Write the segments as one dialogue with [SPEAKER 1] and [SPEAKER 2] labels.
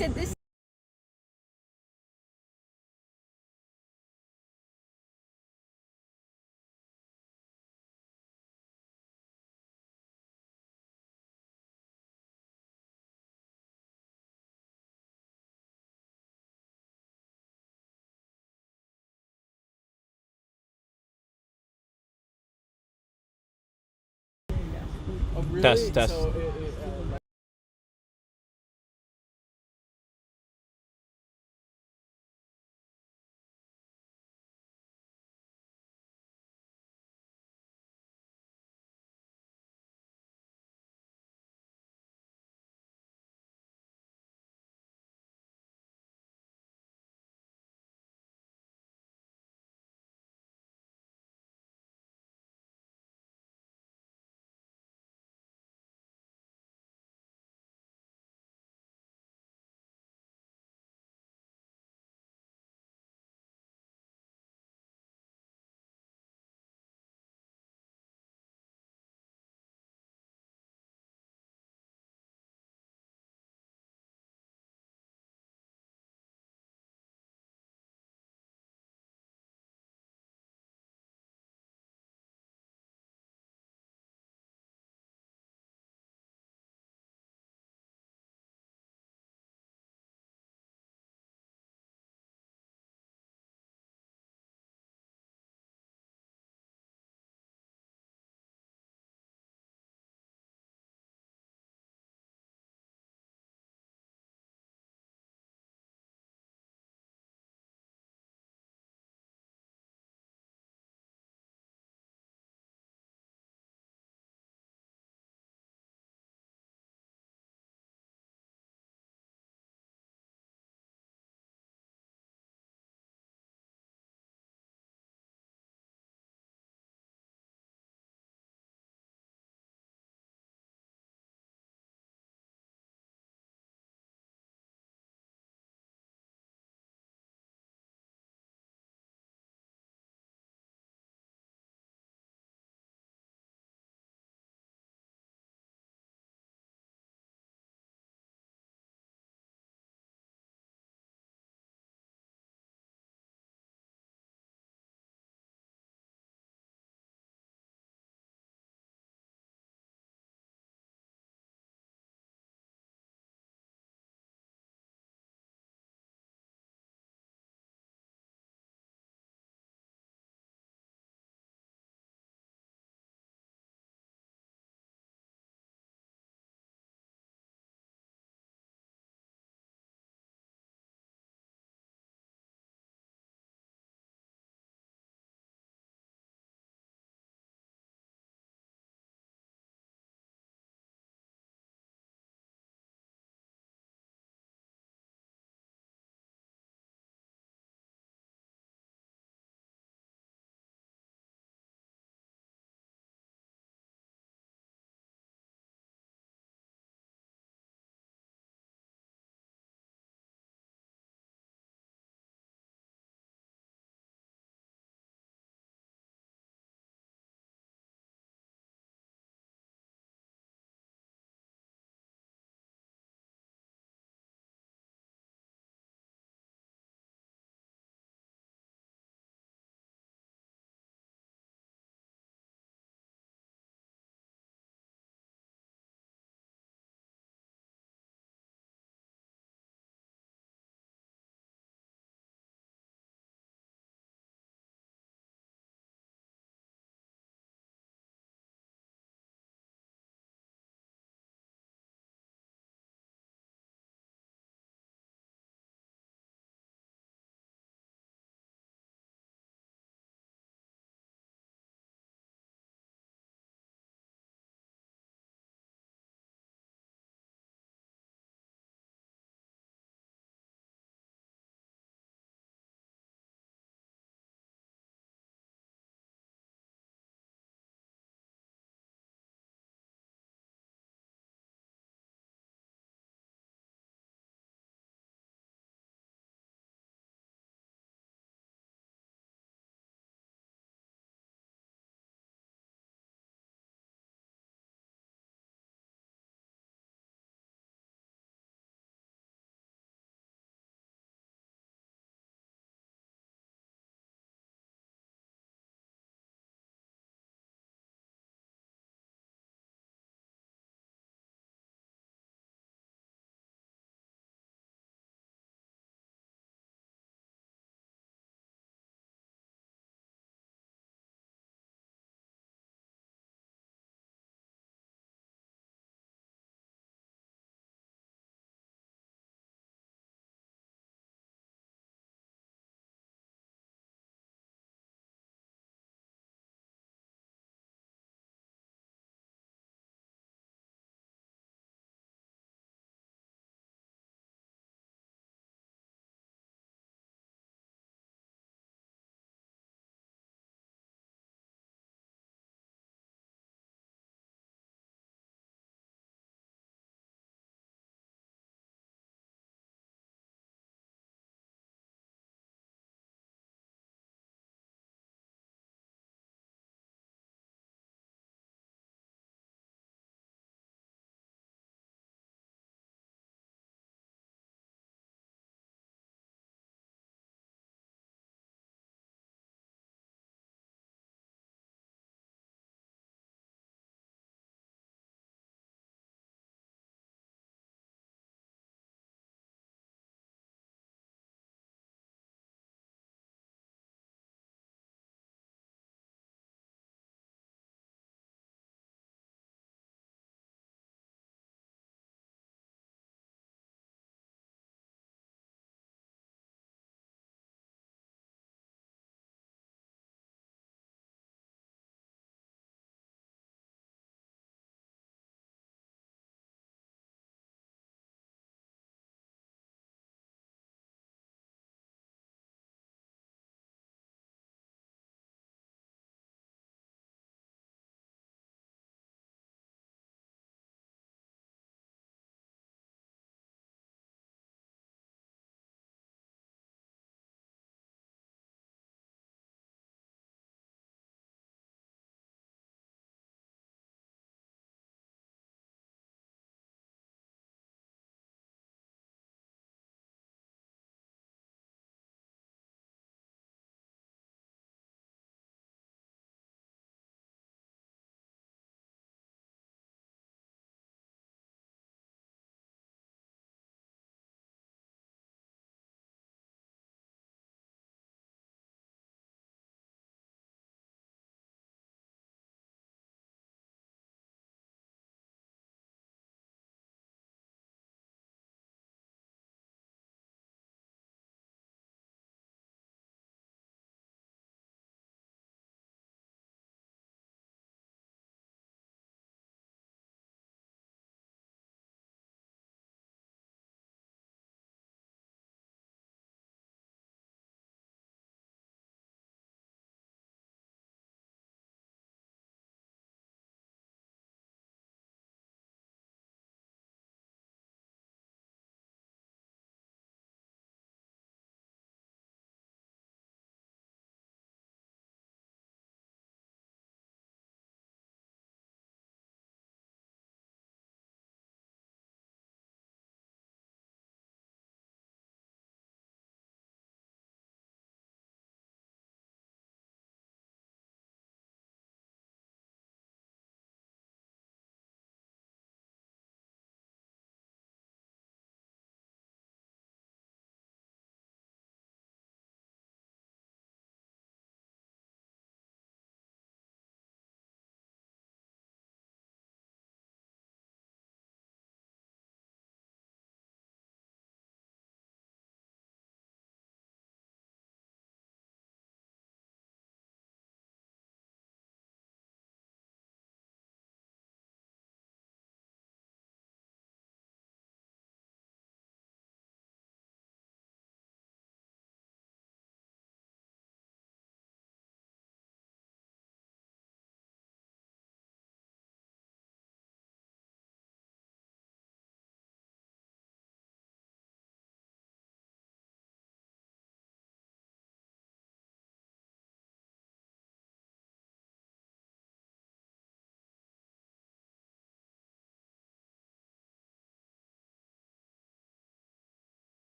[SPEAKER 1] said this
[SPEAKER 2] Oh, really?
[SPEAKER 3] Test, test.
[SPEAKER 2] So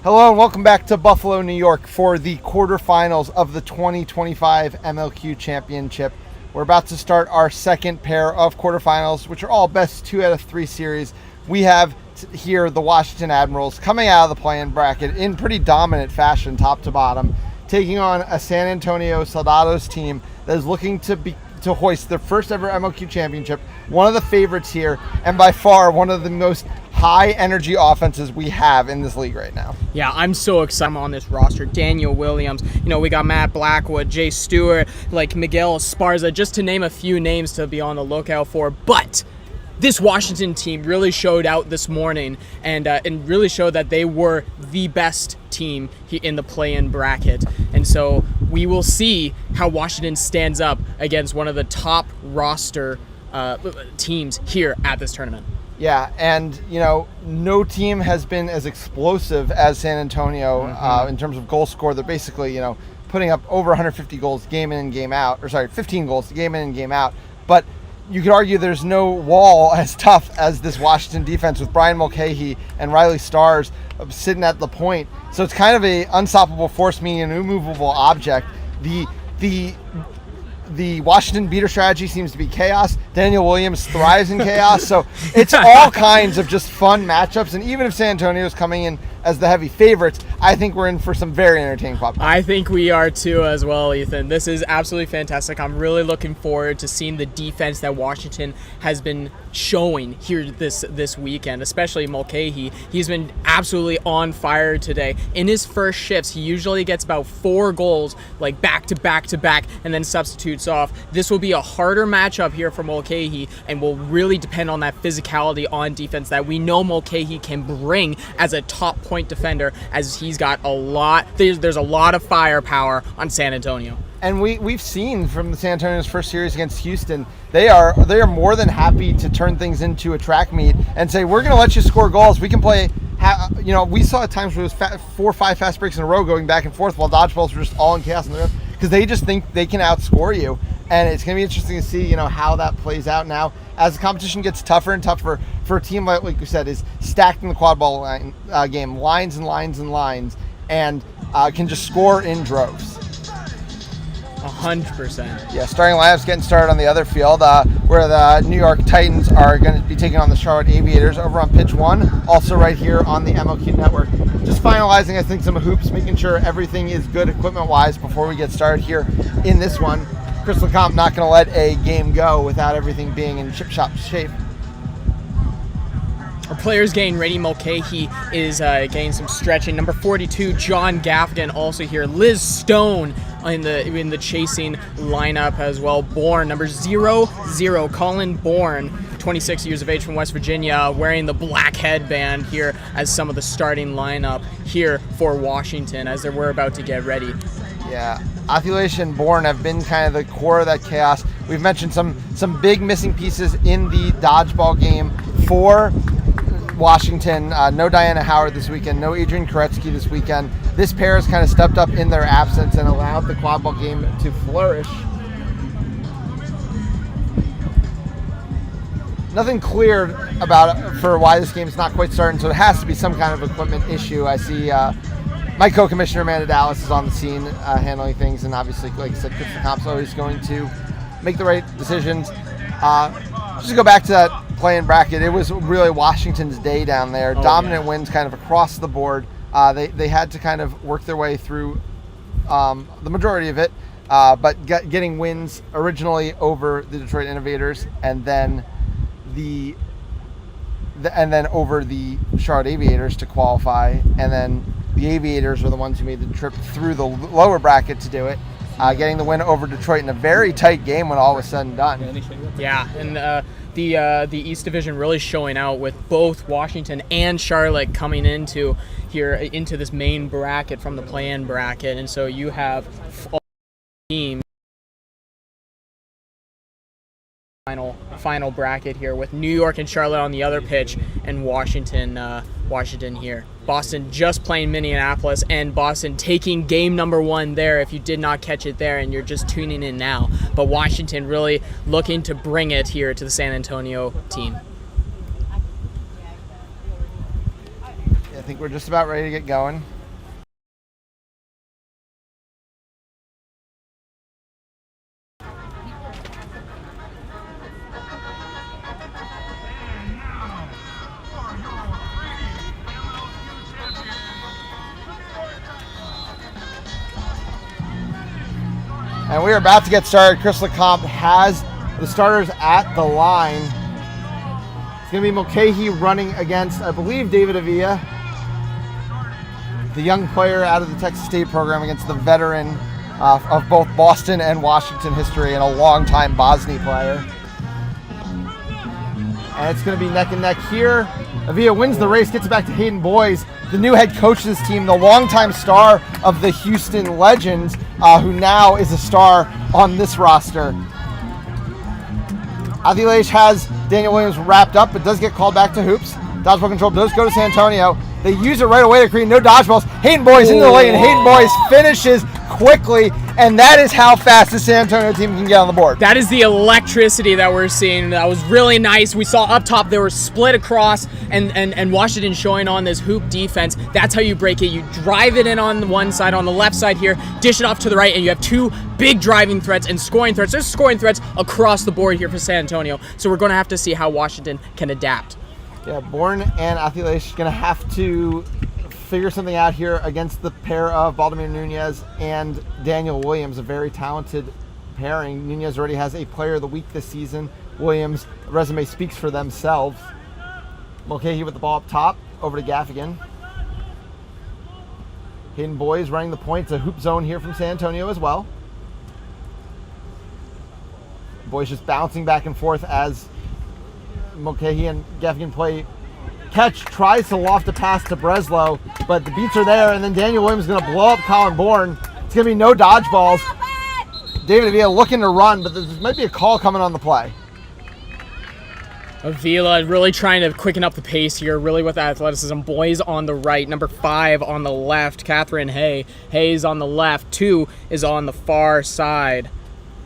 [SPEAKER 1] Hello and welcome back to Buffalo, New York for the quarterfinals of the 2025 MLQ Championship. We're about to start our second pair of quarterfinals, which are all best 2 out of 3 series. We have here the Washington Admirals coming out of the play-in bracket in pretty dominant fashion, top to bottom, taking on a San Antonio Soldados team that is looking to hoist their first ever MLQ Championship, one of the favorites here, and by far one of the most high energy offenses we have in this league right now.
[SPEAKER 2] Yeah, I'm so excited on this roster. Daniel Williams, we got Matt Blackwood, Jay Stewart, like Miguel Esparza, just to name a few names to be on the lookout for. But this Washington team really showed out this morning and really showed that they were the best team in the play-in bracket. And so we will see how Washington stands up against one of the top roster teams here at this tournament.
[SPEAKER 1] Yeah, and no team has been as explosive as San Antonio in terms of goal score. They're basically putting up over 150 goals game in and game out, 15 goals game in and game out. But you could argue there's no wall as tough as this Washington defense with Brian Mulcahy and Riley Stars sitting at the point. So it's kind of a unstoppable force, meaning an immovable object. The Washington beater strategy seems to be chaos. Daniel Williams thrives in chaos. So it's all kinds of just fun matchups. And even if San Antonio is coming in as the heavy favorites, I think we're in for some very entertaining quad.
[SPEAKER 2] I think we are too as well, Ethan. This is absolutely fantastic. I'm really looking forward to seeing the defense that Washington has been showing here this weekend, especially Mulcahy. He's been absolutely on fire today. In his first shifts, he usually gets about 4 goals, like back to back to back, and then substitutes off. This will be a harder matchup here for Mulcahy and will really depend on that physicality on defense that we know Mulcahy can bring as a top point defender, as he's got a lot. There's a lot of firepower on San Antonio.
[SPEAKER 1] And we've seen from the San Antonio's first series against Houston, they are more than happy to turn things into a track meet and say, we're going to let you score goals. We can play. We saw at times where it was 4 or 5 fast breaks in a row going back and forth while dodgeballs were just all in chaos in the room because they just think they can outscore you. And it's going to be interesting to see, how that plays out now as the competition gets tougher and tougher for a team like we said is stacked in the quad ball game, lines and lines and lines, and can just score in droves.
[SPEAKER 2] 100%.
[SPEAKER 1] Yeah, starting lineup's getting started on the other field where the New York Titans are going to be taking on the Charlotte Aviators over on pitch 1, also right here on the MLQ Network. Just finalizing, I think, some hoops, making sure everything is good equipment-wise before we get started here in this one. Chris LeCompte not going to let a game go without everything being in chip-shop shape.
[SPEAKER 2] Our players getting ready. Mulcahy is getting some stretching. Number 42, John Gaffigan, also here. Liz Stone in the chasing lineup as well. Bourne, number 00, Colin Bourne, 26 years of age from West Virginia, wearing the black headband here as some of the starting lineup here for Washington as we're about to get ready.
[SPEAKER 1] Yeah, Athulation and Bourne have been kind of the core of that chaos. We've mentioned some big missing pieces in the dodgeball game for Washington. No Diana Howard this weekend, no Adrian Koretsky this weekend. This pair has kind of stepped up in their absence and allowed the quad ball game to flourish. Nothing clear about it for why this game is not quite starting, so it has to be some kind of equipment issue. I see my co-commissioner Amanda Dallas is on the scene handling things, and obviously, like I said, Chris LeCompte always going to make the right decisions. Just to go back to that play-in bracket, it was really Washington's day down there. Dominant wins kind of across the board. They had to kind of work their way through the majority of it, but getting wins originally over the Detroit Innovators and then over the Charlotte Aviators to qualify, and then the Aviators were the ones who made the trip through the lower bracket to do it, getting the win over Detroit in a very tight game when all was said and done.
[SPEAKER 2] Yeah, and the East Division really showing out with both Washington and Charlotte coming into this main bracket from the play-in bracket, and so you have all teams. Final bracket here with New York and Charlotte on the other pitch and Washington here. Boston just playing Minneapolis, and Boston taking game number 1 there if you did not catch it there and you're just tuning in now. But Washington really looking to bring it here to the San Antonio team.
[SPEAKER 1] I think we're just about ready to get going. And we are about to get started. Chris LeCompte has the starters at the line. It's going to be Mulcahy running against, I believe, David Avila, the young player out of the Texas State program, against the veteran of both Boston and Washington history and a longtime Bosnia player. And it's going to be neck and neck here. Avila wins the race, gets it back to Hayden Boyes, the new head coach of this team, the longtime star of the Houston Legends, who now is a star on this roster. Admirals has Daniel Williams wrapped up, but does get called back to hoops. Dodgeball control does go to San Antonio. They use it right away to create no dodgeballs. Hayden Boyes into the lane, and Hayden Boyes finishes quickly, and that is how fast the San Antonio team can get on the board.
[SPEAKER 2] That is the electricity that we're seeing. That was really nice. We saw up top they were split across, and Washington showing on this hoop defense. That's how you break it. You drive it in on the one side, on the left side here, dish it off to the right, and you have two big driving threats and scoring threats. There's scoring threats across the board here for San Antonio, so we're going to have to see how Washington can adapt.
[SPEAKER 1] Yeah, Bourne and Athilash going to have to figure something out here against the pair of Baldomir Nunez and Daniel Williams, a very talented pairing. Nunez already has a Player of the Week this season. Williams' resume speaks for themselves. Mulcahy with the ball up top, over to Gaffigan. Hayden Boyes running the point. It's a hoop zone here from San Antonio as well. Boyes just bouncing back and forth as Mulcahy and Gaffigan play catch, tries to loft a pass to Breslow, but the beats are there, and then Daniel Williams is going to blow up Colin Bourne. It's going to be no dodgeballs. David Avila looking to run, but there might be a call coming on the play.
[SPEAKER 2] Avila really trying to quicken up the pace here, really with athleticism. Boyes on the right, number 5 on the left, Catherine Hay. Hayes on the left, 2 is on the far side.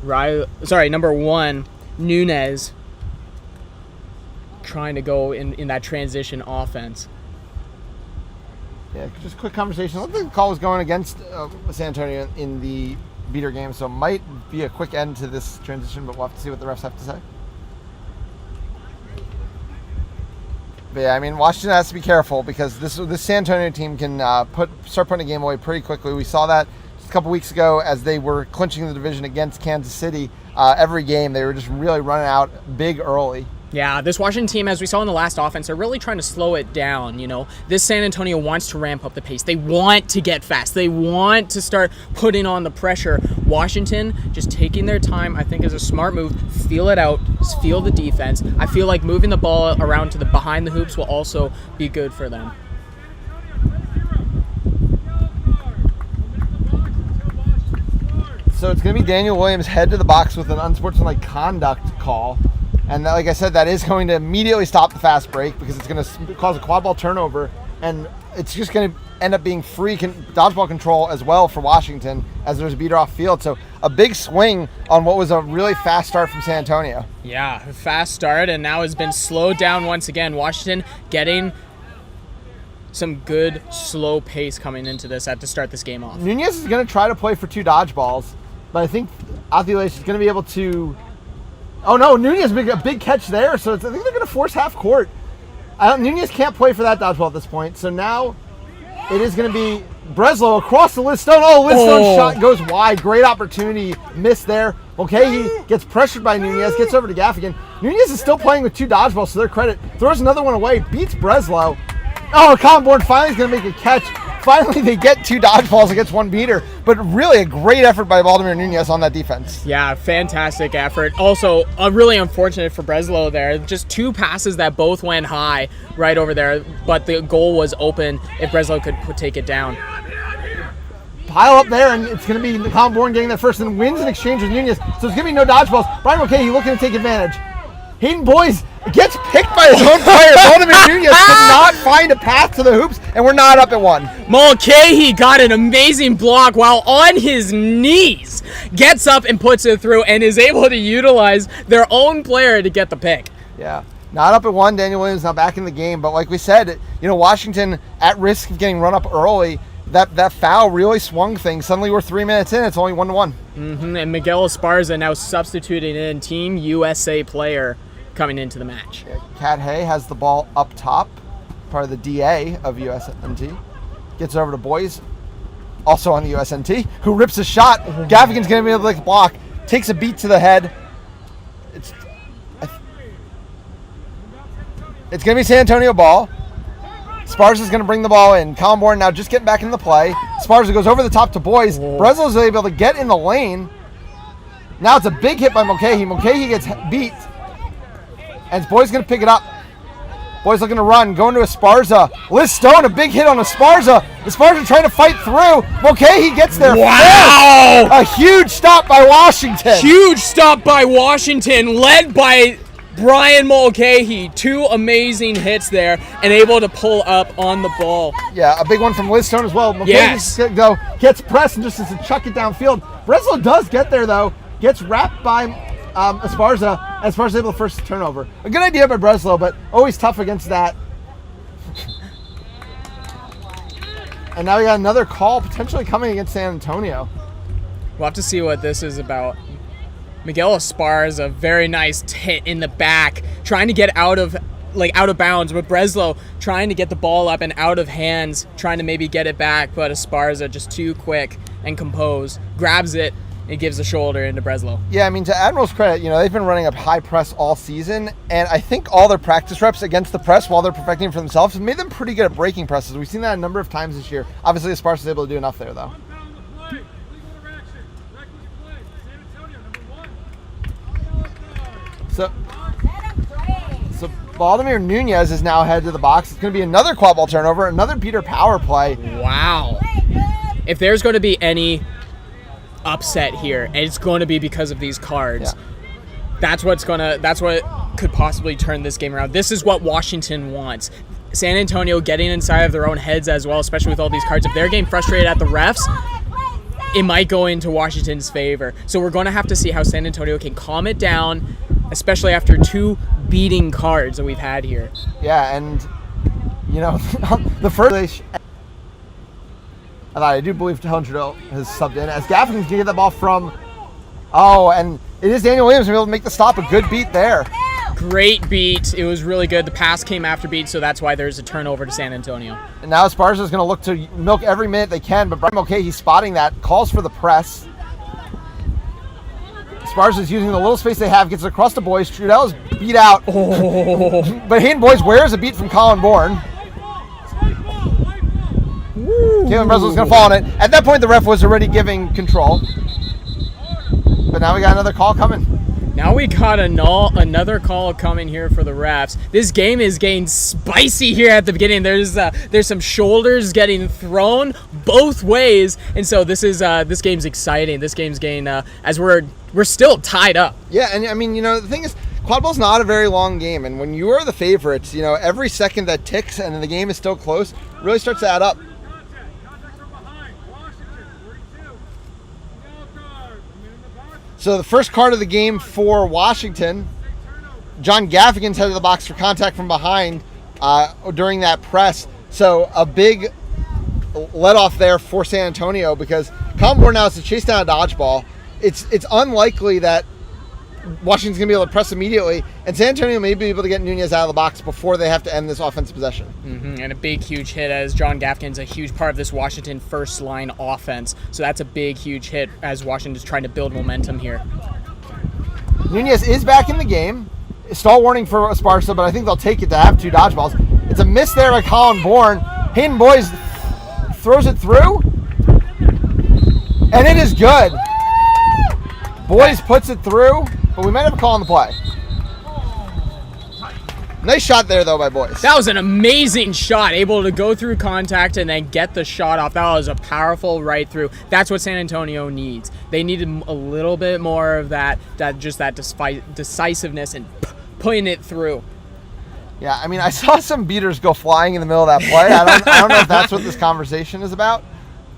[SPEAKER 2] Number 1, Nunez, trying to go in that transition offense.
[SPEAKER 1] Yeah, just quick conversation. I don't think the call was going against San Antonio in the beater game, so it might be a quick end to this transition, but we'll have to see what the refs have to say. But yeah, I mean, Washington has to be careful because this San Antonio team can start putting a game away pretty quickly. We saw that just a couple weeks ago as they were clinching the division against Kansas City. Every game, they were just really running out big early.
[SPEAKER 2] Yeah, this Washington team, as we saw in the last offense, they're really trying to slow it down, you know. This San Antonio wants to ramp up the pace. They want to get fast. They want to start putting on the pressure. Washington, just taking their time, I think is a smart move. Feel it out, feel the defense. I feel like moving the ball around to the behind the hoops will also be good for them.
[SPEAKER 1] So it's going to be Daniel Williams head to the box with an unsportsmanlike conduct call. And like I said, that is going to immediately stop the fast break because it's going to cause a quad ball turnover, and it's just going to end up being free dodgeball control as well for Washington as there's a beater off field. So a big swing on what was a really fast start from San Antonio.
[SPEAKER 2] Yeah, fast start, and now has been slowed down once again. Washington getting some good slow pace coming into this to start this game off.
[SPEAKER 1] Nunez is going to try to play for 2 dodgeballs, but I think Athilash is going to be able to. Oh no, Nunez a big catch there, so I think they're going to force half court. Nunez can't play for that dodgeball at this point, so now it is going to be Breslow across the Lidstone. Lidstone shot goes wide. Great opportunity, missed there. Okay, he gets pressured by Nunez, gets over to Gaffigan. Nunez is still playing with 2 dodgeballs, to their credit. Throws another one away, beats Breslow. Colin Bourne finally is going to make a catch. Finally, they get 2 dodgeballs against 1 beater, but really a great effort by Baldomir Nunez on that defense.
[SPEAKER 2] Yeah, fantastic effort. Also, really unfortunate for Breslow there. Just 2 passes that both went high right over there, but the goal was open if Breslow could take it down.
[SPEAKER 1] Pile up there, and it's going to be Colin Bourne getting that first and wins in exchange with Nunez, so it's going to be no dodgeballs. Brian Mulcahy looking to take advantage. Hayden Boyes gets picked by his own player. Baldomir Nunez could not find a path to the hoops, and we're not up at 1.
[SPEAKER 2] Mulcahy got an amazing block while on his knees, gets up and puts it through, and is able to utilize their own player to get the pick.
[SPEAKER 1] Yeah, not up at 1. Daniel Williams now back in the game, but like we said, Washington at risk of getting run up early. That foul really swung things. Suddenly we're 3 minutes in. It's only 1-1.
[SPEAKER 2] And Miguel Esparza now substituting in Team USA player coming into the match.
[SPEAKER 1] Cat Hay has the ball up top, part of the DA of USMT. Gets over to Boyes. also on the USNT, who rips a shot. Gaffigan's going to be able to block, takes a beat to the head. It's going to be San Antonio ball. Sparza's going to bring the ball in. Colin Bourne now just getting back into the play. Sparza goes over the top to Boys. Breslow's able to get in the lane. Now it's a big hit by Mulcahy. Mulcahy gets beat. And Boys going to pick it up. Boys looking to run, going to Esparza. Liz Stone, a big hit on Esparza. Esparza trying to fight through. Mulcahy gets there.
[SPEAKER 2] Wow!
[SPEAKER 1] First. A huge stop by Washington.
[SPEAKER 2] Huge stop by Washington, led by Brian Mulcahy. 2 amazing hits there and able to pull up on the ball.
[SPEAKER 1] Yeah, a big one from Liz Stone as well.
[SPEAKER 2] Yes.
[SPEAKER 1] Though gets pressed and just has to chuck it downfield. Breslow does get there though. Gets wrapped by Esparza. Esparza's able to first turnover. A good idea by Breslow, but always tough against that. And now we got another call potentially coming against San Antonio.
[SPEAKER 2] We'll have to see what this is about. Miguel Esparza, very nice hit in the back, trying to get out of bounds, but Breslow trying to get the ball up and out of hands, trying to maybe get it back, but Esparza just too quick and composed, grabs it and gives the shoulder into Breslow.
[SPEAKER 1] Yeah, I mean, to Admirals' credit, they've been running up high press all season, and I think all their practice reps against the press while they're perfecting it for themselves have made them pretty good at breaking presses. We've seen that a number of times this year. Obviously, Esparza's able to do enough there, though. So Vladimir Nunez is now headed to the box. It's going to be another quad ball turnover, another beater power play.
[SPEAKER 2] Wow. If there's going to be any upset here, it's going to be because of these cards. Yeah. That's what could possibly turn this game around. This is what Washington wants. San Antonio getting inside of their own heads as well, especially with all these cards. If they're getting frustrated at the refs, it might go into Washington's favor. So we're going to have to see how San Antonio can calm it down, especially after 2 beating cards that we've had here.
[SPEAKER 1] Yeah, and the first I do believe Helen Trudeau has subbed in as Gaffigan's going to get the ball from and it is Daniel Williams able to make the stop. A good beat there.
[SPEAKER 2] Great beat. It was really good. The pass came after beat, so that's why there's a turnover to San Antonio.
[SPEAKER 1] And now Esparza is going to look to milk every minute they can, but Brian Mulcahy spotting that, calls for the press. Esparza is using the little space they have, gets across the Boys. Trudell's beat out. But Hayden Boys wears a beat from Colin Bourne. Kalen Breslow's going to fall on it. At that point, the ref was already giving control. But now we got another call coming.
[SPEAKER 2] Now we got another call coming here for the refs. This game is getting spicy here at the beginning. There's some shoulders getting thrown both ways, and so this game's exciting. This game's getting as we're still tied up.
[SPEAKER 1] Yeah, and I mean, the thing is, quadball's not a very long game, and when you are the favorites, every second that ticks and the game is still close really starts to add up. So the first card of the game for Washington, John Gaffigan's headed to the box for contact from behind during that press. So a big let off there for San Antonio because Colin Bourne now has to chase down a dodgeball. It's unlikely that Washington's going to be able to press immediately, and San Antonio may be able to get Nunez out of the box before they have to end this offensive possession.
[SPEAKER 2] And a big, huge hit as John Gaffigan's a huge part of this Washington first-line offense. So that's a big, huge hit as Washington's trying to build momentum here.
[SPEAKER 1] Nunez is back in the game. Stall warning for Esparza, but I think they'll take it to have 2 dodgeballs. It's a miss there by Colin Bourne. Hayden Boys throws it through, and it is good. Boys puts it through, but we might have a call on the play. Nice shot there, though, by Boys.
[SPEAKER 2] That was an amazing shot, able to go through contact and then get the shot off. That was a powerful right through. That's what San Antonio needs. They needed a little bit more of that decisiveness and putting it through.
[SPEAKER 1] Yeah, I mean, I saw some beaters go flying in the middle of that play. I don't know if that's what this conversation is about.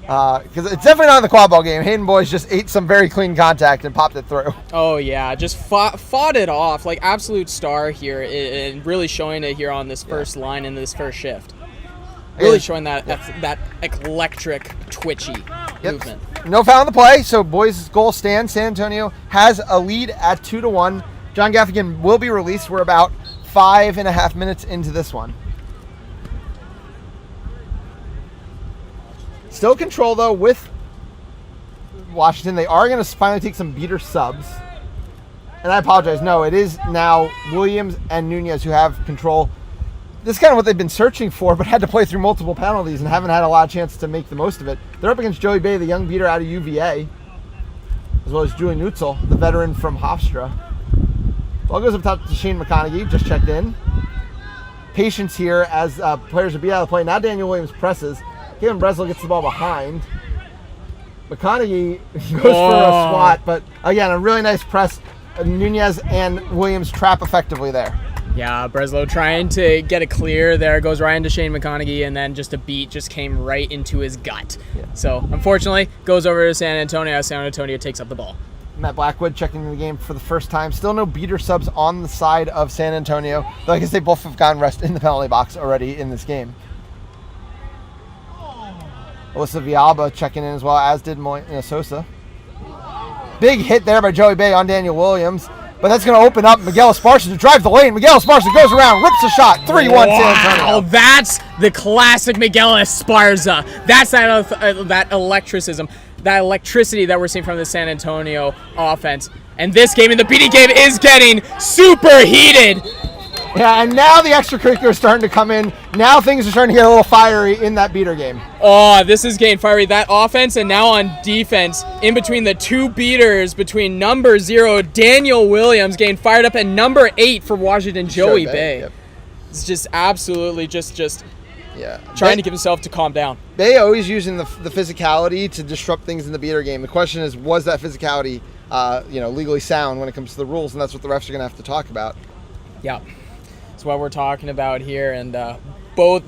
[SPEAKER 1] Because it's definitely not in the quad ball game. Hayden Boys just ate some very clean contact and popped it through.
[SPEAKER 2] Oh yeah, just fought it off like absolute star here, and really showing it here on this first line in this first shift. Really showing that electric, twitchy movement.
[SPEAKER 1] No foul on the play, so Boys' goal stands. San Antonio has a lead at 2-1. John Gaffigan will be released. We're about 5.5 minutes into this one. Still control, though, with Washington. They are going to finally take some beater subs. And I apologize. No, it is now Williams and Nunez who have control. This is kind of what they've been searching for, but had to play through multiple penalties and haven't had a lot of chance to make the most of it. They're up against Joey Bay, the young beater out of UVA, as well as Julie Nutzel, the veteran from Hofstra. Ball goes up top to Shane McConaughey, just checked in. Patience here as players are beat out of the play. Now Daniel Williams presses. Kevin Breslow gets the ball behind. McConaughey goes for a swat, but again, a really nice press. Nunez and Williams trap effectively there.
[SPEAKER 2] Yeah, Breslow trying to get it clear there. Goes right into Shane McConaughey, and then just a beat just came right into his gut. Yeah. So, unfortunately, goes over to San Antonio. San Antonio takes up the ball.
[SPEAKER 1] Matt Blackwood checking in the game for the first time. Still no beater subs on the side of San Antonio. Though I guess they both have gotten rest in the penalty box already in this game. Alyssa Vialba checking in as well, as did Sosa. Big hit there by Joey Bay on Daniel Williams. But that's going to open up Miguel Esparza to drive the lane. Miguel Esparza goes around, rips a shot, 3-1 San Antonio.
[SPEAKER 2] Oh, that's the classic Miguel Esparza. That's that electricism, that electricity that we're seeing from the San Antonio offense. And this game in the beating game is getting super heated.
[SPEAKER 1] Yeah, and now the extracurricular is starting to come in. Now things are starting to get a little fiery in that beater game.
[SPEAKER 2] Oh, this is getting fiery. That offense, and now on defense, in between the two beaters, between number 0, Daniel Williams, getting fired up, and number 8 for Washington, Joey Bay. Yep. It's just absolutely just trying to get himself to calm down.
[SPEAKER 1] Bay always using the physicality to disrupt things in the beater game. The question is, was that physicality legally sound when it comes to the rules? And that's what the refs are going to have to talk about.
[SPEAKER 2] Yeah. That's what we're talking about here, and both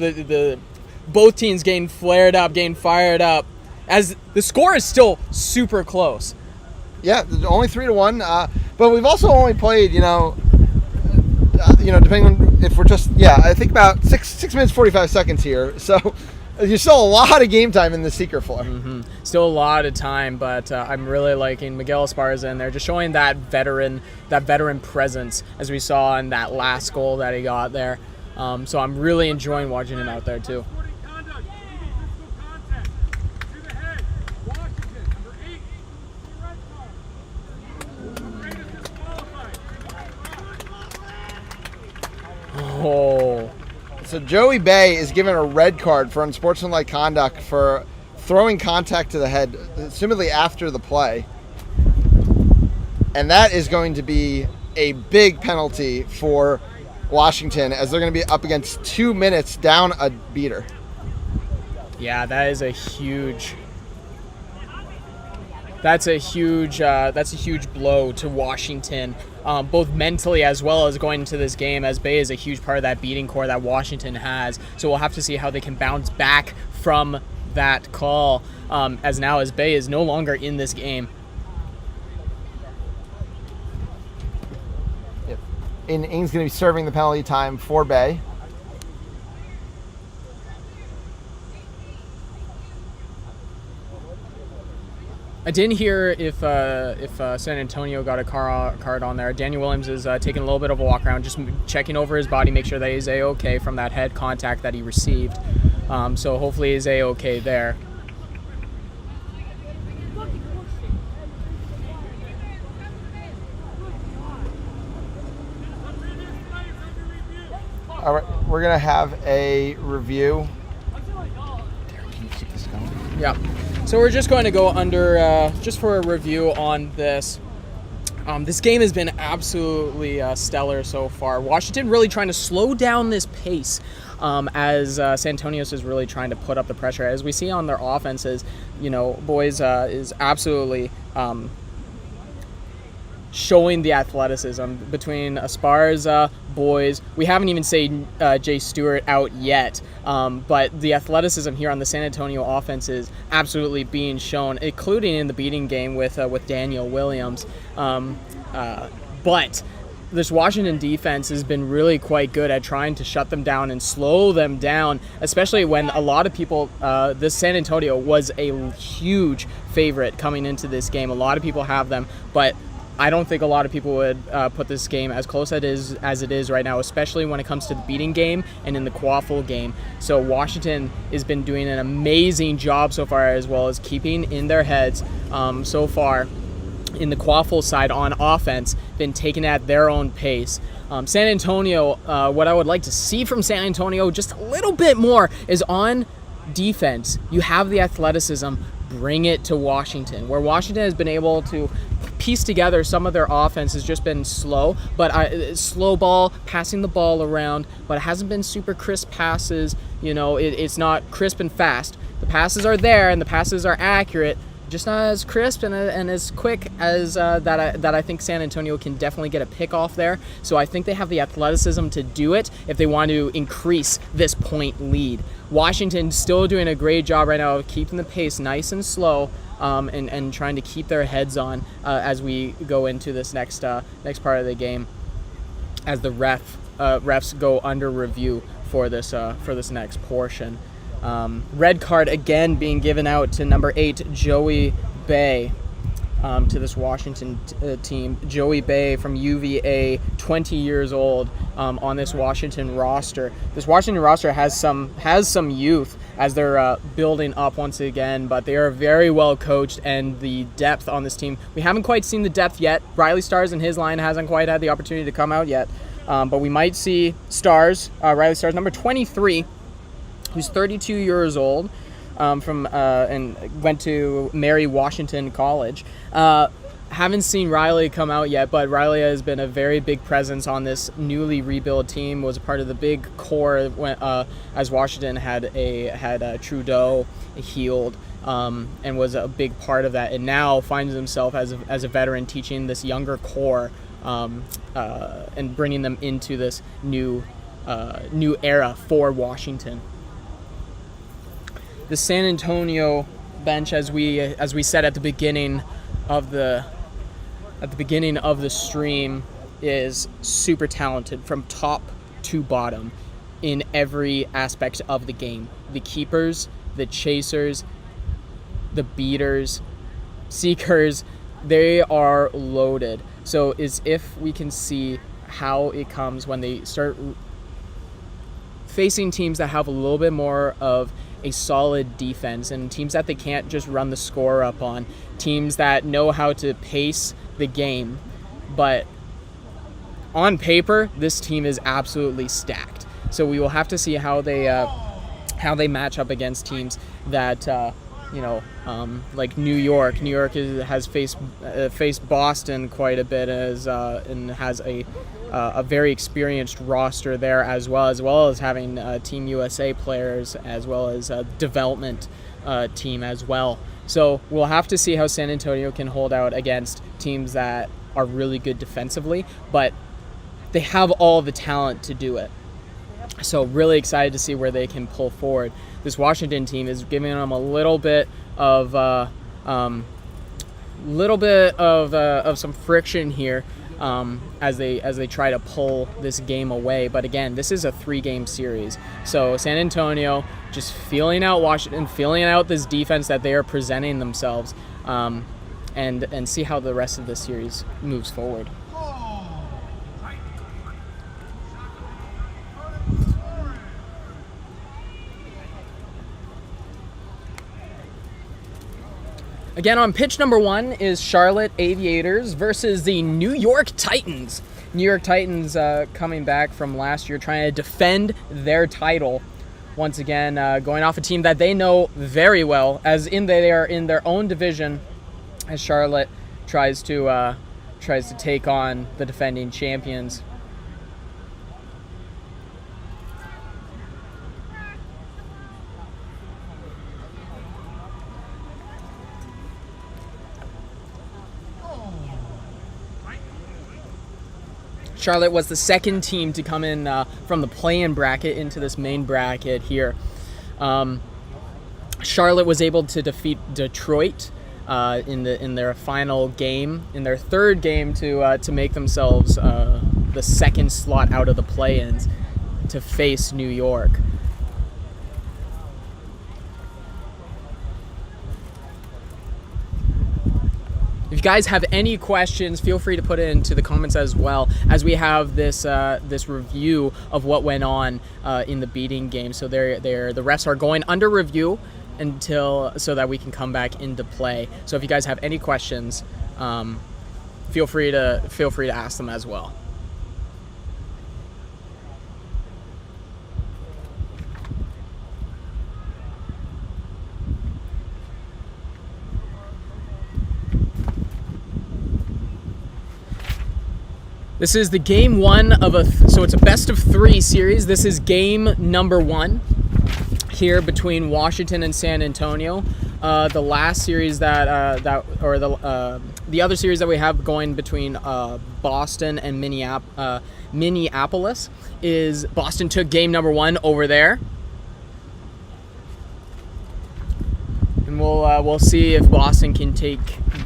[SPEAKER 2] teams getting flared up, getting fired up, as the score is still super close.
[SPEAKER 1] Yeah, only 3-1. But we've also only played, depending on if we're just I think about 6 minutes 45 seconds here. So there's still a lot of game time in the Seeker floor.
[SPEAKER 2] Mm-hmm. Still a lot of time, but I'm really liking Miguel Esparza in there, just showing that veteran presence as we saw in that last goal that he got there. So I'm really enjoying watching him out there too. Oh.
[SPEAKER 1] So Joey Bay is given a red card for unsportsmanlike conduct for throwing contact to the head, assumedly after the play. And that is going to be a big penalty for Washington, as they're going to be up against 2 minutes down a beater.
[SPEAKER 2] Yeah, that is a huge... That's a huge blow to Washington, both mentally as well as going into this game, as Bay is a huge part of that beating core that Washington has. So we'll have to see how they can bounce back from that call, as Bay is no longer in this game.
[SPEAKER 1] Yep. And Ains going to be serving the penalty time for Bay.
[SPEAKER 2] I didn't hear if San Antonio got a card on there. Daniel Williams is taking a little bit of a walk around, just checking over his body, make sure that he's A-okay from that head contact that he received. So hopefully he's A-okay there.
[SPEAKER 1] All right, we're going to have a review. Darren, can you keep this going?
[SPEAKER 2] Yeah. So we're just going to go under, just for a review on this. This game has been absolutely stellar so far. Washington really trying to slow down this pace as Santonios is really trying to put up the pressure. As we see on their offenses, Boys is absolutely showing the athleticism between Esparza, Boys. We haven't even seen Jay Stewart out yet, but the athleticism here on the San Antonio offense is absolutely being shown, including in the beating game with Daniel Williams. But this Washington defense has been really quite good at trying to shut them down and slow them down, especially when a lot of people, this San Antonio was a huge favorite coming into this game. A lot of people have them, but I don't think a lot of people would put this game as close as it is right now, especially when it comes to the beating game and in the quaffle game. So Washington has been doing an amazing job so far, as well as keeping in their heads so far in the quaffle side on offense, been taken at their own pace. San Antonio, what I would like to see from San Antonio just a little bit more is on defense. You have the athleticism, bring it to Washington, where Washington has been able to piece together some of their offense has just been slow, but slow ball, passing the ball around, but it hasn't been super crisp passes. It's not crisp and fast. The passes are there and the passes are accurate, just not as crisp and as quick as that I think San Antonio can definitely get a pick off there. So I think they have the athleticism to do it if they want to increase this point lead. Washington still doing a great job right now of keeping the pace nice and slow, and trying to keep their heads on as we go into this next part of the game, as the refs go under review for this next portion. Red card again being given out to number 8, Joey Bay, to this Washington team. Joey Bay from UVA, 20 years old, on this Washington roster. This Washington roster has some youth as they're building up once again, but they are very well coached, and the depth on this team, we haven't quite seen the depth yet. Riley Stars and his line hasn't quite had the opportunity to come out yet, but we might see Riley Stars, number 23, who's 32 years old, and went to Mary Washington College. Haven't seen Riley come out yet, but Riley has been a very big presence on this newly rebuilt team, was a part of the big core when, as Washington had Trudeau healed, and was a big part of that, and now finds himself as a veteran teaching this younger core, and bringing them into this new era for Washington. The San Antonio bench, as we said at the beginning of the stream, is super talented from top to bottom in every aspect of the game. The keepers, the chasers, the beaters, seekers, they are loaded. So as if we can see how it comes when they start facing teams that have a little bit more of a solid defense, and teams that they can't just run the score up on, teams that know how to pace the game. But on paper, this team is absolutely stacked. So we will have to see how they match up against teams that like New York. New York has faced Boston quite a bit, and has a very experienced roster there, as well as having Team USA players, as well as a development team as well. So we'll have to see how San Antonio can hold out against teams that are really good defensively, but they have all the talent to do it. So really excited to see where they can pull forward. This Washington team is giving them a little bit of some friction here, as they try to pull this game away. But again, this is a 3-game series. So San Antonio just feeling out Washington, feeling out this defense that they are presenting themselves, and see how the rest of the series moves forward. Again, on pitch number 1 is Charlotte Aviators versus the New York Titans. New York Titans coming back from last year, trying to defend their title. Once again, going off a team that they know very well, as they are in their own division, as Charlotte tries to take on the defending champions. Charlotte was the second team to come in from the play-in bracket into this main bracket here. Charlotte was able to defeat Detroit in their final game, in their third game, to make themselves the second slot out of the play-ins to face New York. If you you guys have any questions, feel free to put it into the comments as well, as we have this this review of what went on in the beating game. So the refs are going under review so that we can come back into play. So if you guys have any questions, feel free to ask them as well. This is the game one of so it's a best of 3 series. This is game number 1 here between Washington and San Antonio. The last series the other series that we have going between Boston and Minneapolis is Boston took game number 1 over there. And we'll see if Boston can take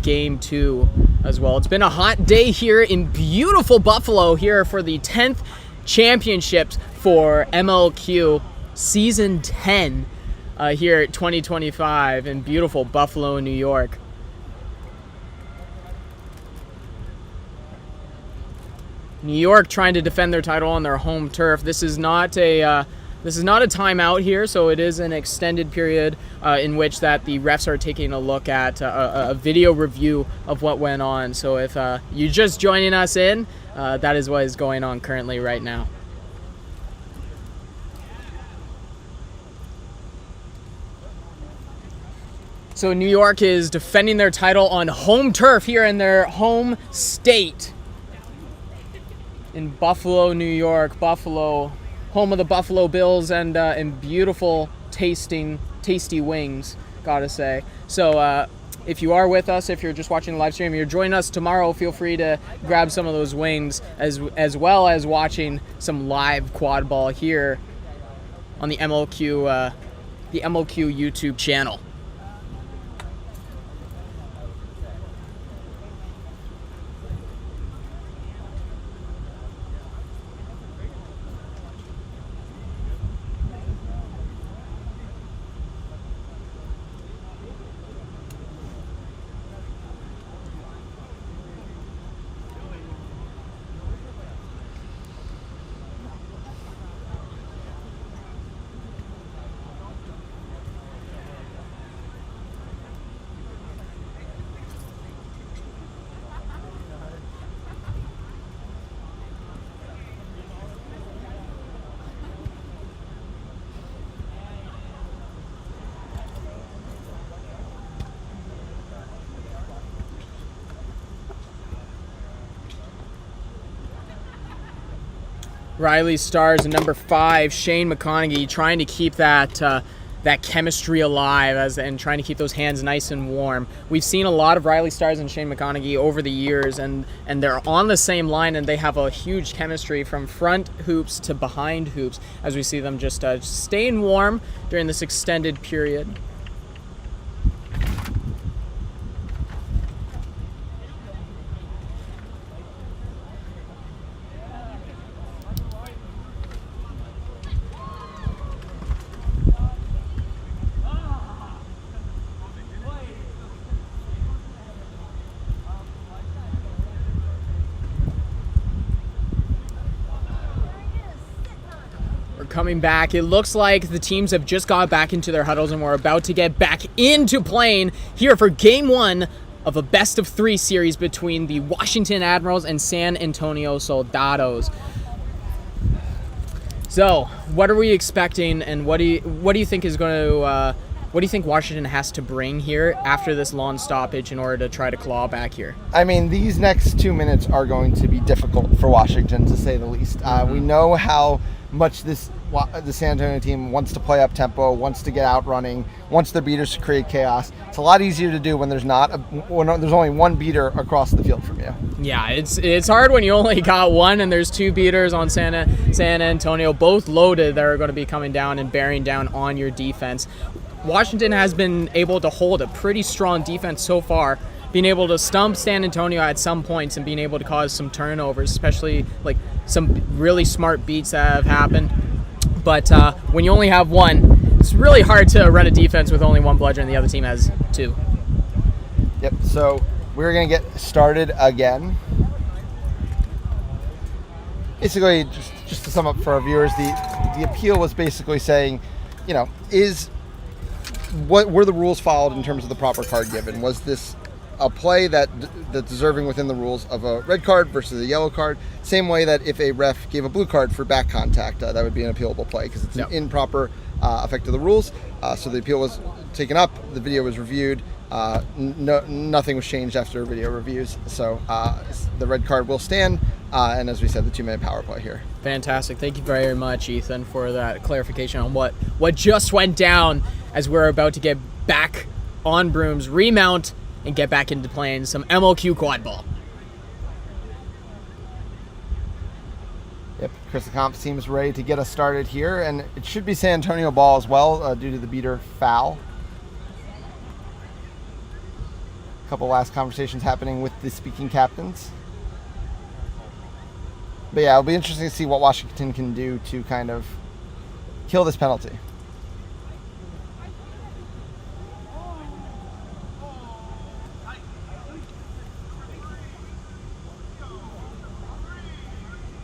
[SPEAKER 2] game 2 as well. It's been a hot day here in beautiful Buffalo here for the 10th championships for MLQ season 10 here at 2025 in beautiful Buffalo, New York. New York trying to defend their title on their home turf. This is not a timeout here, so it is an extended period in which that the refs are taking a look at a video review of what went on. So if you're just joining us in, that is what is going on currently right now. So New York is defending their title on home turf here in their home state in Buffalo, New York. Buffalo, home of the Buffalo Bills and beautiful tasty wings, gotta say. So if you are with us, if you're just watching the live stream, you're joining us tomorrow, feel free to grab some of those wings as well as watching some live quad ball here on the MLQ YouTube channel. Riley Stars and number 5, Shane McConaughey, trying to keep that chemistry alive and trying to keep those hands nice and warm. We've seen a lot of Riley Stars and Shane McConaughey over the years, and they're on the same line, and they have a huge chemistry from front hoops to behind hoops as we see them just staying warm during this extended period. Coming back, it looks like the teams have just got back into their huddles and we're about to get back into playing here for game 1 of a best of 3 series between the Washington Admirals and San Antonio Soldados. So what are we expecting, and what do you think is going to what do you think Washington has to bring here after this long stoppage in order to try to claw back here?
[SPEAKER 1] I mean, these next 2 minutes are going to be difficult for Washington, to say the least. We know how much the San Antonio team wants to play up tempo, wants to get out running, wants their beaters to create chaos. It's a lot easier to do when there's only one beater across the field from you.
[SPEAKER 2] Yeah, it's hard when you only got one and there's 2 beaters on San Antonio, both loaded, that are going to be coming down and bearing down on your defense. Washington has been able to hold a pretty strong defense so far, being able to stump San Antonio at some points and being able to cause some turnovers, especially like some really smart beats that have happened. But when you only have one, it's really hard to run a defense with only one bludger and the other team has 2.
[SPEAKER 1] Yep, so we're going to get started again. Basically, just to sum up for our viewers, the appeal was basically saying, you know, what were the rules followed in terms of the proper card given? Was this a play that's deserving within the rules of a red card versus a yellow card? Same way that if a ref gave a blue card for back contact, that would be an appealable play because it's an improper effect of the rules. So the appeal was taken up, the video was reviewed, nothing was changed after video reviews. So the red card will stand, and as we said, the 2-minute power play here.
[SPEAKER 2] Fantastic. Thank you very much, Ethan, for that clarification on what just went down as we're about to get back on brooms, remount, and get back into playing some MLQ Quadball.
[SPEAKER 1] Yep, Chris the Comp seems ready to get us started here, and it should be San Antonio ball as well due to the beater foul. A couple last conversations happening with the speaking captains. But yeah, it'll be interesting to see what Washington can do to kind of kill this penalty.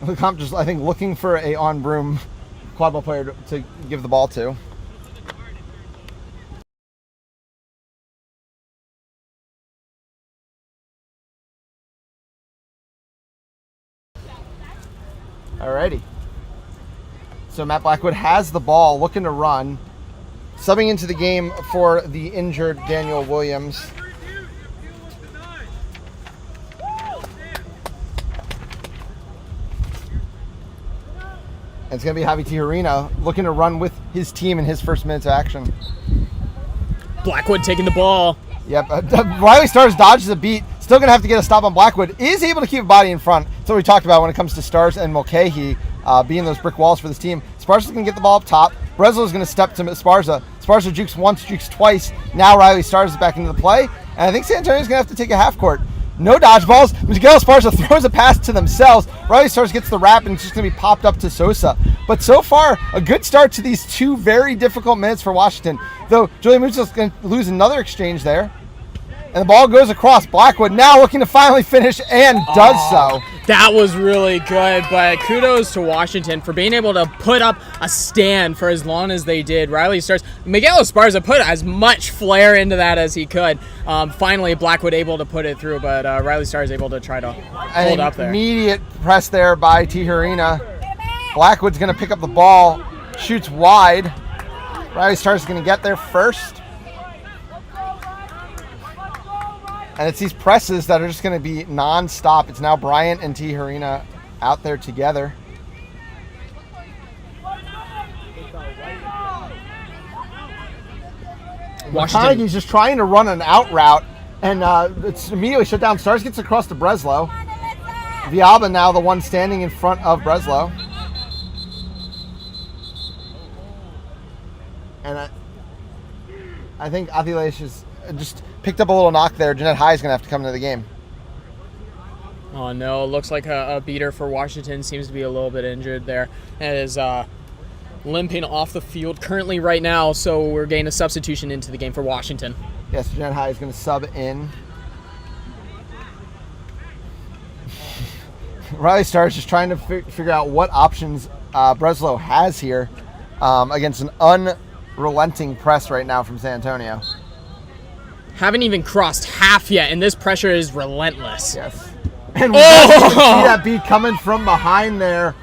[SPEAKER 1] The comp just, I think, looking for a on-broom quadball player to give the ball to. Alrighty. So Matt Blackwood has the ball, looking to run. Subbing into the game for the injured Daniel Williams. It's going to be Javi Tijerina looking to run with his team in his first minutes of action.
[SPEAKER 2] Blackwood taking the ball.
[SPEAKER 1] Yep. Riley Stars dodges a beat. Still going to have to get a stop on Blackwood. Is able to keep a body in front. That's what we talked about when it comes to Stars and Mulcahy being those brick walls for this team. Sparza's going to get the ball up top. Breslow's going to step to Sparza. Sparza jukes once, jukes twice. Now Riley Stars is back into the play. And I think San Antonio's going to have to take a half court. No dodgeballs. Miguel Esparza throws a pass to themselves. Riley Stars gets the wrap, and it's just going to be popped up to Sosa. But so far, a good start to these two very difficult minutes for Washington. Though Julian Mucci's going to lose another exchange there. And the ball goes across. Blackwood now looking to finally finish and does so.
[SPEAKER 2] That was really good, but kudos to Washington for being able to put up a stand for as long as they did. Riley Stars, Miguel Esparza put as much flair into that as he could. Finally, Blackwood able to put it through, but Riley Stars able to try to hold up there.
[SPEAKER 1] Immediate press there by Tijerina. Blackwood's going to pick up the ball, shoots wide. Riley Stars is going to get there first. And it's these presses that are just going to be non-stop. It's now Bryant and Tijerina out there together. McConaughey's just trying to run an out route, and it's immediately shut down. Stars gets across to Breslow. Viaba now the one standing in front of Breslow. And I think Aviators is just picked up a little knock there. Jeanette High is going to have to come into the game.
[SPEAKER 2] Oh no, looks like a beater for Washington seems to be a little bit injured there. And is limping off the field currently right now, so we're getting a substitution into the game for Washington.
[SPEAKER 1] Yes, Jeanette High is going to sub in. Riley Stars just trying to figure out what options Breslow has here against an unrelenting press right now from San Antonio.
[SPEAKER 2] Haven't even crossed half yet, and this pressure is relentless.
[SPEAKER 1] Yes. And we see that beat coming from behind there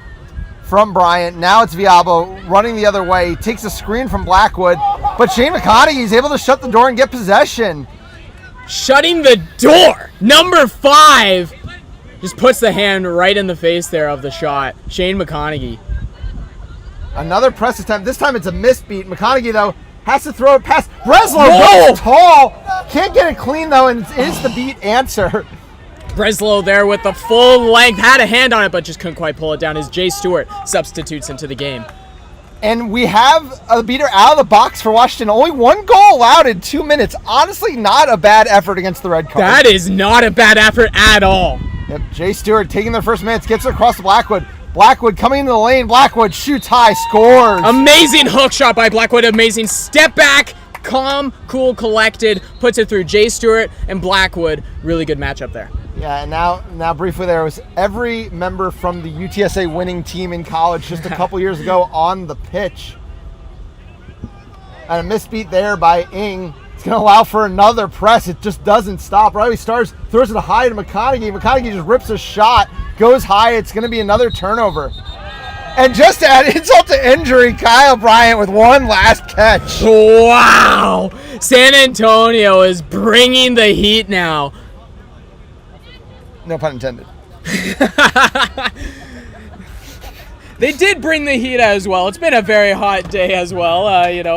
[SPEAKER 1] from Bryant. Now it's Viabo running the other way. He takes a screen from Blackwood, but Shane McConaughey is able to shut the door and get possession.
[SPEAKER 2] Shutting the door. Number 5 just puts the hand right in the face there of the shot. Shane McConaughey.
[SPEAKER 1] Another press attempt. This time it's a missed beat. McConaughey, though, has to throw it past Breslow. Goes tall. Can't get it clean, though, and it is the beat answer.
[SPEAKER 2] Breslow there with the full length. Had a hand on it, but just couldn't quite pull it down as Jay Stewart substitutes into the game.
[SPEAKER 1] And we have a beater out of the box for Washington. Only one goal allowed in 2 minutes. Honestly, not a bad effort against the red card.
[SPEAKER 2] That is not a bad effort at all.
[SPEAKER 1] Yep, Jay Stewart taking their first minutes, gets it across to Blackwood. Blackwood coming into the lane. Blackwood shoots high, scores.
[SPEAKER 2] Amazing hook shot by Blackwood. Amazing step back calm, cool, collected, puts it through. Jay Stewart and Blackwood, really good matchup there.
[SPEAKER 1] Yeah, and now briefly there was every member from the UTSA winning team in college just a couple years ago on the pitch. And a misbeat there by Ng. It's going to allow for another press. It just doesn't stop. Riley Stars throws it high to McConaughey. McConaughey just rips a shot, goes high. It's going to be another turnover. And just to add insult to injury, Kyle Bryant with one last catch.
[SPEAKER 2] Wow! San Antonio is bringing the heat now.
[SPEAKER 1] No pun intended.
[SPEAKER 2] They did bring the heat as well. It's been a very hot day as well.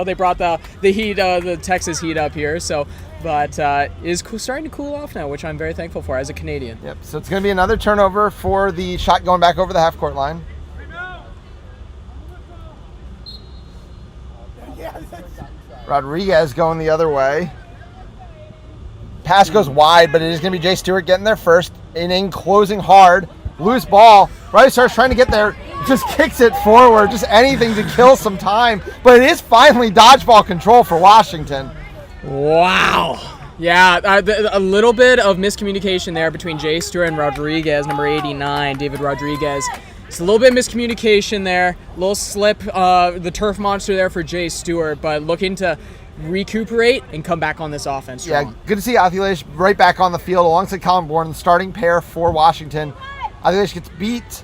[SPEAKER 2] They brought the heat, the Texas heat up here. So, but is starting to cool off now, which I'm very thankful for as a Canadian.
[SPEAKER 1] Yep. So it's going to be another turnover for the shot going back over the half-court line. Rodriguez going the other way. Pass goes wide, but it is going to be Jay Stewart getting there first. Inning closing hard. Loose ball. Riley starts trying to get there. Just kicks it forward. Just anything to kill some time. But it is finally dodgeball control for Washington.
[SPEAKER 2] Wow. Yeah, a little bit of miscommunication there between Jay Stewart and Rodriguez, number 89, David Rodriguez. It's a little bit of miscommunication there. A little slip, the turf monster there for Jay Stewart, but looking to recuperate and come back on this offense strong.
[SPEAKER 1] Yeah, good to see Aviators right back on the field alongside Colin Bourne, the starting pair for Washington. Aviators gets beat,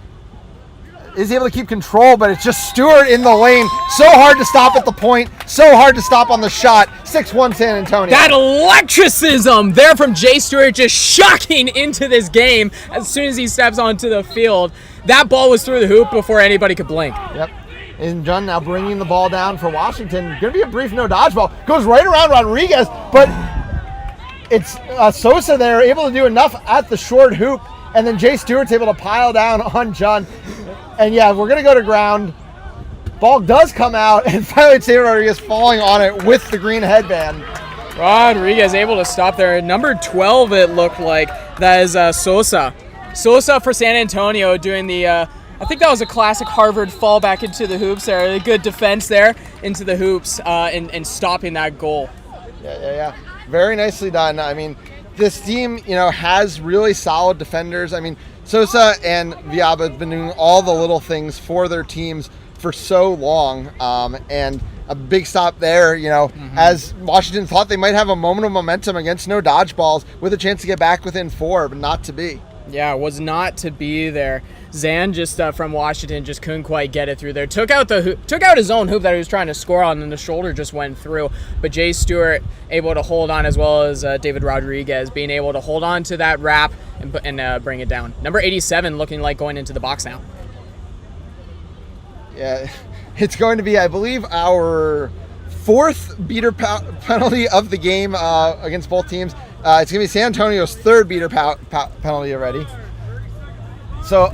[SPEAKER 1] is able to keep control, but it's just Stewart in the lane. So hard to stop at the point, so hard to stop on the shot. 6-1 San Antonio.
[SPEAKER 2] That electricism there from Jay Stewart, just shocking into this game as soon as he steps onto the field. That ball was through the hoop before anybody could blink.
[SPEAKER 1] Yep. And John now bringing the ball down for Washington. Going to be a brief no dodgeball. Goes right around Rodriguez, but it's Sosa there able to do enough at the short hoop, and then Jay Stewart's able to pile down on John. And yeah, we're going to go to ground. Ball does come out, and finally David Rodriguez falling on it with the green headband.
[SPEAKER 2] Rodriguez able to stop there. Number 12, it looked like. That is Sosa. Sosa for San Antonio doing the, I think that was a classic Harvard fall back into the hoops there. A good defense there into the hoops and stopping that goal.
[SPEAKER 1] Yeah. Very nicely done. I mean, this team, has really solid defenders. I mean, Sosa and Viaba have been doing all the little things for their teams for so long. And a big stop there, as Washington thought they might have a moment of momentum against no dodgeballs with a chance to get back within 4, but not to be.
[SPEAKER 2] Yeah, was not to be there. Zan just from Washington just couldn't quite get it through there. Took out his own hoop that he was trying to score on, and the shoulder just went through. But Jay Stewart able to hold on, as well as David Rodriguez being able to hold on to that wrap and bring it down. Number 87 looking like going into the box now.
[SPEAKER 1] Yeah, it's going to be, I believe, our 4th beater penalty of the game against both teams. It's going to be San Antonio's 3rd beater penalty already. So,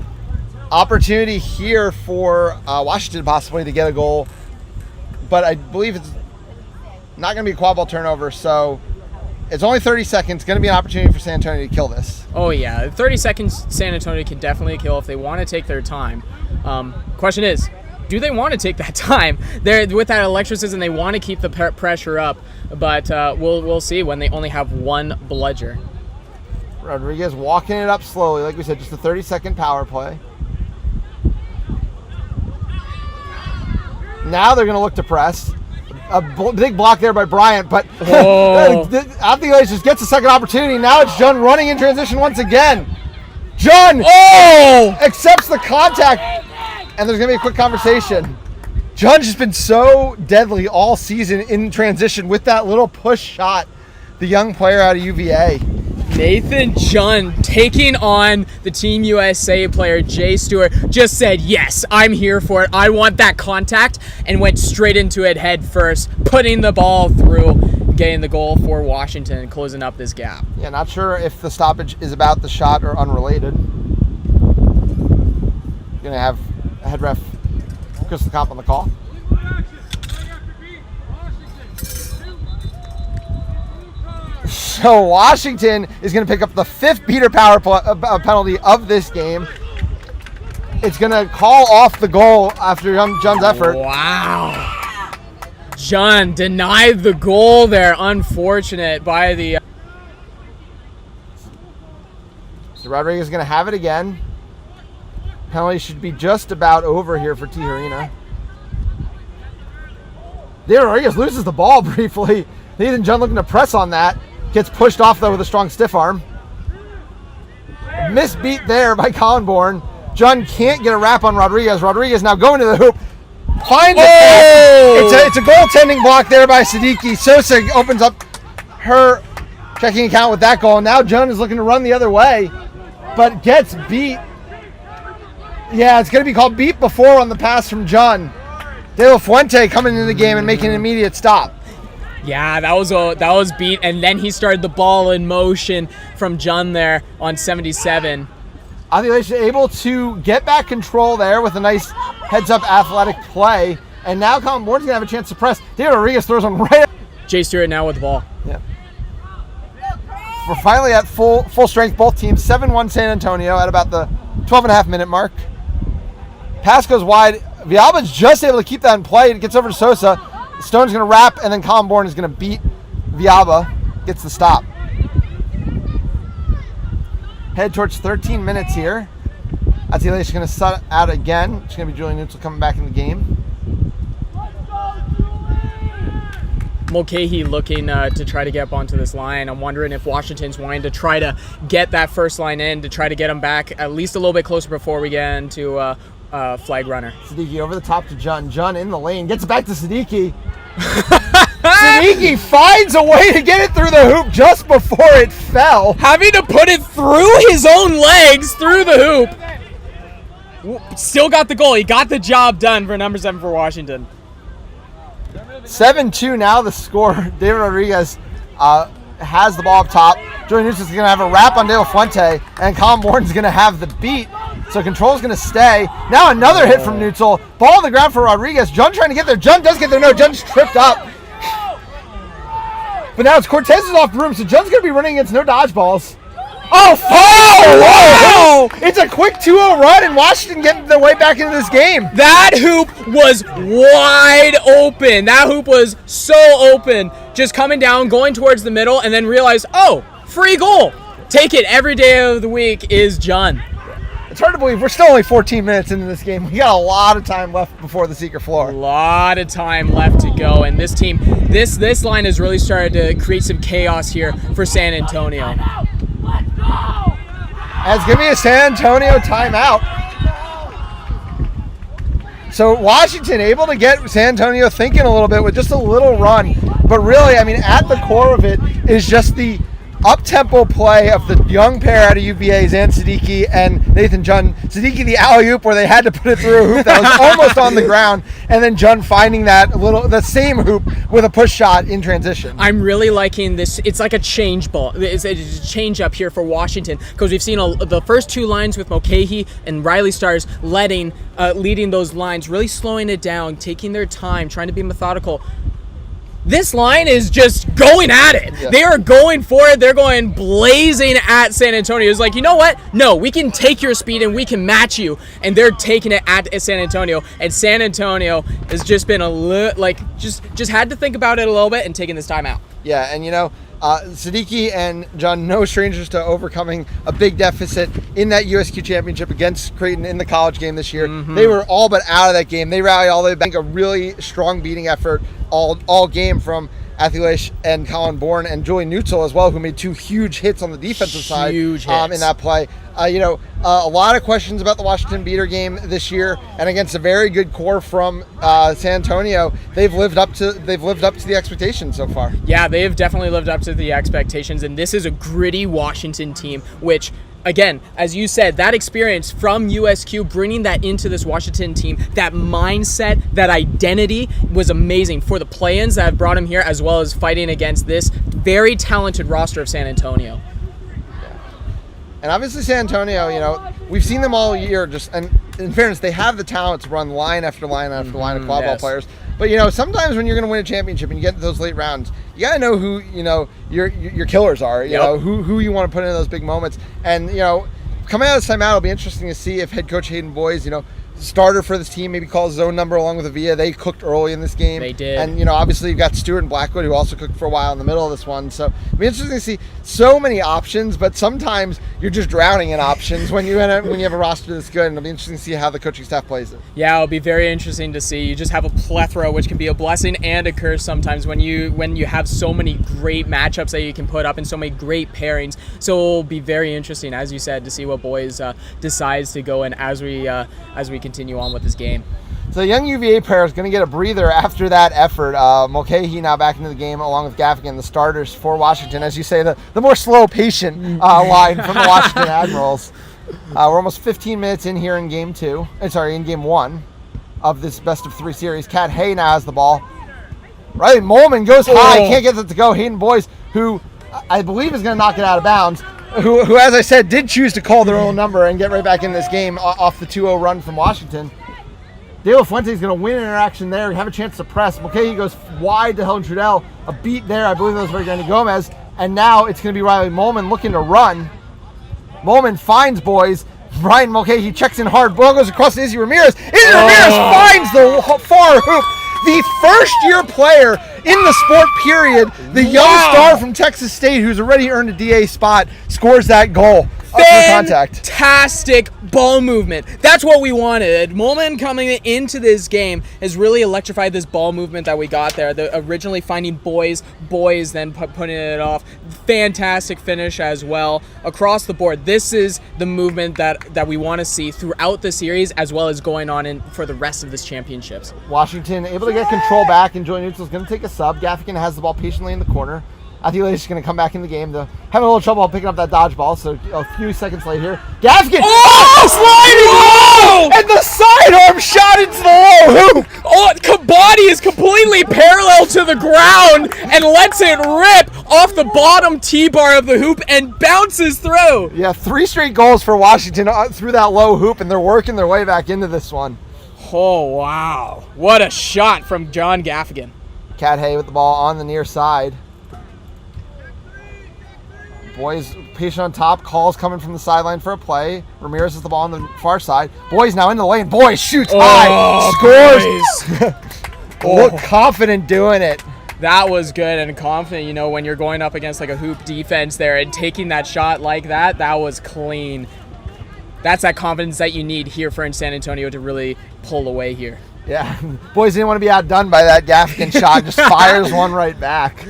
[SPEAKER 1] opportunity here for Washington possibly to get a goal. But I believe it's not going to be a quad ball turnover. So, it's only 30 seconds. Going to be an opportunity for San Antonio to kill this.
[SPEAKER 2] Oh, yeah. 30 seconds San Antonio can definitely kill if they want to take their time. Question is, do they want to take that time? They're with that electricism, they want to keep the pressure up, but we'll see when they only have one bludger.
[SPEAKER 1] Rodriguez walking it up slowly, like we said, just a 30-second power play. Now they're going to look to press. A big block there by Bryant, but Outlaws just gets a second opportunity. Now it's John running in transition once again. John accepts the contact. And there's going to be a quick conversation. Junn's just been so deadly all season in transition with that little push shot, the young player out of UVA.
[SPEAKER 2] Nathan Junn taking on the Team USA player Jay Stewart just said, yes, I'm here for it. I want that contact, and went straight into it head first, putting the ball through, getting the goal for Washington, closing up this gap.
[SPEAKER 1] Yeah, not sure if the stoppage is about the shot or unrelated. Going to have head ref Chris LeComp on the call. So Washington is going to pick up the 5th beater penalty of this game. It's going to call off the goal after John's effort.
[SPEAKER 2] Wow. John denied the goal there. Unfortunate by the...
[SPEAKER 1] So Rodriguez is going to have it again. Penalty should be just about over here for Tijerina. Rodriguez loses the ball briefly. Nathan John looking to press on that. Gets pushed off, though, with a strong stiff arm. Misbeat there by Colin Bourne. John can't get a wrap on Rodriguez. Rodriguez now going to the hoop. Finds it. It's a goaltending block there by Siddiqui. Sosa opens up her checking account with that goal. Now John is looking to run the other way, but gets beat. Yeah, it's going to be called beat before on the pass from John. De La Fuente coming into the game and making an immediate stop.
[SPEAKER 2] Yeah, that was beat, and then he started the ball in motion from John there on 77.
[SPEAKER 1] Aviators able to get back control there with a nice heads-up athletic play, and now Colin Bourne's going to have a chance to press. David Rodriguez throws one right.
[SPEAKER 2] Jay Stewart now with the ball.
[SPEAKER 1] Yeah. We're finally at full strength, both teams. 7-1 San Antonio at about the 12.5-minute mark. Pass goes wide. Villalba's just able to keep that in play. It gets over to Sosa. Stone's going to wrap, and then Colin Bourne is going to beat Villalba. Gets the stop. Head towards 13 minutes here. Aviators going to set out again. It's going to be Julian Neutzel coming back in the game.
[SPEAKER 2] Mulcahy looking to try to get up onto this line. I'm wondering if Washington's wanting to try to get that first line in to try to get them back at least a little bit closer before we get into flag runner.
[SPEAKER 1] Siddiqui over the top to John. John in the lane. Gets it back to Siddiqui. Siddiqui finds a way to get it through the hoop just before it fell.
[SPEAKER 2] Having to put it through his own legs, through the hoop. Still got the goal. He got the job done for number 7 for Washington.
[SPEAKER 1] 7-2 now the score. David Rodriguez has the ball up top. Julian Neutzel is going to have a wrap on De La Fuente, and Colin Bourne is going to have the beat. So control's going to stay. Now another hit from Neutzel. Ball on the ground for Rodriguez. John trying to get there. John does get there. No, John's tripped up. But now it's Cortez's off the room, so John's going to be running against no dodgeballs. Oh, wow! It's a quick 2-0 run, and Washington getting their way back into this game.
[SPEAKER 2] That hoop was wide open. That hoop was so open. Just coming down, going towards the middle, and then realize, oh, free goal. Take it every day of the week is John.
[SPEAKER 1] It's hard to believe we're still only 14 minutes into this game. We got a lot of time left before the secret floor.
[SPEAKER 2] A lot of time left to go, and this team, this line has really started to create some chaos here for San Antonio.
[SPEAKER 1] And it's going to be a San Antonio timeout. So Washington able to get San Antonio thinking a little bit with just a little run. But really, I mean, at the core of it is just the up-tempo play of the young pair out of UVA, Zan Siddiqui and Nathan John. Siddiqui the alley-oop where they had to put it through a hoop that was almost on the ground, and then John finding the same hoop with a push shot in transition.
[SPEAKER 2] I'm really liking this. It's like a change ball. It's a change up here for Washington because we've seen the first two lines with Mulcahy and Riley Stars leading those lines, really slowing it down, taking their time, trying to be methodical. This line is just going at it. Yeah. They are going for it. They're going blazing at San Antonio. It's like, you know what? No, we can take your speed and we can match you. And they're taking it at San Antonio. And San Antonio has just been just had to think about it a little bit and taking this time out.
[SPEAKER 1] Yeah, and Siddiqui and John, no strangers to overcoming a big deficit in that USQ Championship against Creighton in the college game this year. Mm-hmm. They were all but out of that game. They rallied all the way back. A really strong beating effort all game from Aviators and Colin Bourne and Julian Neutzel as well, who made two huge hits on the defensive side in that play. A lot of questions about the Washington Beater game this year, and against a very good core from San Antonio, they've lived up to the expectations so far.
[SPEAKER 2] Yeah, they've definitely lived up to the expectations, and this is a gritty Washington team, which, again, as you said, that experience from USQ, bringing that into this Washington team, that mindset, that identity was amazing for the play-ins that have brought him here, as well as fighting against this very talented roster of San Antonio.
[SPEAKER 1] And obviously San Antonio, we've seen them all year, and in fairness, they have the talent to run line after line after line of quadball players. But, sometimes when you're going to win a championship and you get to those late rounds, you got to know who, your killers are, who you want to put in those big moments. And, coming out of this timeout, it'll be interesting to see if head coach Hayden Boyes, starter for this team, maybe call zone number along with Avia. They cooked early in this game.
[SPEAKER 2] They did.
[SPEAKER 1] And, obviously you've got Stewart and Blackwood, who also cooked for a while in the middle of this one. So it'll be interesting to see so many options, but sometimes you're just drowning in options when you have a roster this good, and it'll be interesting to see how the coaching staff plays it.
[SPEAKER 2] Yeah, it'll be very interesting to see. You just have a plethora, which can be a blessing and a curse sometimes when you have so many great matchups that you can put up and so many great pairings. So it'll be very interesting, as you said, to see what Boys decides to go in as we continue on with this game.
[SPEAKER 1] So the young UVA pair is going to get a breather after that effort. Mulcahy now back into the game along with Gaffigan, the starters for Washington. As you say, the more slow, patient line from the Washington Admirals. We're almost 15 minutes in here in game one of this best of three series. Kat Hay now has the ball. Riley Molman goes high, can't get it to go. Hayden Boyes, who I believe is going to knock it out of bounds, who, as I said, did choose to call their own number and get right back in this game off the 2-0 run from Washington. De La Fuente is going to win interaction there, have a chance to press. Mulcahy goes wide to Helen Trudell. A beat there, I believe that was for Granny Gomez. And now it's going to be Riley Molman looking to run. Molman finds Boyes. Brian Mulcahy checks in hard. Ball goes across to Izzy Ramirez. Izzy Ramirez finds the far hoop. The first-year player in the sport period, the young star from Texas State who's already earned a DA spot, scores that goal.
[SPEAKER 2] Fantastic ball movement. That's what we wanted. Molman coming into this game has really electrified this ball movement that we got there. Originally finding Boyes, then putting it off. Fantastic finish as well across the board. This is the movement that we want to see throughout the series, as well as going on for the rest of this championships.
[SPEAKER 1] Washington able to get control back, and Joey Neutral is going to take a sub. Gaffigan has the ball patiently in the corner. I think Lady's going to come back in the game. They're having a little trouble picking up that dodgeball, so a few seconds later here. Gaffigan! Sliding! And the sidearm shot into the low hoop!
[SPEAKER 2] Kabadi is completely parallel to the ground and lets it rip off the bottom T-bar of the hoop and bounces through.
[SPEAKER 1] Yeah, 3 straight goals for Washington through that low hoop, and they're working their way back into this one.
[SPEAKER 2] Oh, wow. What a shot from John Gaffigan.
[SPEAKER 1] Kat Hay with the ball on the near side. Boyes patient on top, calls coming from the sideline for a play. Ramirez has the ball on the far side. Boyes now into the lane. Boyes shoots high, scores. Look confident doing it.
[SPEAKER 2] That was good and confident, when you're going up against like a hoop defense there and taking that shot like that was clean. That's that confidence that you need here for San Antonio to really pull away here.
[SPEAKER 1] Yeah, Boyes didn't want to be outdone by that Gaffigan shot, just fires one right back.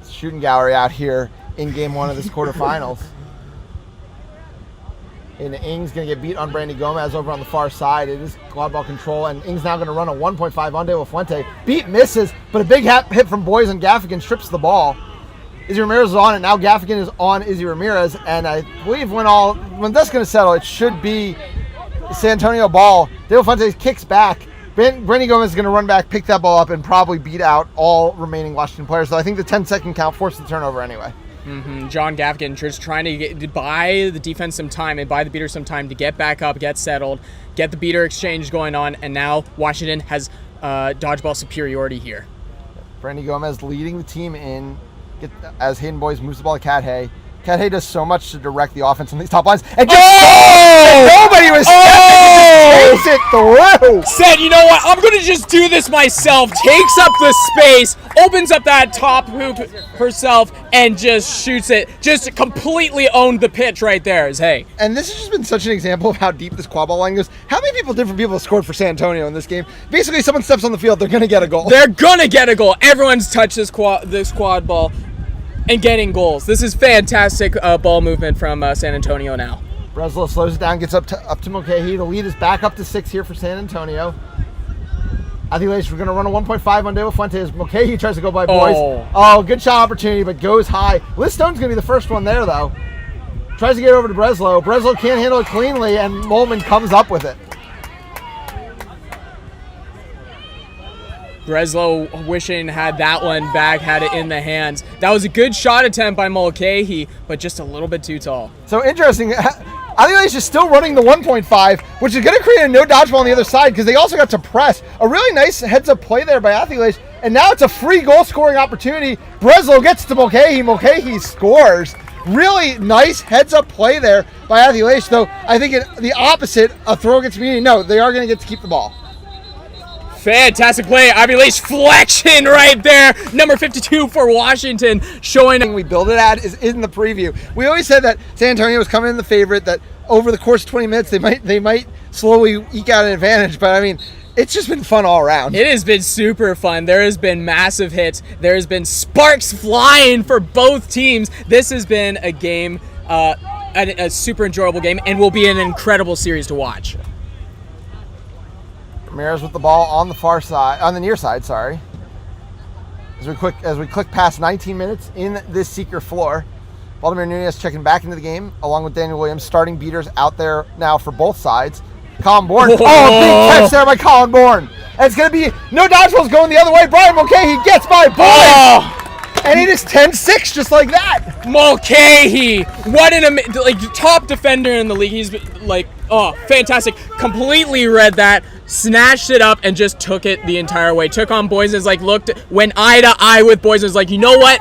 [SPEAKER 1] Shooting gallery out here in game one of this quarterfinals. And Ing's going to get beat on Brandy Gomez over on the far side. It is Quadball control, and Ing's now going to run a 1.5 on De La Fuente. Beat misses, but a big hit from Boyes, and Gaffigan strips the ball. Izzy Ramirez is on it. Now Gaffigan is on Izzy Ramirez, and I believe when that's going to settle, it should be San Antonio ball. De La Fuente kicks back. Brandy Gomez is going to run back, pick that ball up, and probably beat out all remaining Washington players. So I think the 10-second count forced the turnover anyway.
[SPEAKER 2] John Gaffigan just trying to buy the defense some time and buy the beater some time to get back up, get settled, get the beater exchange going on, and now Washington has dodgeball superiority here.
[SPEAKER 1] Brandy Gomez leading the team in as Hayden Boyes moves the ball to Kat Hay. Kat Hay does so much to direct the offense on these top lines. And nobody was takes it through.
[SPEAKER 2] Said, you know what? I'm going to just do this myself. Takes up the space, opens up that top hoop herself, and just shoots it. Just completely owned the pitch right there as Hay.
[SPEAKER 1] And this has just been such an example of how deep this quad ball line goes. How many different people have scored for San Antonio in this game? Basically, someone steps on the field, they're going to get a goal.
[SPEAKER 2] They're going to get a goal. Everyone's touched this quad ball and getting goals. This is fantastic ball movement from San Antonio now.
[SPEAKER 1] Breslow slows it down, gets up to Mulcahy. The lead is back up to 6 here for San Antonio. I think we're going to run a 1.5 on De La Fuente as Mulcahy tries to go by Boyes. Oh, good shot opportunity, but goes high. Liz Stone's going to be the first one there, though. Tries to get over to Breslow. Breslow can't handle it cleanly, and Molman comes up with it.
[SPEAKER 2] Breslow wishing had that one back, had it in the hands. That was a good shot attempt by Mulcahy, but just a little bit too tall.
[SPEAKER 1] So interesting. Admirals is still running the 1.5, which is going to create a no dodgeball on the other side because they also got to press. A really nice heads-up play there by Admirals, and now it's a free goal-scoring opportunity. Breslow gets to Mulcahy. Mulcahy scores. Really nice heads-up play there by Aviators, though I think the opposite, a throw against community. No, they are going to get to keep the ball.
[SPEAKER 2] Fantastic play. Aviators flexion right there. Number 52 for Washington showing.
[SPEAKER 1] We build it at is in the preview. We always said that San Antonio was coming in the favorite, that over the course of 20 minutes they might slowly eke out an advantage, but I mean, it's just been fun all around.
[SPEAKER 2] It has been super fun. There has been massive hits. There has been sparks flying for both teams. This has been a game, a super enjoyable game, and will be an incredible series to watch.
[SPEAKER 1] Ramirez with the ball on the far side, on the near side, sorry. As we click past 19 minutes in this Seeker floor, Vladimir Nunez checking back into the game, along with Daniel Williams, starting beaters out there now for both sides. Colin Bourne, big catch there by Colin Bourne. And it's going to be, no dodgeballs going the other way. Brian Mulcahy gets by Bourne. And it is 10-6 just like that.
[SPEAKER 2] Mulcahy, what an top defender in the league. He's fantastic. Completely read that, snatched it up, and just took it the entire way. Took on Boysen's, went eye to eye with Boysen's, you know what?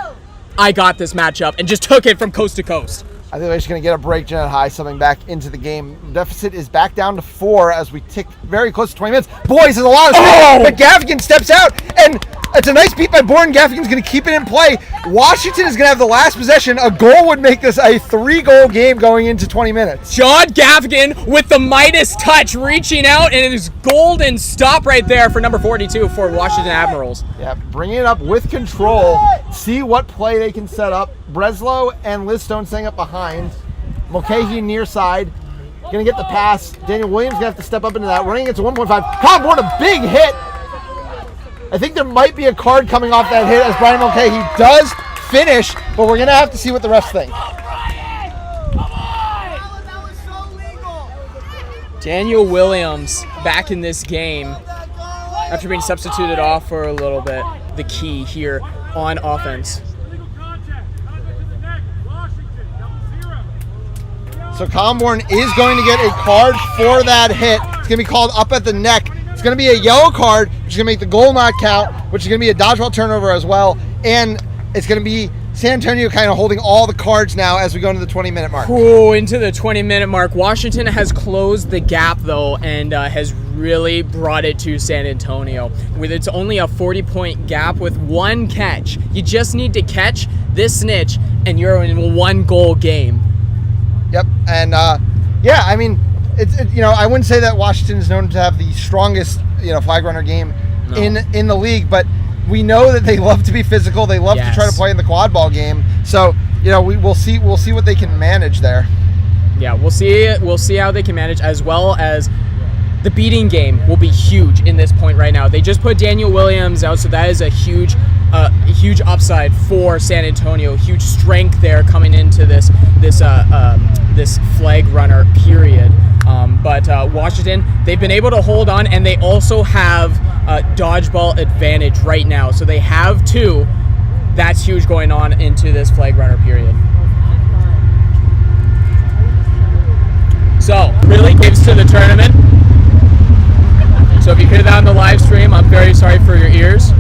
[SPEAKER 2] I got this matchup, and just took it from coast to coast.
[SPEAKER 1] I think we're just going to get a break. Janet High subbing back into the game. Deficit is back down to 4 as we tick very close to 20 minutes. Boys, there's a lot of space, but Gaffigan steps out, and it's a nice beat by Bourne. Gaffigan's going to keep it in play. Washington is going to have the last possession. A goal would make this a 3-goal game going into 20 minutes.
[SPEAKER 2] John Gaffigan with the Midas touch, reaching out, and it is golden stop right there for number 42 for Washington Admirals.
[SPEAKER 1] Yeah, bringing it up with control. See what play they can set up. Breslow and Liz Stone staying up behind. Mulcahy near side. Going to get the pass. Daniel Williams going to have to step up into that. Running into 1.5. Colin Bourne, a big hit. I think there might be a card coming off that hit as Brian Mulcahy does finish, but we're going to have to see what the refs think.
[SPEAKER 2] Daniel Williams back in this game after being substituted off for a little bit. The key here on offense.
[SPEAKER 1] So Colin Bourne is going to get a card for that hit. It's going to be called up at the neck. It's going to be a yellow card, which is going to make the goal not count, which is going to be a dodgeball turnover as well. And it's going to be San Antonio kind of holding all the cards now as we go into the 20-minute mark.
[SPEAKER 2] Ooh, into the 20-minute mark. Washington has closed the gap, though, and has really brought it to San Antonio. With it's only a 40-point gap with one catch. You just need to catch this snitch, and you're in a 1-goal game.
[SPEAKER 1] Yep, and yeah, I mean, I wouldn't say that Washington is known to have the strongest, flag runner game in the league, but we know that they love to be physical. They love to try to play in the quad ball game. So, we'll see what they can manage there.
[SPEAKER 2] Yeah, we'll see how they can manage, as well as the beating game will be huge in this point right now. They just put Daniel Williams out, so that is a huge upside for San Antonio. Huge strength there coming into this flag runner period. But Washington, they've been able to hold on, and they also have dodgeball advantage right now. So they have 2. That's huge going on into this flag runner period. So really gives to the tournament. So if you hear that on the live stream, I'm very sorry for your ears.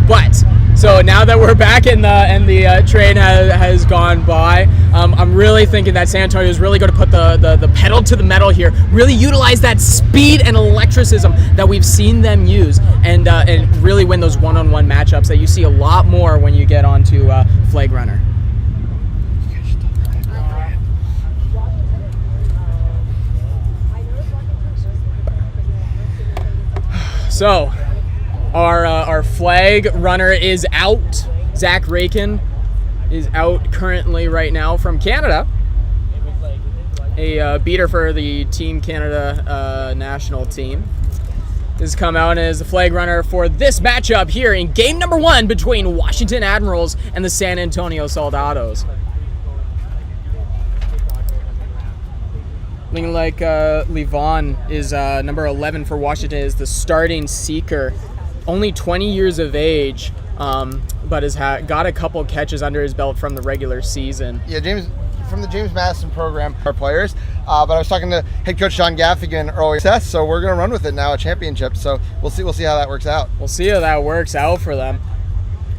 [SPEAKER 2] But so now that we're back and the train has gone by, I'm really thinking that San Antonio is really going to put the pedal to the metal here, really utilize that speed and electricism that we've seen them use, and really win those one-on-one matchups that you see a lot more when you get onto flag runner. So, our flag runner is out. Zach Rakin is out currently right now from Canada. A beater for the Team Canada national team has come out as the flag runner for this matchup here in game number 1 between Washington Admirals and the San Antonio Soldados. Looking like Levon is number 11 for Washington, is the starting seeker. Only 20 years of age, but has got a couple catches under his belt from the regular season.
[SPEAKER 1] Yeah, James, from the James Madison program, our players. But I was talking to head coach John Gaffigan earlier, so we're going to run with it now at championship. So we'll see how that works out.
[SPEAKER 2] We'll see how that works out for them.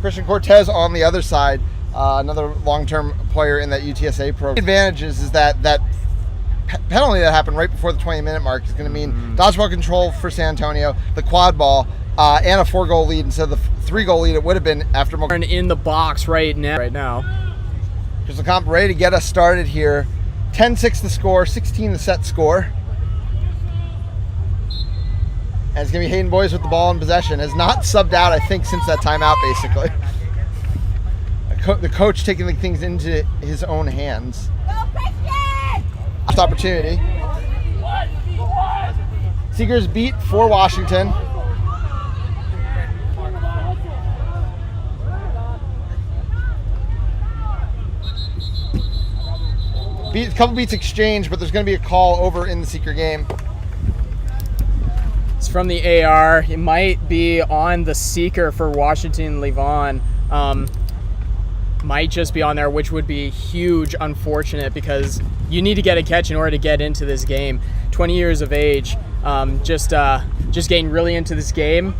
[SPEAKER 1] Christian Cortez on the other side, another long-term player in that UTSA program. The advantage is that penalty that happened right before the 20-minute mark is going to mean dodgeball control for San Antonio, the quad ball, and a 4-goal lead instead of the 3-goal lead it would have been after.
[SPEAKER 2] In the box right now.
[SPEAKER 1] Crystal Comp ready to get us started here. 10-6 the score, 16 the set score. And it's going to be Hayden Boyes with the ball in possession. Has not subbed out, I think, since that timeout, basically. The coach taking the things into his own hands. Last opportunity. Seekers beat for Washington. A couple beats exchanged, but there's going to be a call over in the Seeker game.
[SPEAKER 2] It's from the AR. It might be on the Seeker for Washington Levon. Might just be on there, which would be huge, unfortunate, because you need to get a catch in order to get into this game. 20 years of age, just getting really into this game.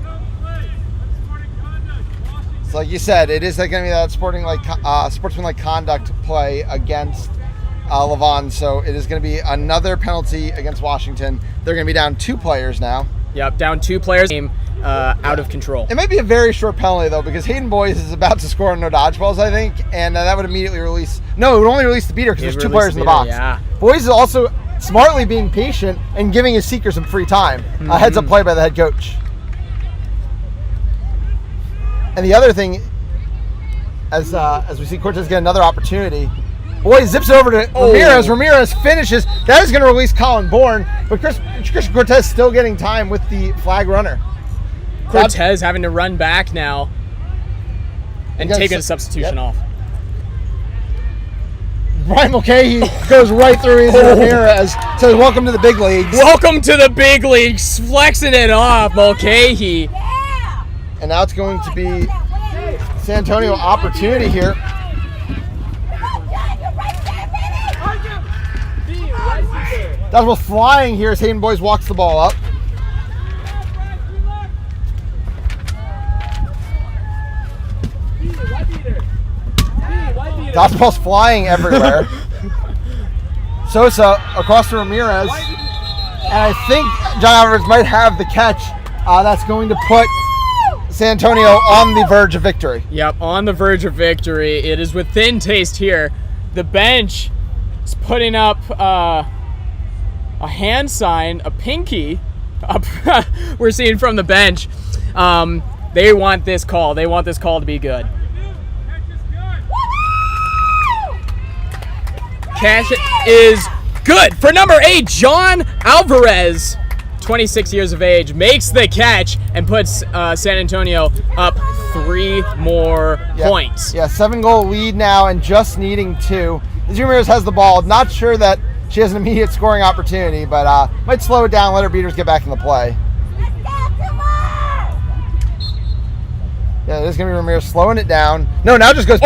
[SPEAKER 1] So like you said, it is going to be that sportsmanlike conduct play against Levon. So it is going to be another penalty against Washington. They're going to be down 2 players now.
[SPEAKER 2] Yep, down 2 players. Game out of control.
[SPEAKER 1] It might be a very short penalty though, because Hayden Boyes is about to score on no dodgeballs, I think, and that would immediately release. No, it would only release the beater because there's 2 players in the box.
[SPEAKER 2] Yeah.
[SPEAKER 1] Boyes is also smartly being patient and giving his Seeker some free time. A heads up play by the head coach. And the other thing, as we see Cortez get another opportunity, Boyes zips it over to Ramirez. Ramirez finishes. That is going to release Colin Bourne, but Christian Cortez still getting time with the flag runner.
[SPEAKER 2] Cortez having to run back now and taking a substitution off.
[SPEAKER 1] Brian Mulcahy goes right through Ramirez. Says, "Welcome to the big leagues."
[SPEAKER 2] Welcome to the big leagues. Flexing it off, Mulcahy.
[SPEAKER 1] And now it's going to be San Antonio opportunity here. That was flying here as Hayden Boyes walks the ball up. Dodgeball's flying everywhere. Sosa across to Ramirez. And I think John Alvarez might have the catch. That's going to put San Antonio on the verge of victory.
[SPEAKER 2] Yep, on the verge of victory. It is within taste here. The bench is putting up a hand sign, a pinky, up we're seeing from the bench. They want this call. They want this call to be good. Catch is good for number 8, John Alvarez. 26 years of age, makes the catch and puts San Antonio up 3 more points.
[SPEAKER 1] Yeah, 7-goal lead now and just needing 2. Ramirez has the ball. Not sure that she has an immediate scoring opportunity, but might slow it down, let her beaters get back in the play. Yeah, there's going to be Ramirez slowing it down. No, now just goes...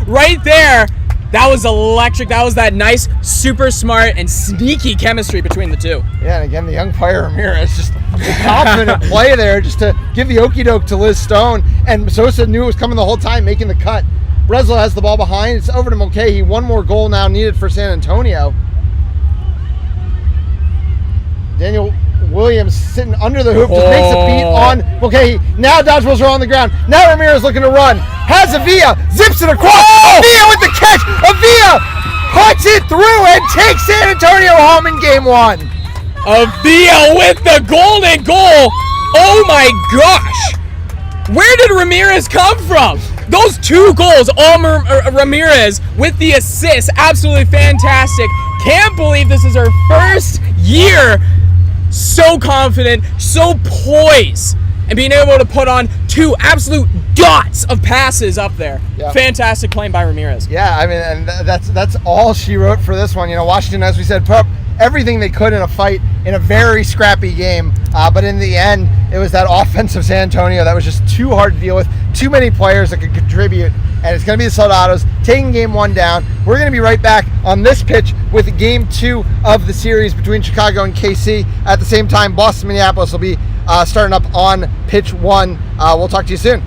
[SPEAKER 2] Right there. That was electric. That was that nice, super smart, and sneaky chemistry between the 2.
[SPEAKER 1] Yeah, and again, the young player Ramirez, just a confident play there just to give the okie doke to Liz Stone. And Sosa knew it was coming the whole time, making the cut. Breslow has the ball behind. It's over to Mulcahy. 1 more goal now needed for San Antonio. Daniel Williams sitting under the hoop, just makes a beat on Mulcahy. Now dodgeballs are on the ground. Now Ramirez looking to run. Has Avia, zips it across. Avia with the catch. Avia puts it through and takes San Antonio home in game 1.
[SPEAKER 2] Avia with the golden goal. Oh my gosh. Where did Ramirez come from? Those 2 goals, all Ramirez with the assist. Absolutely fantastic. Can't believe this is her first year. So confident, so poised, and being able to put on 2 absolute dots of passes up there. Yeah. Fantastic playing by Ramirez.
[SPEAKER 1] Yeah, I mean, and that's all she wrote for this one. You know, Washington, as we said, put up everything they could in a fight in a very scrappy game, but in the end, it was that offensive San Antonio that was just too hard to deal with. Too many players that could contribute, and it's going to be the Soldados taking game 1 down. We're going to be right back on this pitch with game 2 of the series between Chicago and KC. At the same time, Boston, Minneapolis will be starting up on pitch 1. We'll talk to you soon.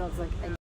[SPEAKER 3] themselves like a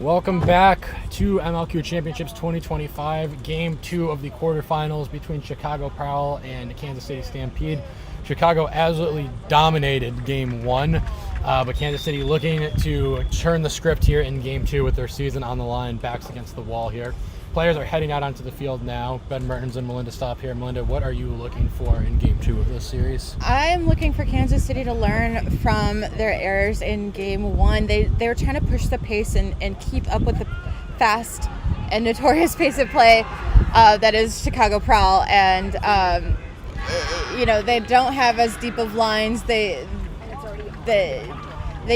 [SPEAKER 3] Welcome back to MLQ Championships 2025, Game 2 of the quarterfinals between Chicago Prowl and Kansas City Stampede. Chicago absolutely dominated Game 1, but Kansas City looking to turn the script here in Game 2 with their season on the line, backs against the wall here. Players are heading out onto the field now. Ben Mertens and Melinda Stop here. Melinda, what are you looking for in Game 2 of this series?
[SPEAKER 4] I'm looking for Kansas City to learn from their errors in Game 1. They were trying to push the pace and keep up with the fast and notorious pace of play that is Chicago Prowl. And, they don't have as deep of lines. They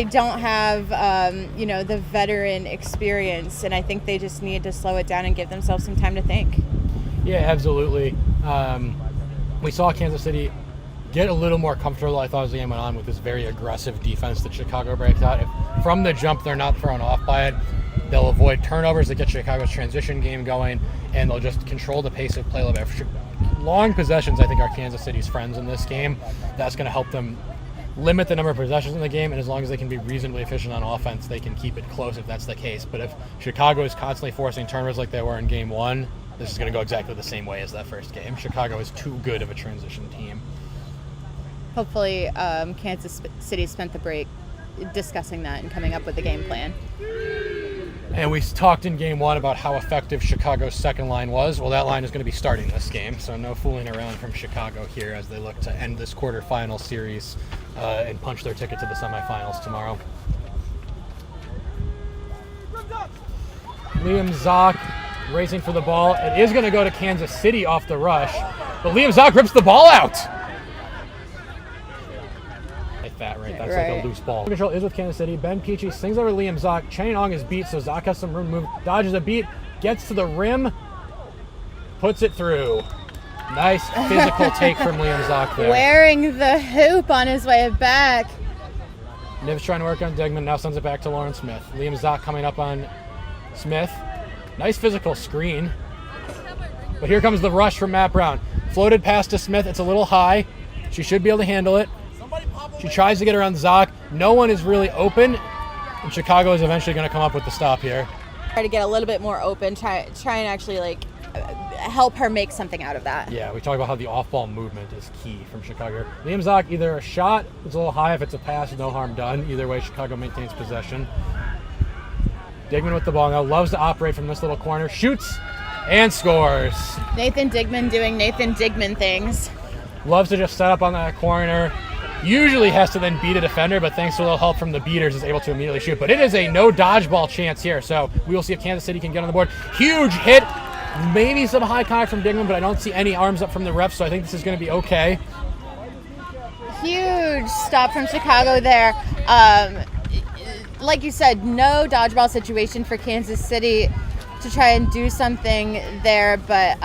[SPEAKER 4] don't have, the veteran experience, and I think they just need to slow it down and give themselves some time to think.
[SPEAKER 3] Yeah, absolutely. We saw Kansas City get a little more comfortable, I thought, as the game went on, with this very aggressive defense that Chicago breaks out. If from the jump they're not thrown off by it, they'll avoid turnovers that get Chicago's transition game going, and they'll just control the pace of play a little bit. Long possessions, I think, are Kansas City's friends in this game. That's going to help them limit the number of possessions in the game, and as long as they can be reasonably efficient on offense, they can keep it close if that's the case. But if Chicago is constantly forcing turnovers like they were in Game 1, this is going to go exactly the same way as that first game. Chicago is too good of a transition team.
[SPEAKER 4] Hopefully, Kansas City spent the break discussing that and coming up with the game plan.
[SPEAKER 3] And we talked in Game 1 about how effective Chicago's second line was. Well, that line is going to be starting this game, so no fooling around from Chicago here as they look to end this quarterfinal series and punch their ticket to the semifinals tomorrow. Liam Zock racing for the ball. It is going to go to Kansas City off the rush, but Liam Zock rips the ball out. Like that, right? That's like a loose ball. Control is with Kansas City. Ben Peachy swings over Liam Zock. Chen Ong is beat, so Zock has some room to move. Dodges a beat, gets to the rim, puts it through. Nice physical take from Liam Zock there.
[SPEAKER 4] Wearing the hoop on his way back.
[SPEAKER 3] Niv's trying to work on Digman, now sends it back to Lauren Smith. Liam Zock coming up on Smith. Nice physical screen. But here comes the rush from Matt Brown. Floated pass to Smith, it's a little high. She should be able to handle it. She tries to get around Zock. No one is really open, and Chicago is eventually going to come up with the stop here.
[SPEAKER 4] Try to get a little bit more open, try and actually help her make something out of that.
[SPEAKER 3] Yeah, we talk about how the off-ball movement is key from Chicago. Liam Zock, either a shot, it's a little high. If it's a pass, no harm done. Either way, Chicago maintains possession. Digman with the ball now, loves to operate from this little corner, shoots and scores.
[SPEAKER 4] Nathan Digman doing Nathan Digman things.
[SPEAKER 3] Loves to just set up on that corner. Usually has to then beat a defender, but thanks to a little help from the beaters is able to immediately shoot. But it is a no dodgeball chance here, so we will see if Kansas City can get on the board. Huge hit, maybe some high contact from Digman, but I don't see any arms up from the refs, so I think this is going to be okay.
[SPEAKER 4] Huge stop from Chicago there. Like you said, no dodgeball situation for Kansas City to try and do something there, but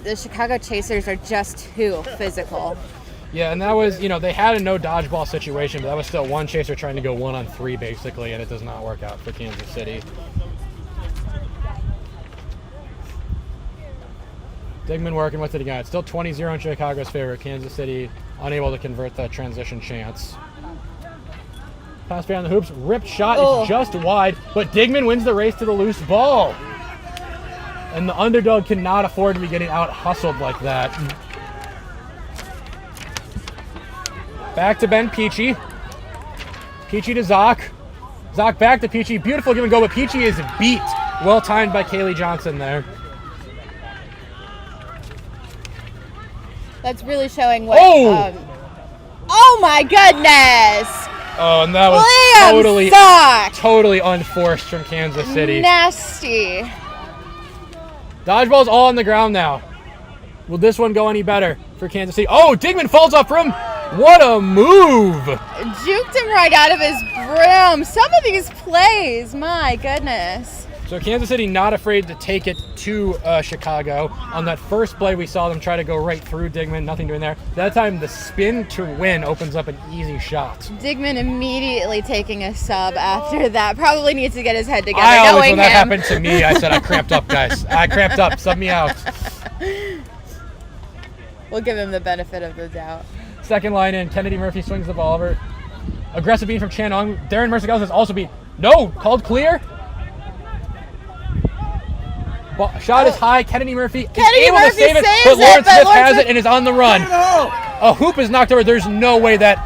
[SPEAKER 4] the Chicago Chasers are just too physical.
[SPEAKER 3] Yeah, and that was, they had a no dodgeball situation, but that was still one chaser trying to go 1-on-3 basically, and it does not work out for Kansas City. Digman working with it again. It's still 20-0 in Chicago's favor. Kansas City unable to convert that transition chance. Pass behind the hoops, ripped shot, It's just wide, but Digman wins the race to the loose ball. And the underdog cannot afford to be getting out-hustled like that. Back to Ben Peachy. Peachy to Zock. Zock back to Peachy. Beautiful give and go, but Peachy is beat. Well timed by Kaylee Johnson there.
[SPEAKER 4] That's really showing what... Oh my goodness!
[SPEAKER 3] Oh, and that was
[SPEAKER 4] Liam
[SPEAKER 3] totally unforced from Kansas City.
[SPEAKER 4] Nasty.
[SPEAKER 3] Dodgeball's all on the ground now. Will this one go any better for Kansas City? Oh, Digman falls off rim. What a move!
[SPEAKER 4] Juked him right out of his brim. Some of these plays, my goodness.
[SPEAKER 3] So Kansas City not afraid to take it to Chicago. On that first play, we saw them try to go right through Digman, nothing doing there. That time, the spin to win opens up an easy shot.
[SPEAKER 4] Digman immediately taking a sub after that. Probably needs to get his head together.
[SPEAKER 3] When that happened to me, I said, I cramped up, guys. I cramped up. Sub me out.
[SPEAKER 4] We'll give him the benefit of the doubt.
[SPEAKER 3] Second line in, Kennedy Murphy swings the ball over. Aggressive beat from Chan Ong. Darren Mercer-Gales has also beat. No, called clear. Shot is high. Kennedy Murphy is
[SPEAKER 4] Kennedy
[SPEAKER 3] able
[SPEAKER 4] Murphy
[SPEAKER 3] to save it,
[SPEAKER 4] saves
[SPEAKER 3] but
[SPEAKER 4] it,
[SPEAKER 3] Lawrence
[SPEAKER 4] but
[SPEAKER 3] Smith
[SPEAKER 4] Lawrence
[SPEAKER 3] has
[SPEAKER 4] Smith-
[SPEAKER 3] it and is on the run. A hoop is knocked over. There's no way that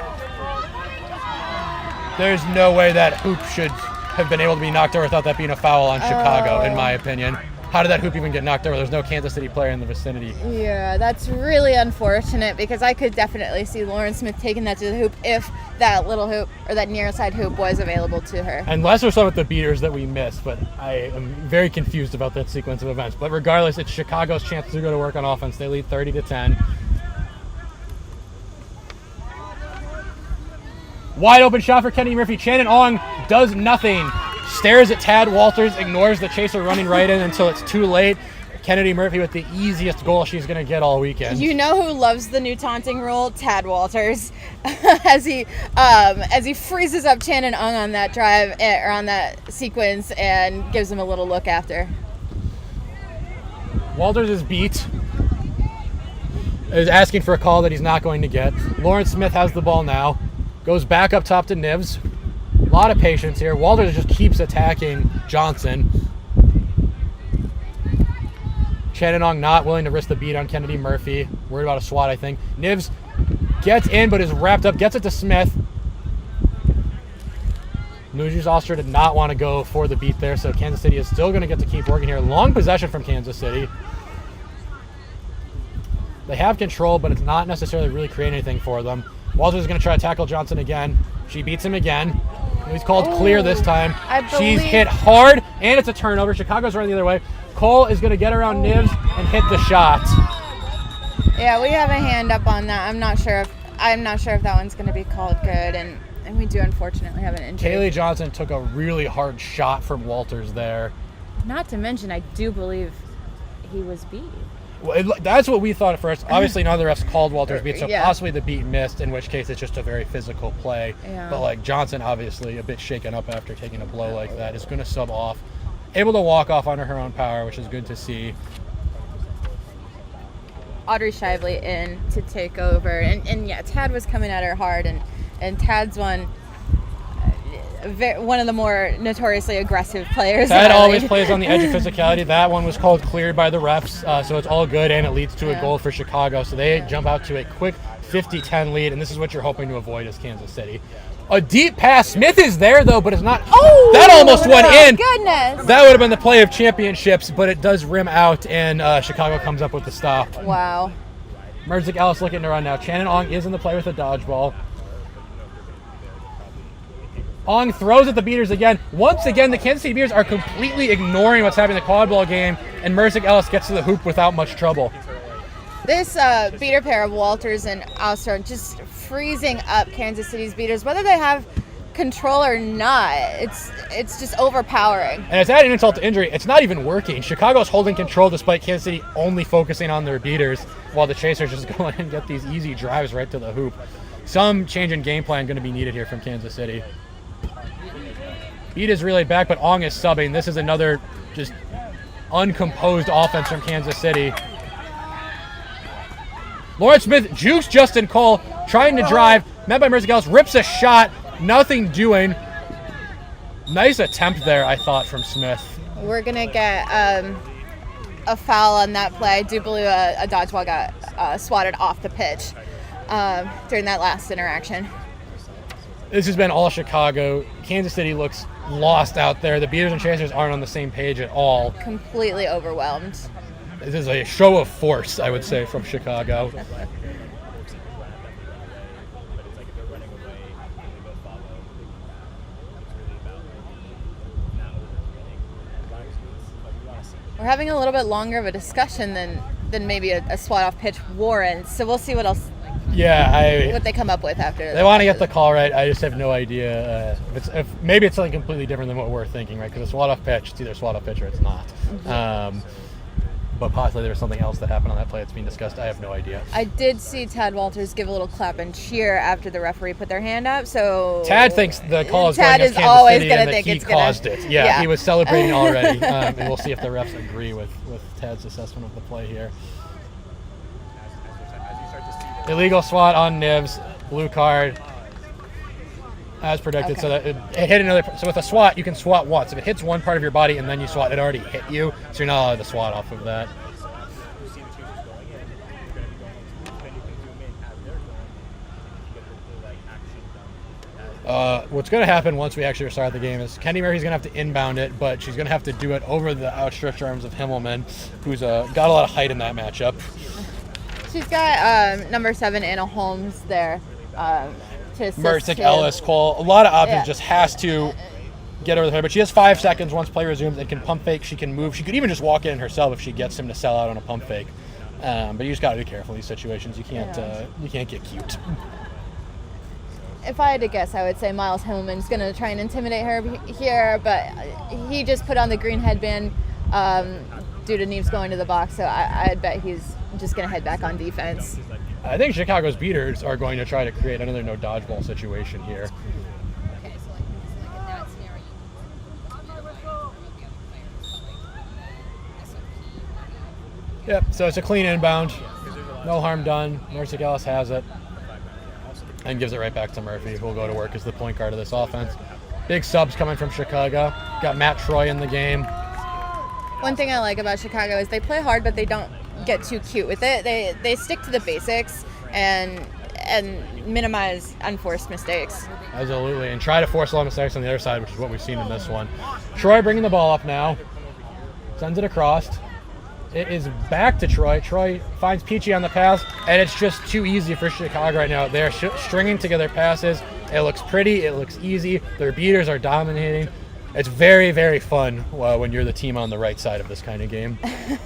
[SPEAKER 3] hoop should have been able to be knocked over without that being a foul on Chicago, in my opinion. How did that hoop even get knocked over? There's no Kansas City player in the vicinity.
[SPEAKER 4] Yeah, that's really unfortunate because I could definitely see Lauren Smith taking that to the hoop if that little hoop or that near side hoop was available to her.
[SPEAKER 3] Unless there's some with the beaters that we missed, but I am very confused about that sequence of events. But regardless, it's Chicago's chance to go to work on offense. They lead 30-10. Wide open shot for Kennedy Murphy. Shannon Ong does nothing. Stares at Tad Walters, ignores the chaser running right in until it's too late. Kennedy Murphy with the easiest goal she's going to get all weekend.
[SPEAKER 4] You know who loves the new taunting rule? Tad Walters, as he freezes up Shannon Ong on that drive or on that sequence and gives him a little look after.
[SPEAKER 3] Walters is beat. Is asking for a call that he's not going to get. Lawrence Smith has the ball now. Goes back up top to Nivs. A lot of patience here. Walters just keeps attacking Johnson. Shannon Ong not willing to risk the beat on Kennedy Murphy. Worried about a swat, I think. Nivs gets in but is wrapped up. Gets it to Smith. Nugent Oster did not want to go for the beat there, so Kansas City is still going to get to keep working here. Long possession from Kansas City. They have control, but it's not necessarily really creating anything for them. Walters is going to try to tackle Johnson again. She beats him again. He's called clear this time. She's hit hard, and it's a turnover. Chicago's running the other way. Cole is going to get around Nivs and hit the shot.
[SPEAKER 4] Yeah, we have a hand up on that. I'm not sure if that one's going to be called good, and we do unfortunately have an injury.
[SPEAKER 3] Kaylee Johnson took a really hard shot from Walters there.
[SPEAKER 4] Not to mention, I do believe he was beat.
[SPEAKER 3] Well, that's what we thought at first. Obviously, none of the refs called Walters beat, so
[SPEAKER 4] Yeah.
[SPEAKER 3] possibly the beat missed, in which case it's just a very physical play.
[SPEAKER 4] Yeah.
[SPEAKER 3] But like Johnson, obviously a bit shaken up after taking a blow like that, is going to sub off. Able to walk off under her own power, which is good to see.
[SPEAKER 4] Audrey Shively in to take over, and yeah, Tad was coming at her hard, and Tad's one of the more notoriously aggressive players.
[SPEAKER 3] Tad always plays on the edge of physicality. That one was called cleared by the refs, so it's all good, and it leads to a goal for Chicago. So they jump out to a quick 50-10 lead, and this is what you're hoping to avoid as Kansas City. A deep pass. Smith is there, though, but it's not.
[SPEAKER 4] Oh,
[SPEAKER 3] that almost went in.
[SPEAKER 4] Goodness.
[SPEAKER 3] That would have been the play of championships, but it does rim out, and Chicago comes up with the stop.
[SPEAKER 4] Wow.
[SPEAKER 3] Merzik Ellis looking to run now. Shannon Ong is in the play with a dodgeball. Ong throws at the beaters again. Once again, the Kansas City Beaters are completely ignoring what's happening in the quadball game, and Merzik Ellis gets to the hoop without much trouble.
[SPEAKER 4] This beater pair of Walters and Oster just freezing up Kansas City's beaters, whether they have control or not. It's just overpowering.
[SPEAKER 3] And it's adding insult to injury. It's not even working. Chicago's holding control despite Kansas City only focusing on their beaters, while the Chasers just go in and get these easy drives right to the hoop. Some change in game plan going to be needed here from Kansas City. Beat is really back, but Ong is subbing. This is another just uncomposed offense from Kansas City. Lawrence Smith jukes Justin Cole, trying to drive. Met by Merzik Ellis, rips a shot. Nothing doing. Nice attempt there, I thought, from Smith.
[SPEAKER 4] We're going to get a foul on that play. I do believe a dodgeball got swatted off the pitch during that last interaction.
[SPEAKER 3] This has been all Chicago. Kansas City looks lost out there. The Beaters and Chasers aren't on the same page at all.
[SPEAKER 4] Completely overwhelmed.
[SPEAKER 3] This is a show of force, I would say, from Chicago.
[SPEAKER 4] We're having a little bit longer of a discussion than maybe a swat off pitch warrants. So we'll see what else.
[SPEAKER 3] Yeah,
[SPEAKER 4] what they come up with after.
[SPEAKER 3] They want to get the call right. I just have no idea. If maybe it's something completely different than what we're thinking, right? Because a swat off pitch, it's either a swat off pitch or it's not. Mm-hmm. But possibly there was something else that happened on that play that's being discussed. I have no idea.
[SPEAKER 4] I did see Tad Walters give a little clap and cheer after the referee put their hand up. So
[SPEAKER 3] Tad thinks the call is
[SPEAKER 4] Tad
[SPEAKER 3] going against
[SPEAKER 4] is
[SPEAKER 3] Kansas
[SPEAKER 4] always
[SPEAKER 3] City
[SPEAKER 4] gonna
[SPEAKER 3] and that
[SPEAKER 4] think
[SPEAKER 3] he
[SPEAKER 4] it's gonna-
[SPEAKER 3] caused it. Yeah,
[SPEAKER 4] yeah.
[SPEAKER 3] He was celebrating already. And we'll see if the refs agree with Tad's assessment of the play here. Illegal swat on Nivs. Blue card. as predicted.
[SPEAKER 4] Okay.
[SPEAKER 3] So that it hit another. So with a swat, you can swat once. If it hits one part of your body and then you swat, it already hit you. So you're not allowed to swat off of that. What's going to happen once we actually restart the game is Kenny Murphy's going to have to inbound it, but she's going to have to do it over the outstretched arms of Himmelman, who's got a lot of height in that matchup.
[SPEAKER 4] She's got number 7 Anna Holmes there to assist.
[SPEAKER 3] Mertic, Ellis, Cole, a lot of options.
[SPEAKER 4] Yeah.
[SPEAKER 3] Just has to get over the head. But she has 5 seconds once play resumes and can pump fake. She can move. She could even just walk in herself if she gets him to sell out on a pump fake. But you just got to be careful in these situations. You can't get cute.
[SPEAKER 4] If I had to guess, I would say Miles Himmelman's going to try and intimidate her here, but he just put on the green headband due to Neves going to the box, so I'd bet he's just going to head back on defense.
[SPEAKER 3] I think Chicago's beaters are going to try to create another no dodgeball situation here. Yep, so it's a clean inbound. No harm done. Mercy Ellis has it and gives it right back to Murphy, who will go to work as the point guard of this offense. Big subs coming from Chicago. Got Matt Troy in the game.
[SPEAKER 4] One thing I like about Chicago is they play hard, but they don't get too cute with it. They stick to the basics and minimize unforced mistakes.
[SPEAKER 3] Absolutely, and try to force a lot of mistakes on the other side, which is what we've seen in this one. Troy bringing the ball up now. Sends it across. It is back to Troy. Troy finds Peachy on the pass, and it's just too easy for Chicago right now. They're stringing together passes. It looks pretty. It looks easy. Their beaters are dominating. It's very, very fun when you're the team on the right side of this kind of game.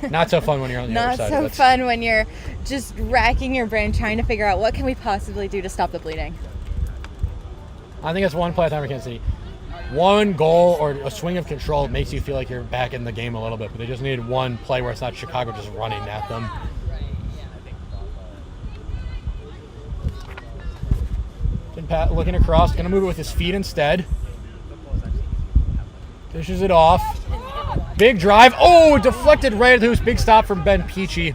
[SPEAKER 3] Not so fun when you're on the other side of it.
[SPEAKER 4] Not so fun when you're just racking your brain trying to figure out what can we possibly do to stop the bleeding.
[SPEAKER 3] I think it's one play at a time for Kansas City. One goal or a swing of control makes you feel like you're back in the game a little bit, but they just needed one play where it's not Chicago just running at them. Pat looking across, going to move it with his feet instead. Dishes it off. Big drive. Oh, deflected right at the hoop. Big stop from Ben Peachy.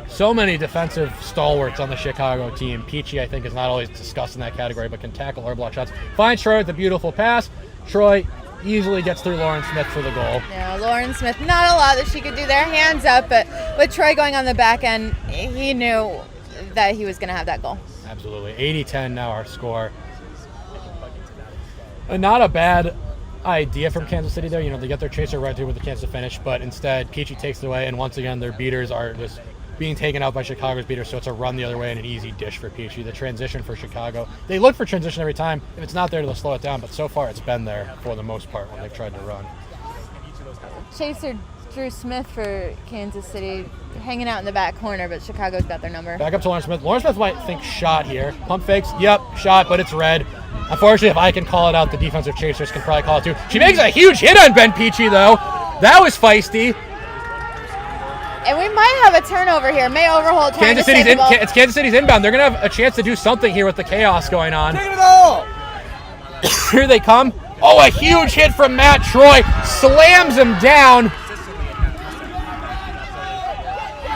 [SPEAKER 3] So many defensive stalwarts on the Chicago team. Peachy, I think, is not always discussed in that category, but can tackle or block shots. Finds Troy with a beautiful pass. Troy easily gets through Lauren Smith for the goal.
[SPEAKER 4] Yeah, Lauren Smith, not a lot that she could do there, hands up, but with Troy going on the back end, he knew that he was going to have that goal.
[SPEAKER 3] Absolutely. 80-10 now our score. And not a bad idea from Kansas City there. You know, they get their chaser right through with the chance to finish, but instead Peachy takes it away, and once again their beaters are just being taken out by Chicago's beaters, so it's a run the other way and an easy dish for Peachy. The transition for Chicago. They look for transition every time. If it's not there, they'll slow it down, but so far it's been there for the most part when they've tried to run.
[SPEAKER 4] Chaser Drew Smith for Kansas City hanging out in the back corner, but Chicago's got their number.
[SPEAKER 3] Back up to Lauren Smith. Lauren Smith might think shot here. Pump fakes. Yep, shot, but it's red. Unfortunately, if I can call it out, the defensive chasers can probably call it too. She makes a huge hit on Ben Peachy, though. That was feisty.
[SPEAKER 4] And we might have a turnover here. May Overholt trying
[SPEAKER 3] Kansas
[SPEAKER 4] to
[SPEAKER 3] City's
[SPEAKER 4] save the ball.
[SPEAKER 3] It's Kansas City's inbound. They're going to have a chance to do something here with the chaos going on.
[SPEAKER 1] Take it all!
[SPEAKER 3] Here they come. Oh, a huge hit from Matt Troy. Slams him down.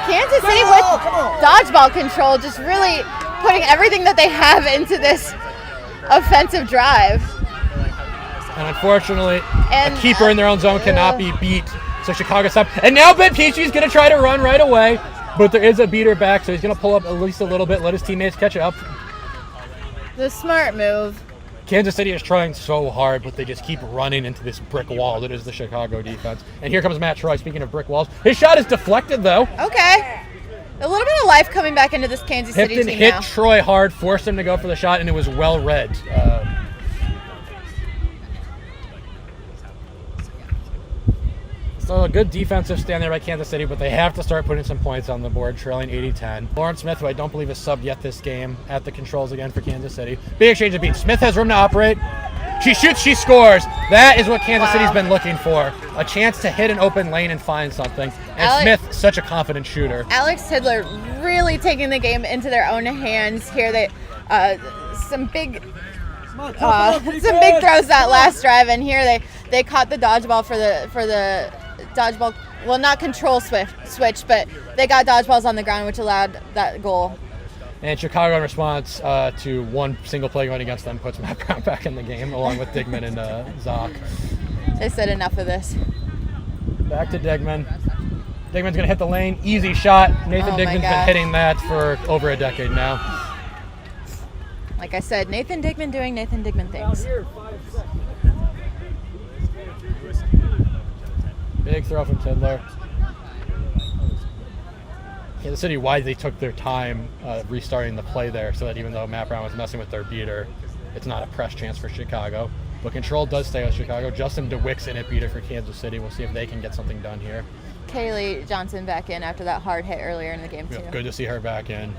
[SPEAKER 4] Kansas City with dodgeball control, just really putting everything that they have into this offensive drive.
[SPEAKER 3] And unfortunately,
[SPEAKER 4] And,
[SPEAKER 3] a keeper in their own zone cannot be beat. So Chicago stopped. And now Ben Peachy's going to try to run right away. But there is a beater back, so he's going to pull up at least a little bit, let his teammates catch up.
[SPEAKER 4] The smart move.
[SPEAKER 3] Kansas City is trying so hard, but they just keep running into this brick wall that is the Chicago defense. And here comes Matt Troy, speaking of brick walls. His shot is deflected, though.
[SPEAKER 4] Okay. A little bit of life coming back into this Kansas City
[SPEAKER 3] Hipton
[SPEAKER 4] team
[SPEAKER 3] hit
[SPEAKER 4] now.
[SPEAKER 3] Troy hard, forced him to go for the shot, and it was well read. So a good defensive stand there by Kansas City, but they have to start putting some points on the board, trailing 80-10. Lauren Smith, who I don't believe is subbed yet this game, at the controls again for Kansas City. Big exchange of beats. Smith has room to operate. She shoots, she scores. That is what Kansas City's been looking for. A chance to hit an open lane and find something. And Smith, such a confident shooter.
[SPEAKER 4] Alex Tidler really taking the game into their own hands here. They some big throws that last drive, and here they caught the dodgeball for the dodgeball. Well, not control switch, but they got dodgeballs on the ground, which allowed that goal.
[SPEAKER 3] And Chicago, in response to one single play going against them, puts Matt Brown back in the game, along with Digman and Zoc.
[SPEAKER 4] They said enough of this.
[SPEAKER 3] Back to Digman. Digman's going to hit the lane. Easy shot. Nathan Digman's been hitting that for over a decade now.
[SPEAKER 4] Like I said, Nathan Digman doing Nathan Digman things.
[SPEAKER 3] Big throw from Tidler. Kansas City wisely took their time restarting the play there so that even though Matt Brown was messing with their beater, it's not a press chance for Chicago. But control does stay with Chicago. Justin DeWick's in it beater for Kansas City. We'll see if they can get something done here.
[SPEAKER 4] Kaylee Johnson back in after that hard hit earlier in the game, too.
[SPEAKER 3] Good to see her back in.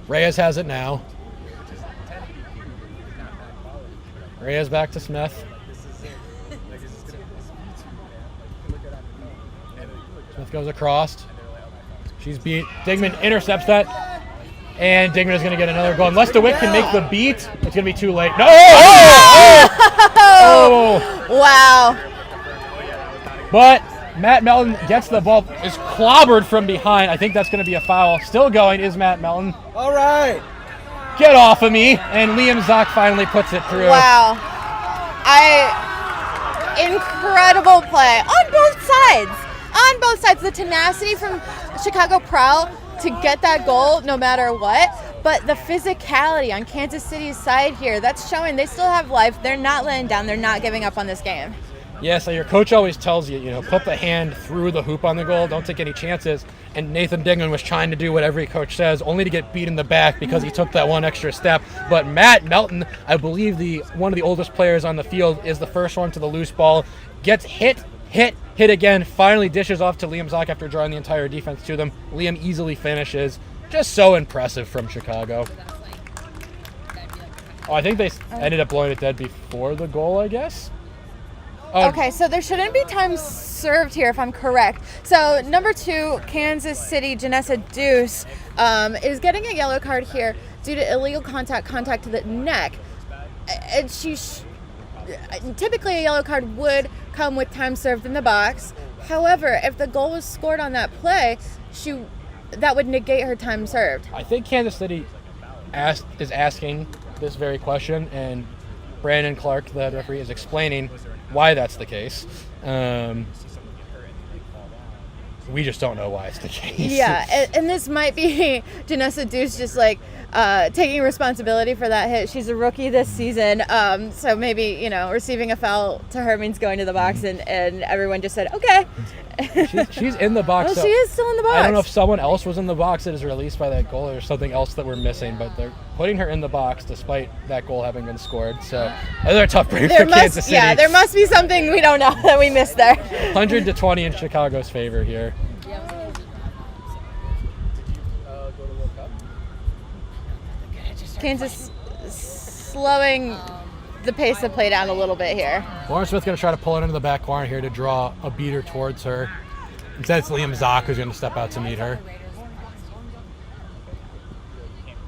[SPEAKER 3] Reyes has it now. Reyes back to Smith. Smith goes across. She's beat. Digman intercepts that. And Digman is going to get another goal. Unless DeWick can make the beat, it's going to be too late. No! Oh!
[SPEAKER 4] Wow.
[SPEAKER 3] But Matt Melton gets the ball, is clobbered from behind. I think that's going to be a foul. Still going is Matt Melton.
[SPEAKER 1] All right.
[SPEAKER 3] Get off of me. And Liam Zoc finally puts it through.
[SPEAKER 4] Wow. Incredible play on both sides. On both sides. The tenacity from Chicago Prowl to get that goal no matter what, but the physicality on Kansas City's side here, that's showing they still have life. They're not laying down. They're not giving up on this game.
[SPEAKER 3] Yeah, so your coach always tells you, put the hand through the hoop on the goal, don't take any chances. And Nathan Digman was trying to do what every coach says, only to get beat in the back because he took that one extra step. But Matt Melton, I believe one of the oldest players on the field, is the first one to the loose ball, gets hit again, finally dishes off to Liam Zoc after drawing the entire defense to them. Liam easily finishes. Just so impressive from Chicago. Oh, I think they ended up blowing it dead before the goal, I guess.
[SPEAKER 4] Okay, so there shouldn't be time served here, if I'm correct. So number 2, Kansas City, Janessa Deuce, is getting a yellow card here due to illegal contact to the neck. And typically a yellow card would come with time served in the box. However, if the goal was scored on that play, that would negate her time served.
[SPEAKER 3] I think Kansas City is asking this very question, and Brandon Clark, the head referee, is explaining why that's the case. We just don't know why it's the case.
[SPEAKER 4] Yeah, and this might be Janessa Deuce just taking responsibility for that hit. She's a rookie this season, so maybe receiving a foul to her means going to the box, and everyone just said okay.
[SPEAKER 3] She's in the box.
[SPEAKER 4] Well,
[SPEAKER 3] so
[SPEAKER 4] she is still in the box.
[SPEAKER 3] I don't know if someone else was in the box that is released by that goal or something else that we're missing, but they're putting her in the box despite that goal having been scored. So another tough break for Kansas City.
[SPEAKER 4] Yeah, there must be something we don't know that we missed there.
[SPEAKER 3] 100-20 in Chicago's favor here.
[SPEAKER 4] Kansas slowing the pace of play down a little bit here.
[SPEAKER 3] Lauren Smith's going to try to pull it into the back corner here to draw a beater towards her. Instead, it's Liam Zoc who's going to step out to meet her.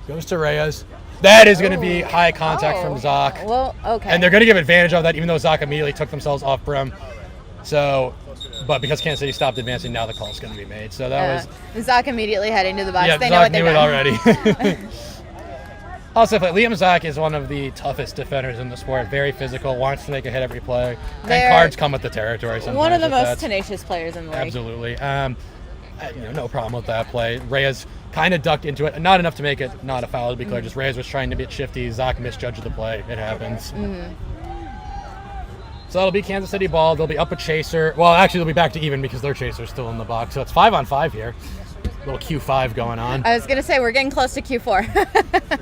[SPEAKER 3] Goes to Reyes. That is going to be high contact from Zoc.
[SPEAKER 4] Well, okay.
[SPEAKER 3] And they're going to give advantage of that, even though Zoc immediately took themselves off brim. So, but because Kansas City stopped advancing, now the call is going to be made. So that was
[SPEAKER 4] Zoc immediately heading to the box.
[SPEAKER 3] Yeah,
[SPEAKER 4] they
[SPEAKER 3] Zoc
[SPEAKER 4] know what they've
[SPEAKER 3] knew
[SPEAKER 4] done.
[SPEAKER 3] it already. Also, Liam Zoc is one of the toughest defenders in the sport. Very physical, wants to make a hit every play. And cards come with the territory sometimes.
[SPEAKER 4] One of the most tenacious players in the league.
[SPEAKER 3] Absolutely. No problem with that play. Reyes kind of ducked into it. Not enough to make it not a foul, to be clear. Just Reyes was trying to be shifty. Zoc misjudged the play. It happens.
[SPEAKER 4] Mm-hmm.
[SPEAKER 3] So it'll be Kansas City ball. They'll be up a chaser. Well, actually, they'll be back to even because their chaser's still in the box. So it's 5-on-5 here. Little Q5 going on.
[SPEAKER 4] I was going to say, we're getting close to Q4.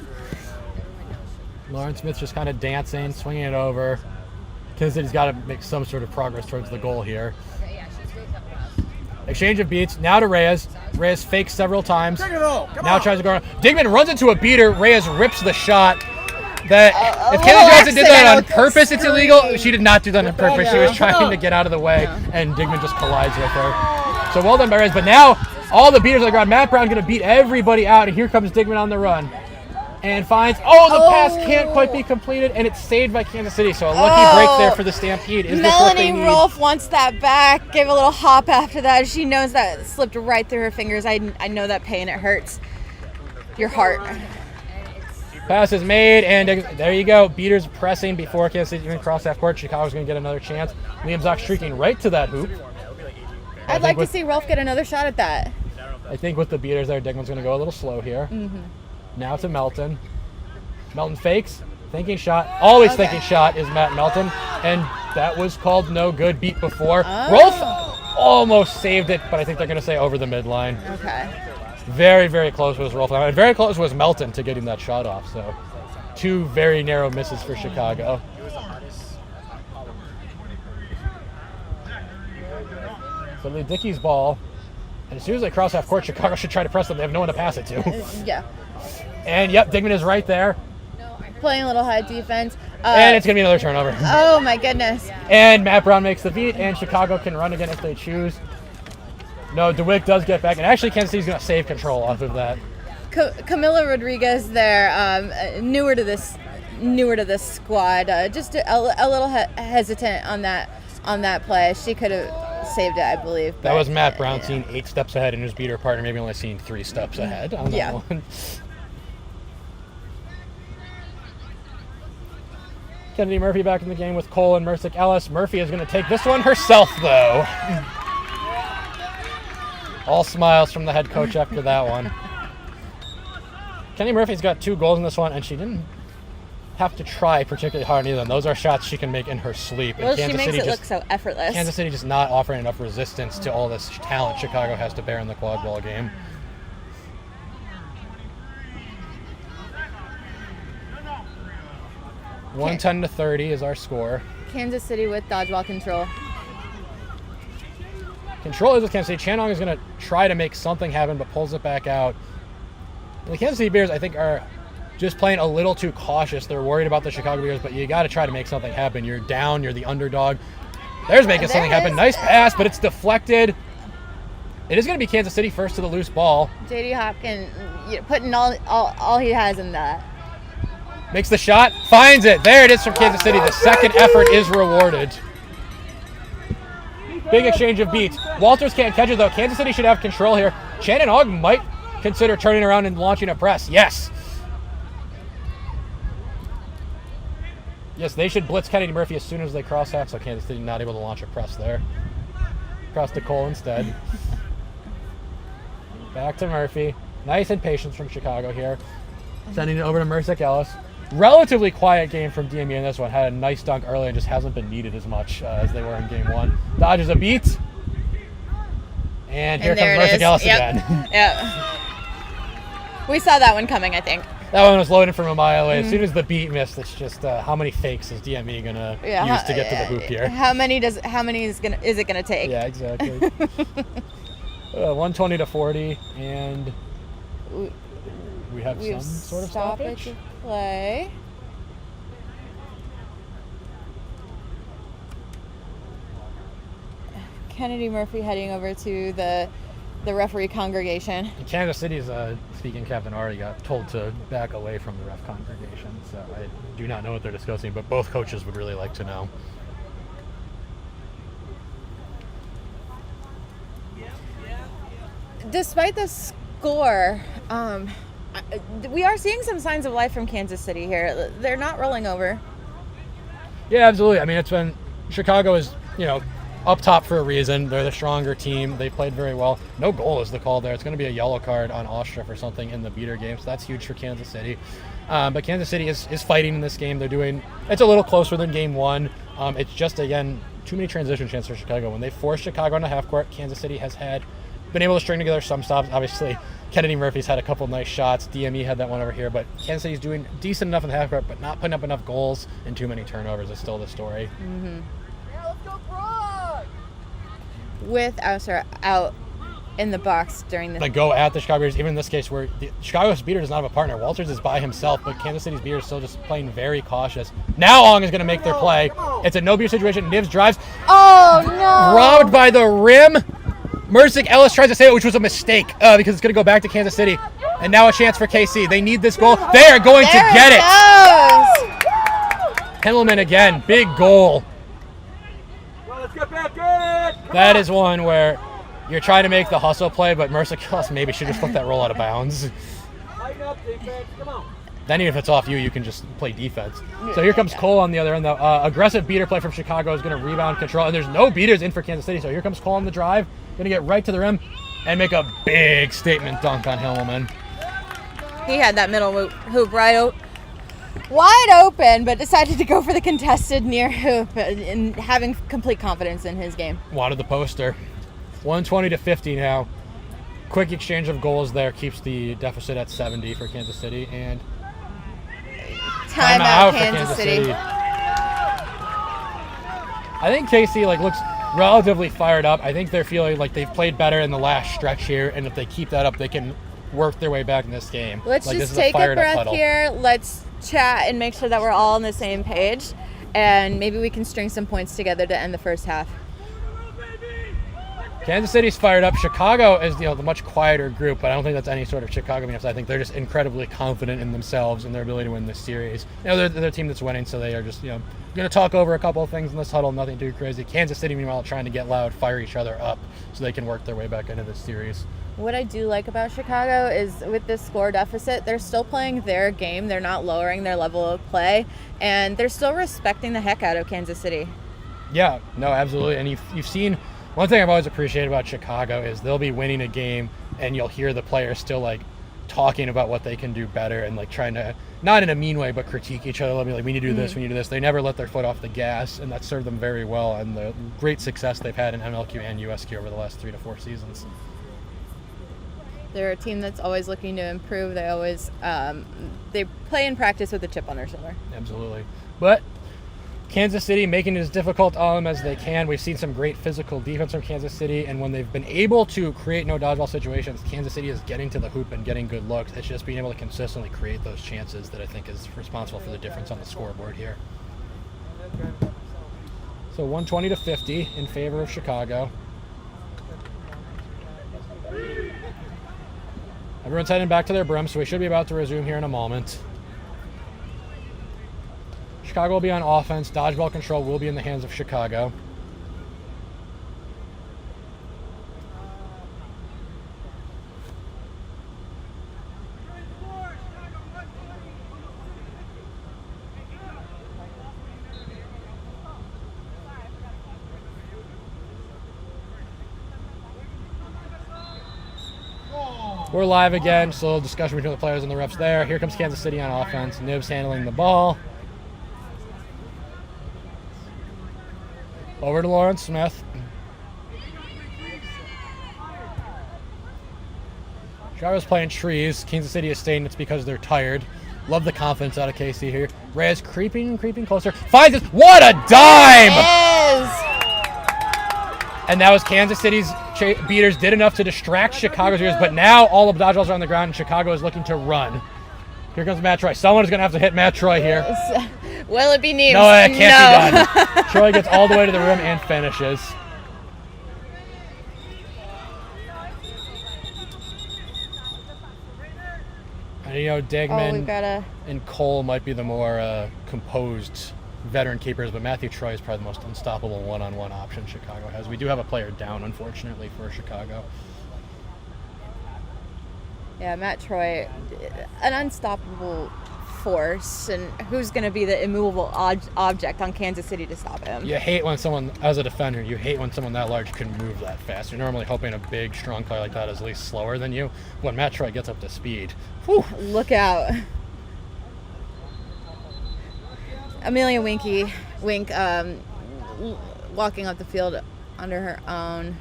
[SPEAKER 3] Lauren Smith just kind of dancing, swinging it over. Kansas City's got to make some sort of progress towards the goal here. Exchange of beats. Now to Reyes. Reyes fakes several times. Now tries to go around. Digman runs into a beater. Reyes rips the shot. If Kaylee Johnson did that on purpose, it's illegal. She did not do that on purpose. She was trying to get out of the way, and Digman just collides with her. So well done by Reyes. But now all the beaters on the ground. Matt Brown going to beat everybody out, and here comes Digman on the run. And finds, the pass can't quite be completed, and it's saved by Kansas City. So a lucky break there for the Stampede. Is
[SPEAKER 4] Melanie Rolfe wants that back, gave a little hop after that. She knows that slipped right through her fingers. I know that pain, it hurts. your heart.
[SPEAKER 3] Pass is made, and there you go. Beaters pressing before Kansas City even cross half court. Chicago's going to get another chance. Liam Zock streaking right to that hoop.
[SPEAKER 4] I'd like to see Rolf get another shot at that.
[SPEAKER 3] I think with the beaters there, Digman's going to go a little slow here. Now to Melton. Melton fakes, thinking shot. Always thinking shot is Matt Melton, and that was called no good. Beat before. Rolf almost saved it, but I think they're going to say over the midline.
[SPEAKER 4] Okay.
[SPEAKER 3] Very, very close was Rolf. And very close was Melton to getting that shot off. So 2 very narrow misses for Chicago. So Lee Dickey's ball. And as soon as they cross half court, Chicago should try to press them. They have no one to pass it to.
[SPEAKER 4] Yeah.
[SPEAKER 3] And yep, Digman is right there.
[SPEAKER 4] Playing a little high defense.
[SPEAKER 3] And it's going to be another turnover.
[SPEAKER 4] Oh my goodness.
[SPEAKER 3] And Matt Brown makes the beat, and Chicago can run again if they choose. No, DeWitt does get back, and actually Kansas City's going to save control off of that.
[SPEAKER 4] Camila Rodriguez there, newer to this squad, just a little hesitant on that play. She could have saved it, I believe.
[SPEAKER 3] That was Matt Brown seeing 8 steps ahead, and his beater partner maybe only seeing 3 steps ahead on that one. Kennedy Murphy back in the game with Cole and Mercick Ellis. Murphy is going to take this one herself, though. All smiles from the head coach after that one. Kenny Murphy's got 2 goals in this one, and she didn't have to try particularly hard on either. And those are shots she can make in her sleep.
[SPEAKER 4] Well,
[SPEAKER 3] and
[SPEAKER 4] she makes it look so effortless.
[SPEAKER 3] Kansas City just not offering enough resistance to all this talent Chicago has to bear in the quad ball game. Okay. 110-30 is our score.
[SPEAKER 4] Kansas City with dodgeball control.
[SPEAKER 3] Control is with Kansas City. Chanong is going to try to make something happen, but pulls it back out. And the Kansas City Bears, I think, are just playing a little too cautious. They're worried about the Chicago Bears, but you got to try to make something happen. You're down. You're the underdog. There's making something happen. Nice pass, but it's deflected. It is going to be Kansas City first to the loose ball.
[SPEAKER 4] J.D. Hopkins putting all he has in that.
[SPEAKER 3] Makes the shot. Finds it. There it is from Kansas City. The second effort is rewarded. Big exchange of beats. Walters can't catch it, though. Kansas City should have control here. Shannon Ogg might consider turning around and launching a press. Yes. Yes, they should blitz Kennedy Murphy as soon as they cross half, so Kansas City not able to launch a press there. Cross to Cole instead. Back to Murphy. Nice impatience from Chicago here. Sending it over to Mercick Ellis. Relatively quiet game from DME in this one. Had a nice dunk earlier and just hasn't been needed as much as they were in game 1. Dodges a beat. And here comes Mercick Ellis again.
[SPEAKER 4] Yep. We saw that one coming, I think.
[SPEAKER 3] That one was loaded from a mile away. As soon as the beat missed, it's just how many fakes is DME gonna use to get to the hoop here?
[SPEAKER 4] How many is it gonna take?
[SPEAKER 3] Yeah, exactly. 120-40, and we have some sort of stoppage.
[SPEAKER 4] Play. Kennedy Murphy heading over to the referee congregation.
[SPEAKER 3] And Kansas City's speaking captain already got told to back away from the ref congregation, so I do not know what they're discussing, but both coaches would really like to know.
[SPEAKER 4] Despite the score, we are seeing some signs of life from Kansas City here. They're not rolling over.
[SPEAKER 3] Yeah, absolutely. I mean, it's been Chicago is, up top for a reason. They're the stronger team. They played very well. No goal is the call there. It's going to be a yellow card on Ostrov or something in the beater game, so that's huge for Kansas City. But Kansas City is fighting in this game. It's a little closer than game 1. It's just, again, too many transition chances for Chicago. When they force Chicago on the half court, Kansas City has been able to string together some stops. Obviously, Kennedy Murphy's had a couple nice shots. DME had that one over here, but Kansas City's doing decent enough in the half court, but not putting up enough goals and too many turnovers is still the story.
[SPEAKER 4] Mm-hmm. With Ouster out in the box during the
[SPEAKER 3] go at the Chicago Bears, even in this case where the Chicago's beater does not have a partner. Walters is by himself, but Kansas City's beater is still just playing very cautious. Now Ong is going to make their play. It's a no-beater situation. Nivs drives.
[SPEAKER 4] Oh, no.
[SPEAKER 3] Robbed by the rim. Mercick Ellis tries to save it, which was a mistake because it's going to go back to Kansas City. And now a chance for KC. They need this goal. They are going to get it. Hendelman again. Big goal.
[SPEAKER 5] Let's get back in.
[SPEAKER 3] That is one where you're trying to make the hustle play, but Mercick Ellis maybe should just let that roll out of bounds.
[SPEAKER 5] Tighten up, defense. Come on.
[SPEAKER 3] Then even if it's off you, you can just play defense. So here comes Cole on the other end, though. Aggressive beater play from Chicago is going to rebound control, and there's no beaters in for Kansas City. So here comes Cole on the drive, going to get right to the rim and make a big statement dunk on Himmelman.
[SPEAKER 4] He had that middle hoop wide open, but decided to go for the contested near hoop and having complete confidence in his game.
[SPEAKER 3] Wanted the poster. 120-50 now. Quick exchange of goals there keeps the deficit at 70 for Kansas City, and
[SPEAKER 4] timeout
[SPEAKER 3] for
[SPEAKER 4] Kansas City.
[SPEAKER 3] I think KC looks relatively fired up. I think they're feeling like they've played better in the last stretch here, and if they keep that up, they can work their way back in this game.
[SPEAKER 4] Let's just take a breath here. Let's chat and make sure that we're all on the same page, and maybe we can string some points together to end the first half.
[SPEAKER 3] Kansas City's fired up. Chicago is the much quieter group, but I don't think that's any sort of Chicago meetups. I think they're just incredibly confident in themselves and their ability to win this series. They're a team that's winning, so they are just going to talk over a couple of things in this huddle, nothing too crazy. Kansas City, meanwhile, trying to get loud, fire each other up so they can work their way back into this series.
[SPEAKER 4] What I do like about Chicago is with this score deficit, they're still playing their game. They're not lowering their level of play, and they're still respecting the heck out of Kansas City. Yeah,
[SPEAKER 3] no, absolutely. And you've seen, one thing I've always appreciated about Chicago is they'll be winning a game and you'll hear the players still talking about what they can do better and trying to, not in a mean way, but critique each other. They'll be like, we need to do this, we need to do this. They never let their foot off the gas, and that served them very well, and the great success they've had in MLQ and USQ over the last 3 to 4 seasons.
[SPEAKER 4] They're a team that's always looking to improve. They always they play and practice with a chip on their shoulder.
[SPEAKER 3] Absolutely. But Kansas City making it as difficult on them as they can. We've seen some great physical defense from Kansas City, and when they've been able to create no dodgeball situations, Kansas City is getting to the hoop and getting good looks. It's just being able to consistently create those chances that I think is responsible for the difference on the scoreboard here. So 120-50 in favor of Chicago. Everyone's heading back to their brim, so we should be about to resume here in a moment. Chicago will be on offense. Dodgeball control will be in the hands of Chicago. We're live again, so a little discussion between the players and the refs there. Here comes Kansas City on offense. Nibs handling the ball. Over to Lawrence Smith. Chicago's playing trees. Kansas City is staying. It's because they're tired. Love the confidence out of KC here. Reyes creeping closer. Finds it. What a dime! And that was Kansas City's beaters did enough to distract Chicago's beaters, but now all of the dodgeballs are on the ground and Chicago is looking to run. Here comes Matt Troy. Someone is going to have to hit Matt Troy here.
[SPEAKER 4] Will it be Neves?
[SPEAKER 3] No, it can't be done. Troy gets all the way to the rim and finishes. And Degman and Cole might be the more composed veteran keepers, but Matthew Troy is probably the most unstoppable one-on-one option Chicago has. We do have a player down, unfortunately, for Chicago.
[SPEAKER 4] Yeah, Matt Troy, an unstoppable force, and who's going to be the immovable object on Kansas City to stop him?
[SPEAKER 3] You hate when someone, as a defender, you hate when someone that large can move that fast. You're normally hoping a big, strong player like that is at least slower than you. When Matt Troy gets up to speed, whew.
[SPEAKER 4] Look out. Amelia Wink walking up the field on her own.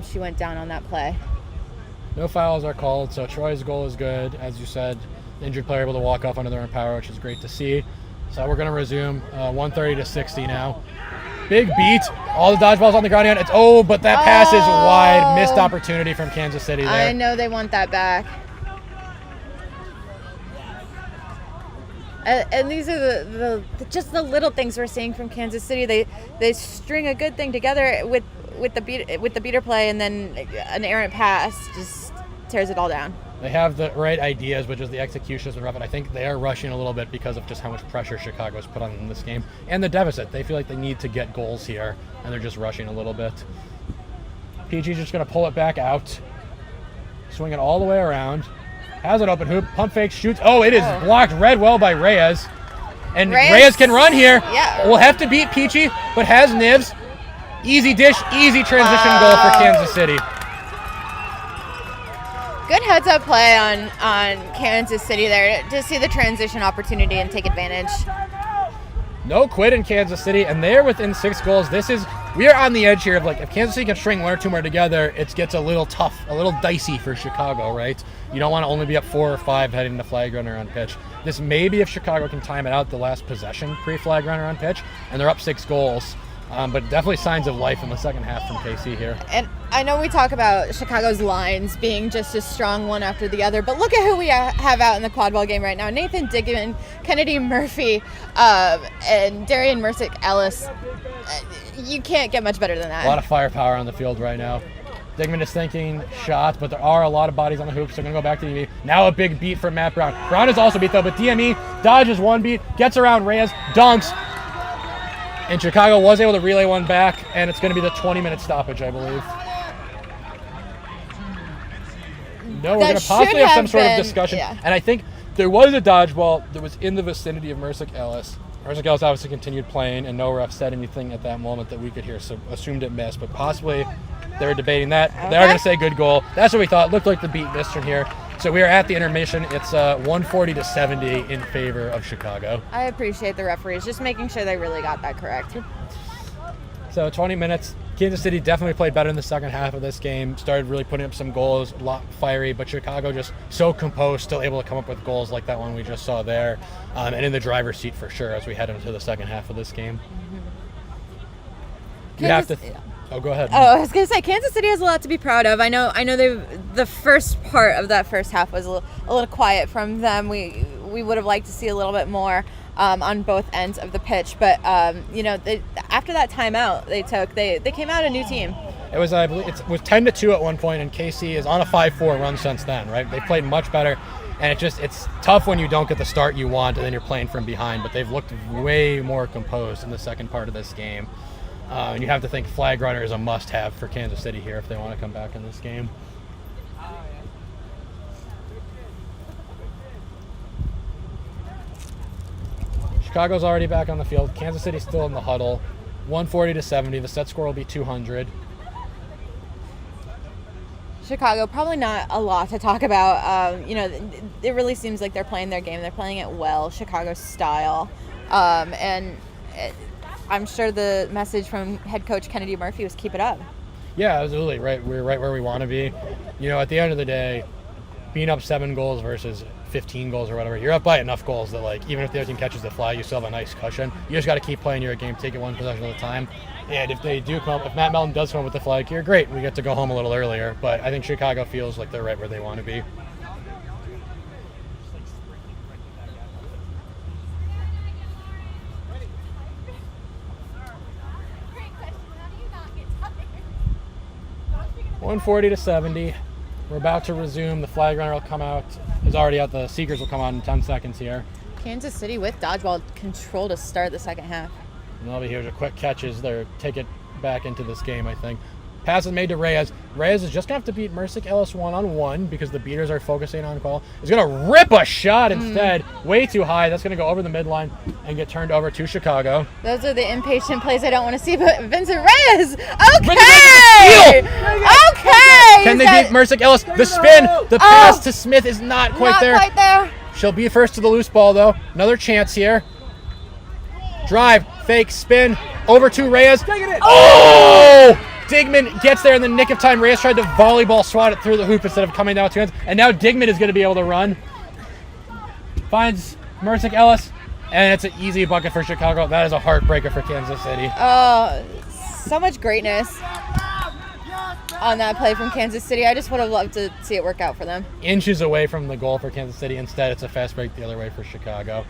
[SPEAKER 4] She went down on that play.
[SPEAKER 3] No fouls are called, so Troy's goal is good. As you said, the injured player able to walk off under their own power, which is great to see. So we're going to resume 130-60 now. Big beat. All the dodgeballs on the ground again. But that pass is wide. Missed opportunity from Kansas City there.
[SPEAKER 4] I know they want that back. And these are just the little things we're seeing from Kansas City. They string a good thing together with the beater play, and then an errant pass just tears it all down.
[SPEAKER 3] They have the right ideas, but just the execution has been rough, and I think they are rushing a little bit because of just how much pressure Chicago's put on them in this game and the deficit. They feel like they need to get goals here, and they're just rushing a little bit. PG's just going to pull it back out. swing it all the way around. Has an open hoop, pump fake, shoots. Oh, it is blocked read well by Reyes. And Reyes can run here.
[SPEAKER 4] Yeah.
[SPEAKER 3] Will have to beat Peachy, but has nibs. Easy dish, easy transition goal for Kansas City.
[SPEAKER 4] Good heads-up play on Kansas City there to see the transition opportunity and take advantage.
[SPEAKER 3] No quit in Kansas City, and they're within 6 goals. We are on the edge here of like, if Kansas City can string 1 or 2 more together, it gets a little tough, a little dicey for Chicago, right? You don't want to only be up 4 or 5 heading to flag runner on pitch. This may be if Chicago can time it out the last possession pre-flag runner on pitch, and they're up 6 goals. But definitely signs of life in the second half from KC here.
[SPEAKER 4] And I know we talk about Chicago's lines being just as strong one after the other, but look at who we have out in the quadball game right now. Nathan Digman, Kennedy Murphy, and Darian Mercick-Ellis. You can't get much better than that.
[SPEAKER 3] A lot of firepower on the field right now. Digman is thinking shots, but there are a lot of bodies on the hoops, so going to go back to DME. Now a big beat from Matt Brown. Brown is also beat though, but DME dodges 1 beat, gets around Reyes, dunks. And Chicago was able to relay 1 back, and it's going to be the 20-minute stoppage, I believe. No, we're going to possibly have some sort of discussion. Yeah. And I think there was a dodgeball that was in the vicinity of Mercick-Ellis. Mercick-Ellis obviously continued playing, and no ref said anything at that moment that we could hear, so assumed it missed. But possibly they were debating that. Okay. They are going to say good goal. That's what we thought. Looked like the beat missed from here. So we are at the intermission. It's 140-70 in favor of Chicago.
[SPEAKER 4] I appreciate the referees just making sure they really got that correct.
[SPEAKER 3] So 20 minutes. Kansas City definitely played better in the second half of this game. Started really putting up some goals, a lot fiery, but Chicago just so composed, still able to come up with goals like that one we just saw there. And in the driver's seat for sure as we head into the second half of this game. You have to... Oh, go ahead.
[SPEAKER 4] Oh, I was gonna say Kansas City has a lot to be proud of. I know. The first part of that first half was a little quiet from them. We would have liked to see a little bit more on both ends of the pitch, but after that timeout they took, they came out a new team.
[SPEAKER 3] It was, I believe, it was 10-2 at one point, and KC is on a 5-4 run since then. Right, they played much better, and it's tough when you don't get the start you want and then you're playing from behind. But they've looked way more composed in the second part of this game. And you have to think flag runner is a must-have for Kansas City here if they want to come back in this game. Chicago's already back on the field. Kansas City's still in the huddle. 140-70. The set score will be 200.
[SPEAKER 4] Chicago, probably not a lot to talk about. It really seems like they're playing their game. They're playing it well, Chicago style. I'm sure the message from head coach Kennedy Murphy was keep it up.
[SPEAKER 3] Yeah, absolutely. Right, we're right where we want to be. At the end of the day, being up 7 goals versus 15 goals or whatever, you're up by enough goals that even if the other team catches the flag, you still have a nice cushion. You just got to keep playing your game, take it 1 possession at a time. And if Matt Melton does come up with the flag here, great, we get to go home a little earlier. But I think Chicago feels like they're right where they want to be. $140-70. We're about to resume. The flag runner will come out. Is already out. The Seekers will come out in 10 seconds here.
[SPEAKER 4] Kansas City with dodgeball control to start the second half.
[SPEAKER 3] And they'll be here to quick catches. They're take it back into this game, I think. Pass is made to Reyes. Reyes is just going to have to beat Mercick-Ellis 1-on-1 because the beaters are focusing on call. He's going to rip a shot instead. Way too high. That's going to go over the midline and get turned over to Chicago.
[SPEAKER 4] Those are the impatient plays I don't want to see, but Vincent Reyes! Okay! Okay!
[SPEAKER 3] Can they beat Mercick-Ellis? The spin, the pass to Smith is not quite there. She'll be first to the loose ball, though. Another chance here. Drive, fake, spin, over to Reyes. Oh! Digman gets there in the nick of time. Reyes tried to volleyball swat it through the hoop instead of coming down 2 hands. And now Digman is going to be able to run. Finds Mercick-Ellis. And it's an easy bucket for Chicago. That is a heartbreaker for Kansas City.
[SPEAKER 4] Oh, so much greatness on that play from Kansas City. I just would have loved to see it work out for them.
[SPEAKER 3] Inches away from the goal for Kansas City. Instead, it's a fast break the other way for Chicago.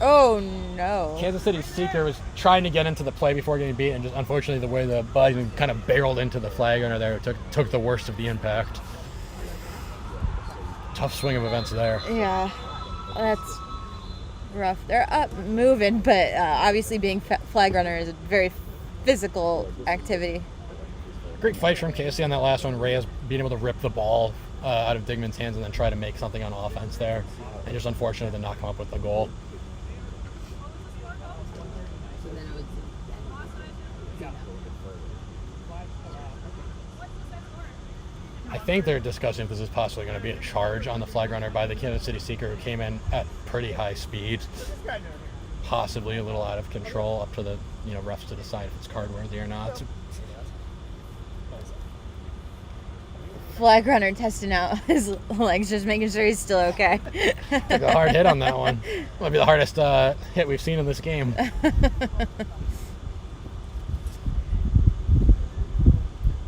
[SPEAKER 4] Oh, no.
[SPEAKER 3] Kansas City's Seeker was trying to get into the play before getting beat, and just unfortunately the way the body kind of barreled into the flag under there took the worst of the impact. Tough swing of events there.
[SPEAKER 4] Yeah, that's rough. They're up moving, but obviously being flag runner is a very physical activity.
[SPEAKER 3] great fight from KC on that last one. Reyes being able to rip the ball out of Digman's hands and then try to make something on offense there. And just unfortunate to not come up with the goal. I think they're discussing if this is possibly going to be a charge on the flag runner by the Kansas City Seeker, who came in at pretty high speed, possibly a little out of control, up to the refs to decide if it's card worthy or not.
[SPEAKER 4] Flag runner testing out his legs, just making sure he's still okay.
[SPEAKER 3] Took a hard hit on that one. Might be the hardest hit we've seen in this game.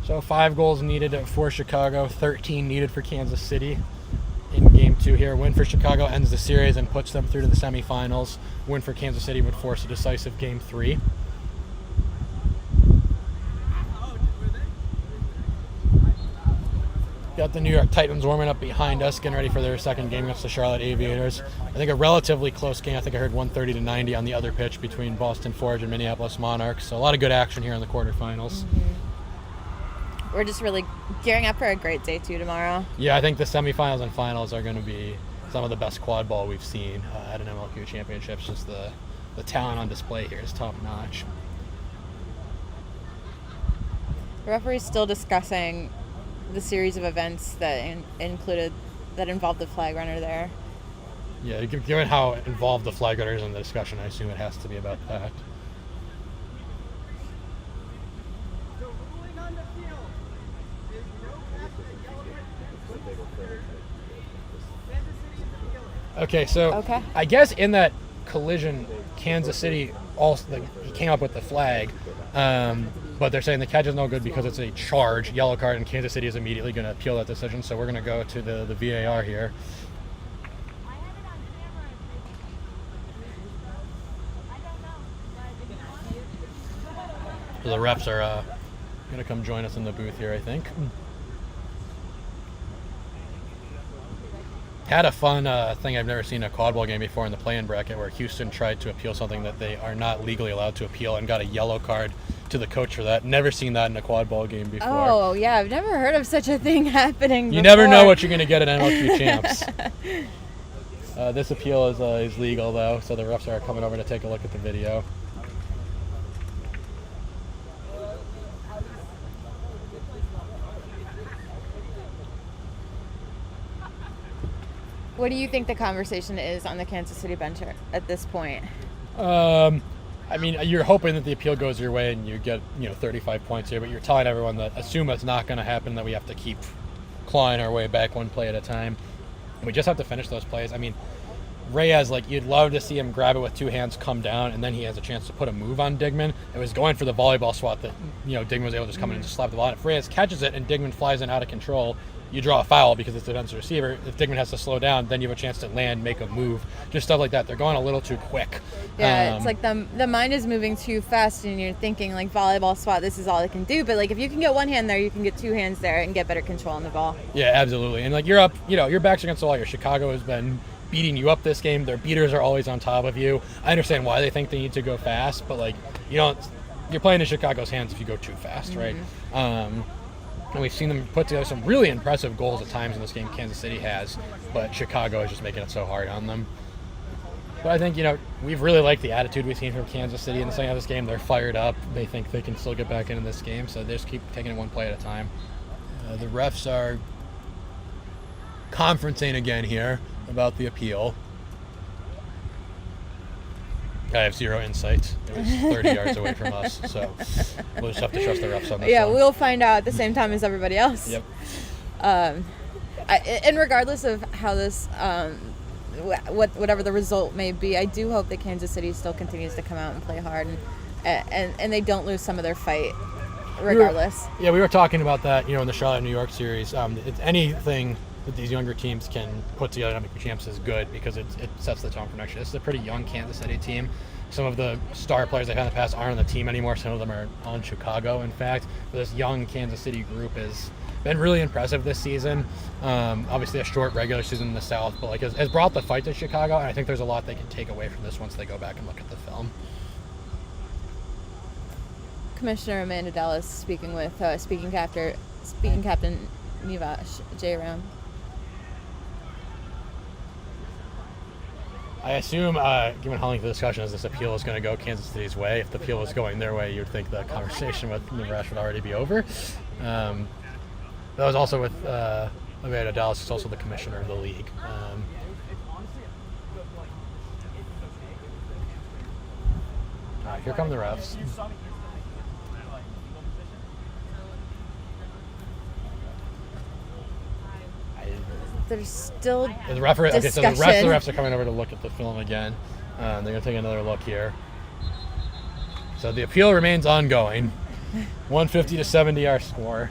[SPEAKER 3] So 5 goals needed for Chicago, 13 needed for Kansas City in Game 2 here. Win for Chicago ends the series and puts them through to the semifinals. Win for Kansas City would force a decisive Game 3. Got the New York Titans warming up behind us, getting ready for their second game against the Charlotte Aviators. I think a relatively close game. I think I heard 130-90 on the other pitch between Boston Forge and Minneapolis Monarchs. So a lot of good action here in the quarterfinals.
[SPEAKER 4] We're just really gearing up for a great day 2 tomorrow.
[SPEAKER 3] Yeah, I think the semifinals and finals are going to be some of the best quad ball we've seen at an MLQ Championship. Just the talent on display here is top notch.
[SPEAKER 4] The referee's still discussing the series of events that involved the flag runner there.
[SPEAKER 3] Yeah, given how involved the flag runner is in the discussion, I assume it has to be about that. Okay, so I guess in that collision, Kansas City also he came up with the flag, but they're saying the catch is no good because it's a charge, yellow card, and Kansas City is immediately going to appeal that decision. So we're going to go to the VAR here. So the refs are going to come join us in the booth here, I think. Had a fun thing I've never seen in a quadball game before in the play-in bracket, where Houston tried to appeal something that they are not legally allowed to appeal and got a yellow card to the coach for that. Never seen that in a quadball game before.
[SPEAKER 4] Oh, yeah. I've never heard of such a thing happening
[SPEAKER 3] You
[SPEAKER 4] before.
[SPEAKER 3] never know what you're going to get at MLQ Champs. This appeal is legal, though, so the refs are coming over to take a look at the video.
[SPEAKER 4] What do you think the conversation is on the Kansas City bench at this point?
[SPEAKER 3] I mean, you're hoping that the appeal goes your way and you get 35 points here, but you're telling everyone that assume it's not going to happen, that we have to keep clawing our way back one play at a time. And we just have to finish those plays. I mean, Reyes, you'd love to see him grab it with 2 hands, come down, and then he has a chance to put a move on Digman. It was going for the volleyball swat that Digman was able to just come in and just slap the ball. If Reyes catches it and Digman flies in out of control, you draw a foul because it's the defensive receiver. If Digman has to slow down, then you have a chance to land, make a move, just stuff like that. They're going a little too quick.
[SPEAKER 4] Yeah, it's like the mind is moving too fast, and you're thinking volleyball swat, this is all it can do. But if you can get 1 hand there, you can get 2 hands there and get better control on the ball.
[SPEAKER 3] Yeah, absolutely. And you're up, your back's against the wall. Your Chicago has been beating you up this game. Their beaters are always on top of you. I understand why they think they need to go fast, but you're playing in Chicago's hands if you go too fast, right? And we've seen them put together some really impressive goals at times in this game, Kansas City has, but Chicago is just making it so hard on them. But I think, we've really liked the attitude we've seen from Kansas City in the second half of this game. They're fired up. They think they can still get back into this game, so they just keep taking it one play at a time. The refs are conferencing again here about the appeal. I have zero insight. It was 30 yards away from us, so we'll just have to trust the refs on this one.
[SPEAKER 4] We'll find out at the same time as everybody else.
[SPEAKER 3] Yep.
[SPEAKER 4] And regardless of how this, whatever the result may be, I do hope that Kansas City still continues to come out and play hard, and they don't lose some of their fight, regardless.
[SPEAKER 3] We were talking about that, in the Charlotte New York series. It's anything that these younger teams can put together at MLQ Champs is good because it sets the tone for next year. This is a pretty young Kansas City team. Some of the star players they've had in the past aren't on the team anymore. Some of them are on Chicago, in fact. But this young Kansas City group has been really impressive this season. Obviously a short regular season in the South, but has brought the fight to Chicago, and I think there's a lot they can take away from this once they go back and look at the film.
[SPEAKER 4] Commissioner Amanda Dallas speaking with speaking Captain Nivash J. Ram.
[SPEAKER 3] I assume, given how lengthy the discussion is, this appeal is going to go Kansas City's way. If the appeal was going their way, you'd think the conversation with Nivash would already be over. That was also with Amanda Dallas, who's also the commissioner of the league. All right, here come the refs.
[SPEAKER 4] There's still
[SPEAKER 3] The referee, okay, so the
[SPEAKER 4] discussion.
[SPEAKER 3] refs are coming over to look at the film again. They're going to take another look here. So the appeal remains ongoing. 150-70 our score.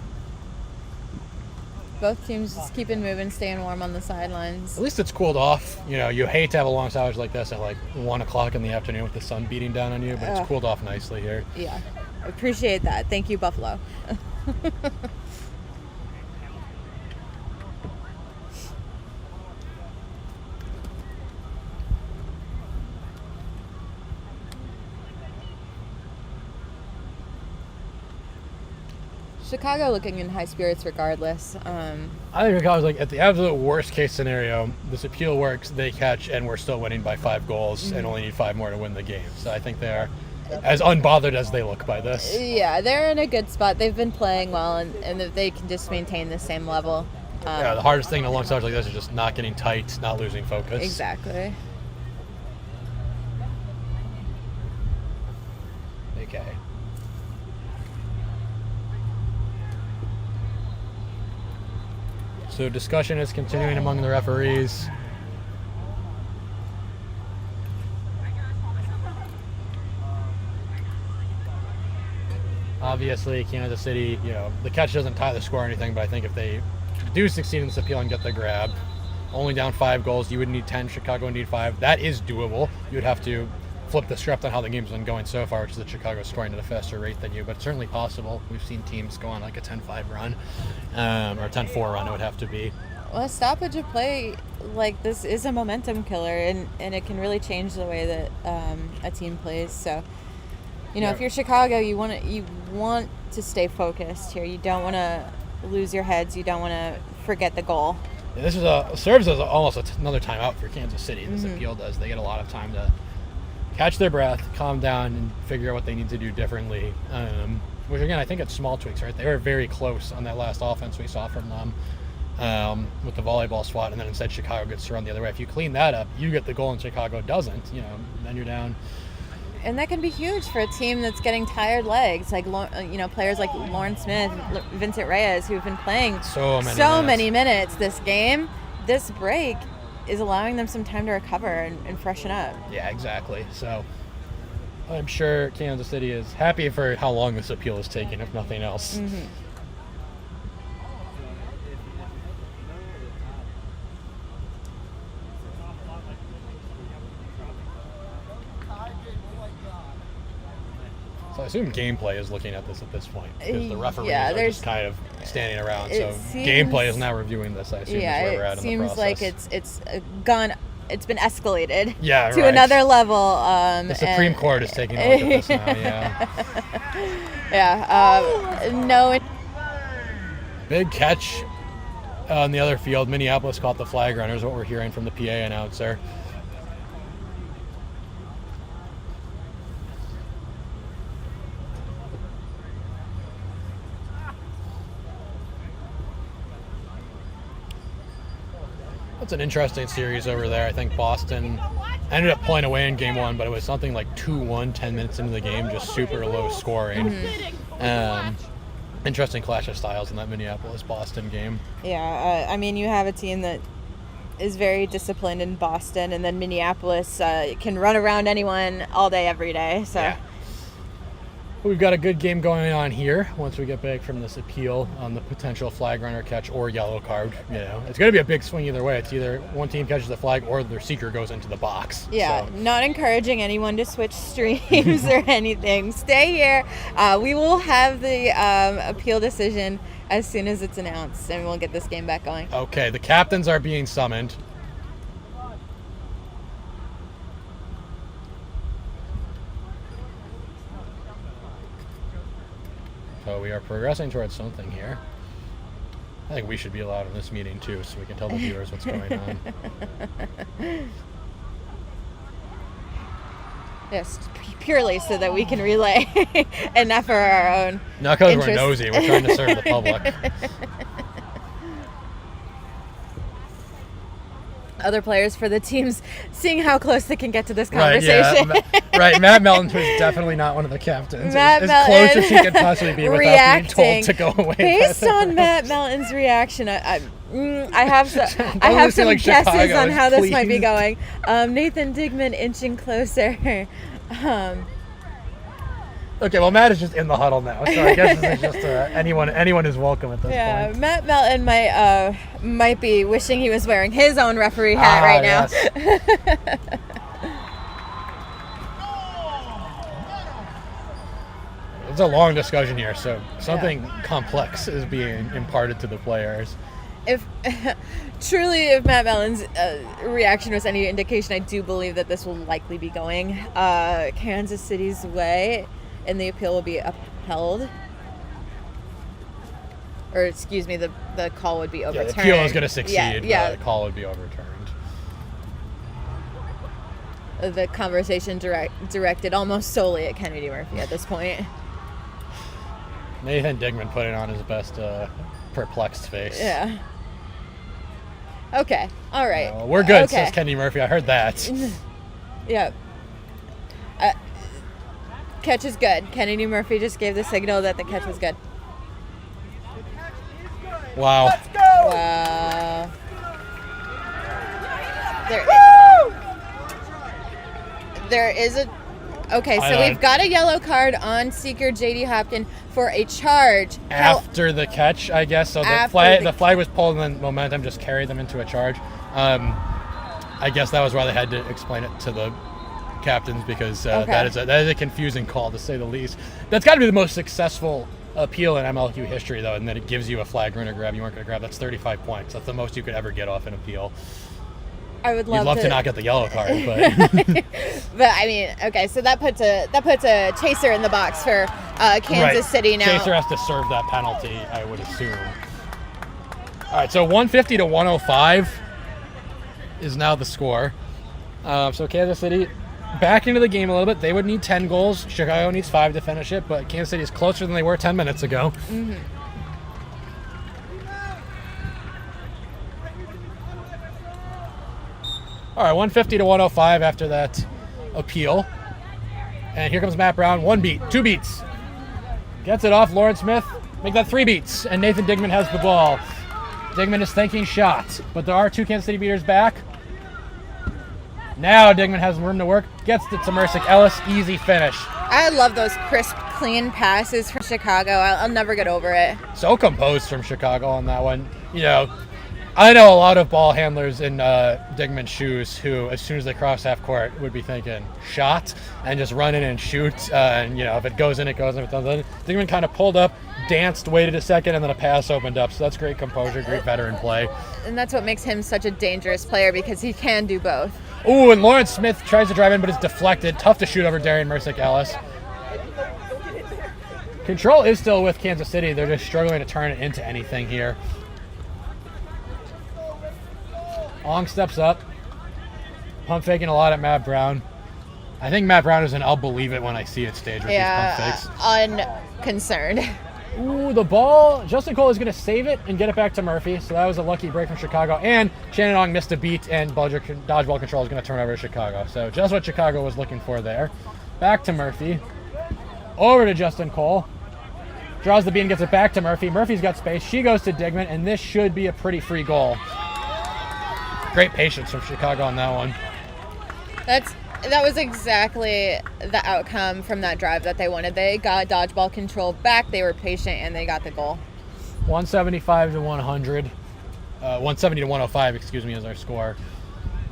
[SPEAKER 4] Both teams just keeping moving, staying warm on the sidelines.
[SPEAKER 3] At least it's cooled off. You know, you hate to have a long stoppage like this at like 1 o'clock in the afternoon with the sun beating down on you, but it's cooled off nicely here.
[SPEAKER 4] Yeah, I appreciate that. Thank you, Buffalo. Chicago looking in high spirits regardless.
[SPEAKER 3] I think Chicago's like, at the absolute worst case scenario, this appeal works, they catch, and we're still winning by 5 goals and only need 5 more to win the game. So I think they are as unbothered as they look by this.
[SPEAKER 4] Yeah, they're in a good spot. They've been playing well, and if they can just maintain the same level.
[SPEAKER 3] Yeah, the hardest thing in a long stoppage like this is just not getting tight, not losing focus.
[SPEAKER 4] Exactly.
[SPEAKER 3] Okay. So discussion is continuing among the referees. Obviously, Kansas City, you know, the catch doesn't tie the score or anything, but I think if they do succeed in this appeal and get the grab, only down 5 goals, you would need 10, Chicago would need 5. That is doable. You would have to flip the script on how the game's been going so far, which is that Chicago scoring at a faster rate than you, but it's certainly possible. We've seen teams go on like a 10-5 run, or a 10-4 run it would have to be.
[SPEAKER 4] Well, a stoppage of play like this is a momentum killer, and it can really change the way that a team plays. So, you know, if you're Chicago, you want to stay focused here. You don't want to lose your heads. You don't want to forget the goal.
[SPEAKER 3] Yeah, this is serves as almost another timeout for Kansas City. This appeal does. They get a lot of time to catch their breath, calm down, and figure out what they need to do differently. Which again, I think it's small tweaks, right? They were very close on that last offense we saw from them. With the volleyball swat, and then instead Chicago gets to run the other way. If you clean that up, you get the goal and Chicago doesn't, you know, then you're down.
[SPEAKER 4] And that can be huge for a team that's getting tired legs, like, you know, players like Lauren Smith, Vincent Reyes, who've been playing so many minutes this game. This break is allowing them some time to recover and freshen up.
[SPEAKER 3] Yeah, exactly. So I'm sure Kansas City is happy for how long this appeal is taking, if nothing else. So I assume gameplay is looking at this point, because the referees are just kind of standing around. So gameplay is now reviewing this, I assume, is where we're at in the process.
[SPEAKER 4] It seems like it's been escalated
[SPEAKER 3] to
[SPEAKER 4] another level.
[SPEAKER 3] The Supreme Court is taking a look at this now, Big catch on the other field. Minneapolis caught the flag runners, what we're hearing from the PA announcer. It's an interesting series over there. I think Boston ended up pulling away in game 1, but it was something like 2-1 10 minutes into the game, just super low scoring. Interesting clash of styles in that Minneapolis-Boston game.
[SPEAKER 4] Yeah, I mean, you have a team that is very disciplined in Boston, and then Minneapolis can run around anyone all day, every day. So. Yeah.
[SPEAKER 3] We've got a good game going on here once we get back from this appeal on the potential flag runner catch or yellow card. You know, it's going to be a big swing either way. It's either one team catches the flag or their seeker goes into the box.
[SPEAKER 4] Yeah, not encouraging anyone to switch streams or anything. Stay here. We will have the appeal decision as soon as it's announced, and we'll get this game back going.
[SPEAKER 3] Okay, the captains are being summoned. But we are progressing towards something here. I think we should be allowed in this meeting too, so we can tell the viewers what's going on.
[SPEAKER 4] Yes, purely so that we can relay and not for our own.
[SPEAKER 3] Not because we're
[SPEAKER 4] interest.
[SPEAKER 3] nosy, we're trying to serve the public.
[SPEAKER 4] Other players for the teams seeing how close they can get to this
[SPEAKER 3] Right,
[SPEAKER 4] conversation.
[SPEAKER 3] yeah. Right, Matt Melton was definitely not one of the captains.
[SPEAKER 4] Matt
[SPEAKER 3] as close as he could possibly be without being told to go away.
[SPEAKER 4] Based on Matt Melton's reaction, I have some
[SPEAKER 3] like
[SPEAKER 4] guesses
[SPEAKER 3] Chicago,
[SPEAKER 4] on how this might be
[SPEAKER 3] please.
[SPEAKER 4] going. Nathan Digman inching closer.
[SPEAKER 3] Okay, well, Matt is just in the huddle now, so I guess this is just anyone is welcome at this
[SPEAKER 4] Yeah,
[SPEAKER 3] point.
[SPEAKER 4] Matt Melton might be wishing he was wearing his own referee hat right now.
[SPEAKER 3] Yes. It's a long discussion here, so something complex is being imparted to the players.
[SPEAKER 4] If Matt Melton's reaction was any indication, I do believe that this will likely be going Kansas City's way, and the appeal will be upheld. Or excuse me, the call would be
[SPEAKER 3] Yeah,
[SPEAKER 4] overturned.
[SPEAKER 3] the appeal is going to succeed,
[SPEAKER 4] Yeah.
[SPEAKER 3] but the call would be overturned.
[SPEAKER 4] The conversation directed almost solely at Kennedy Murphy at this point.
[SPEAKER 3] Nathan Digman putting on his best perplexed face.
[SPEAKER 4] Yeah. Okay. All right.
[SPEAKER 3] We're good,
[SPEAKER 4] Okay.
[SPEAKER 3] says Kennedy Murphy. I heard that.
[SPEAKER 4] Yeah. Catch is good. Kennedy Murphy just gave the signal that the catch was good.
[SPEAKER 3] Wow.
[SPEAKER 5] Let's go!
[SPEAKER 4] Wow. There is a... Okay, so we've got a yellow card on Seeker J.D. Hopkin for a charge.
[SPEAKER 3] After the catch, I guess. So the
[SPEAKER 4] After
[SPEAKER 3] the flag was pulled and then momentum just carried them into a charge. I guess that was why they had to explain it to the captains, because that is a confusing call, to say the least. That's got to be the most successful appeal in MLQ history, though, and then it gives you a flag runner grab you weren't going to grab. That's 35 points. That's the most you could ever get off an appeal.
[SPEAKER 4] I would love
[SPEAKER 3] You'd love to not get the yellow card, but
[SPEAKER 4] But I mean, okay, so that puts a chaser in the box for Kansas
[SPEAKER 3] right.
[SPEAKER 4] City now.
[SPEAKER 3] Chaser has to serve that penalty, I would assume. All right, so 150 to 105 is now the score. So Kansas City back into the game a little bit. They would need 10 goals. Chicago needs 5 to finish it, but Kansas City is closer than they were 10 minutes ago.
[SPEAKER 4] Mm-hmm.
[SPEAKER 3] All right, 150 to 105 after that appeal. And here comes Matt Brown. 1 beat, 2 beats. Gets it off Lauren Smith. Make that 3 beats. And Nathan Digman has the ball. Digman is thinking shot, but there are 2 Kansas City beaters back. Now Digman has room to work. Gets it to Mercick Ellis. Easy finish.
[SPEAKER 4] I love those crisp, clean passes from Chicago. I'll never get over it.
[SPEAKER 3] So composed from Chicago on that one. You know, I know a lot of ball handlers in Digman's shoes who, as soon as they cross half court, would be thinking shot and just run in and shoot. And, you know, if it goes in, it goes in. If it doesn't, Digman kind of pulled up, danced, waited a second, and then a pass opened up. So that's great composure, great veteran play.
[SPEAKER 4] And that's what makes him such a dangerous player, because he can do both.
[SPEAKER 3] Ooh, and Lauren Smith tries to drive in, but it's deflected. Tough to shoot over Darian Mercick Ellis. Control is still with Kansas City. They're just struggling to turn it into anything here. Ong steps up. Pump faking a lot at Matt Brown. I think Matt Brown is an I'll believe it when I see it stage with these pump fakes.
[SPEAKER 4] Unconcerned.
[SPEAKER 3] Ooh, the ball. Justin Cole is going to save it and get it back to Murphy. So that was a lucky break from Chicago. And Shannon Ong missed a beat, and dodgeball control is going to turn over to Chicago. So just what Chicago was looking for there. Back to Murphy. Over to Justin Cole. Draws the beat and gets it back to Murphy. Murphy's got space. She goes to Digman, and this should be a pretty free goal. Great patience from Chicago on that one.
[SPEAKER 4] That was exactly the outcome from that drive that they wanted. They got dodgeball control back, they were patient, and they got the goal.
[SPEAKER 3] 175 to 100. 170 to 105, excuse me, is our score.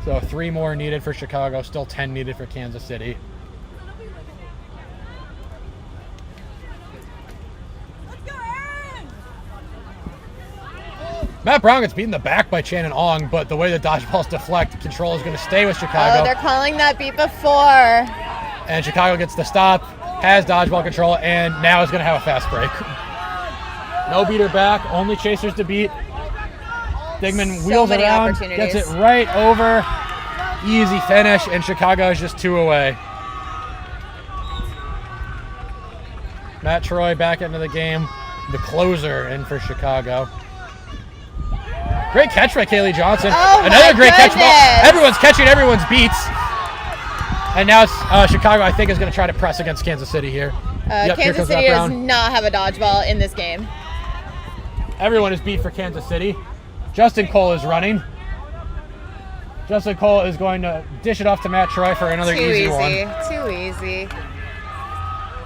[SPEAKER 3] So 3 more needed for Chicago, still 10 needed for Kansas City. Matt Brown gets beaten in the back by Shannon Ong, but the way the dodgeballs deflect, control is going to stay with Chicago.
[SPEAKER 4] Oh, they're calling that beat before.
[SPEAKER 3] And Chicago gets the stop, has dodgeball control, and now is going to have a fast break. No beater back, only chasers to beat. Digman
[SPEAKER 4] So
[SPEAKER 3] wheels
[SPEAKER 4] many
[SPEAKER 3] around,
[SPEAKER 4] opportunities.
[SPEAKER 3] gets it right over. Easy finish, and Chicago is just 2 away. Matt Troy back into the game, the closer in for Chicago. Great catch by Kaylee Johnson.
[SPEAKER 4] Oh
[SPEAKER 3] Another
[SPEAKER 4] my
[SPEAKER 3] great catch.
[SPEAKER 4] goodness.
[SPEAKER 3] Everyone's catching everyone's beats. And now it's, Chicago, I think, is going to try to press against Kansas City here. Yep, here
[SPEAKER 4] Kansas
[SPEAKER 3] comes
[SPEAKER 4] City
[SPEAKER 3] Matt
[SPEAKER 4] does
[SPEAKER 3] Brown.
[SPEAKER 4] not have a dodgeball in this game.
[SPEAKER 3] Everyone is beat for Kansas City. Justin Cole is running. Justin Cole is going to dish it off to Matt Troy for another
[SPEAKER 4] Too
[SPEAKER 3] easy
[SPEAKER 4] easy.
[SPEAKER 3] one.
[SPEAKER 4] Too easy.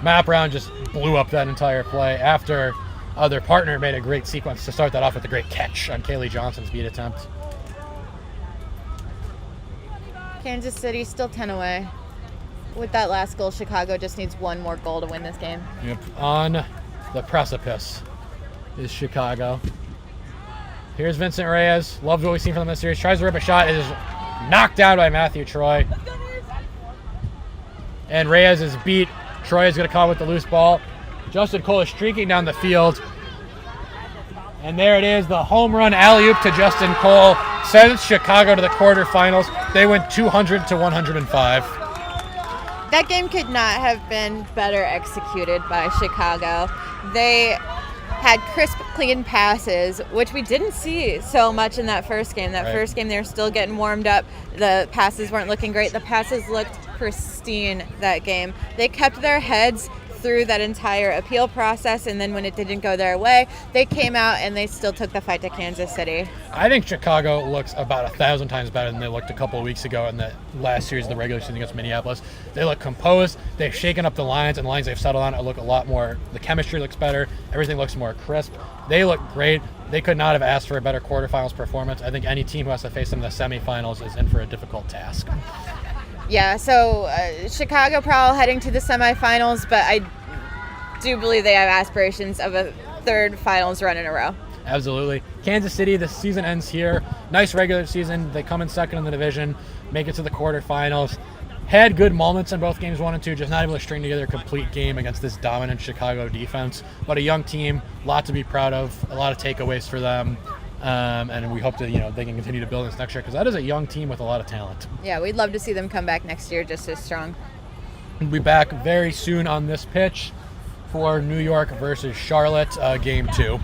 [SPEAKER 3] Matt Brown just blew up that entire play after their partner made a great sequence to start that off with a great catch on Kaylee Johnson's beat attempt.
[SPEAKER 4] Kansas City still 10 away. With that last goal, Chicago just needs one more goal to win this game.
[SPEAKER 3] Yep. On the precipice is Chicago. Here's Vincent Reyes. Loved what we've seen from them this series. Tries to rip a shot. It is knocked down by Matthew Troy. And Reyes is beat. Troy is going to come with the loose ball. Justin Cole is streaking down the field. And there it is, the home run alley-oop to Justin Cole sends Chicago to the quarterfinals. They win 200-105.
[SPEAKER 4] That game could not have been better executed by Chicago. They had crisp, clean passes, which we didn't see so much in that first game. That first game, they were still getting warmed up. The passes weren't looking great. The passes looked pristine that game. They kept their heads through that entire appeal process, and then when it didn't go their way, they came out and they still took the fight to Kansas City.
[SPEAKER 3] I think Chicago looks about 1,000 times better than they looked a couple of weeks ago in the last series of the regular season against Minneapolis. They look composed. They've shaken up the lines, and the lines they've settled on look a lot more. The chemistry looks better. Everything looks more crisp. They look great. They could not have asked for a better quarterfinals performance. I think any team who has to face them in the semifinals is in for a difficult task.
[SPEAKER 4] Yeah, so Chicago probably heading to the semifinals, but I do believe they have aspirations of a third finals run in a row.
[SPEAKER 3] Absolutely. Kansas City, the season ends here. Nice regular season. They come in second in the division, make it to the quarterfinals. Had good moments in both games 1 and 2, just not able to string together a complete game against this dominant Chicago defense. But a young team, a lot to be proud of, a lot of takeaways for them. And we hope that they can continue to build this next year, because that is a young team with a lot of talent.
[SPEAKER 4] Yeah, we'd love to see them come back next year just as strong.
[SPEAKER 3] We'll be back very soon on this pitch for New York versus Charlotte, Game 2.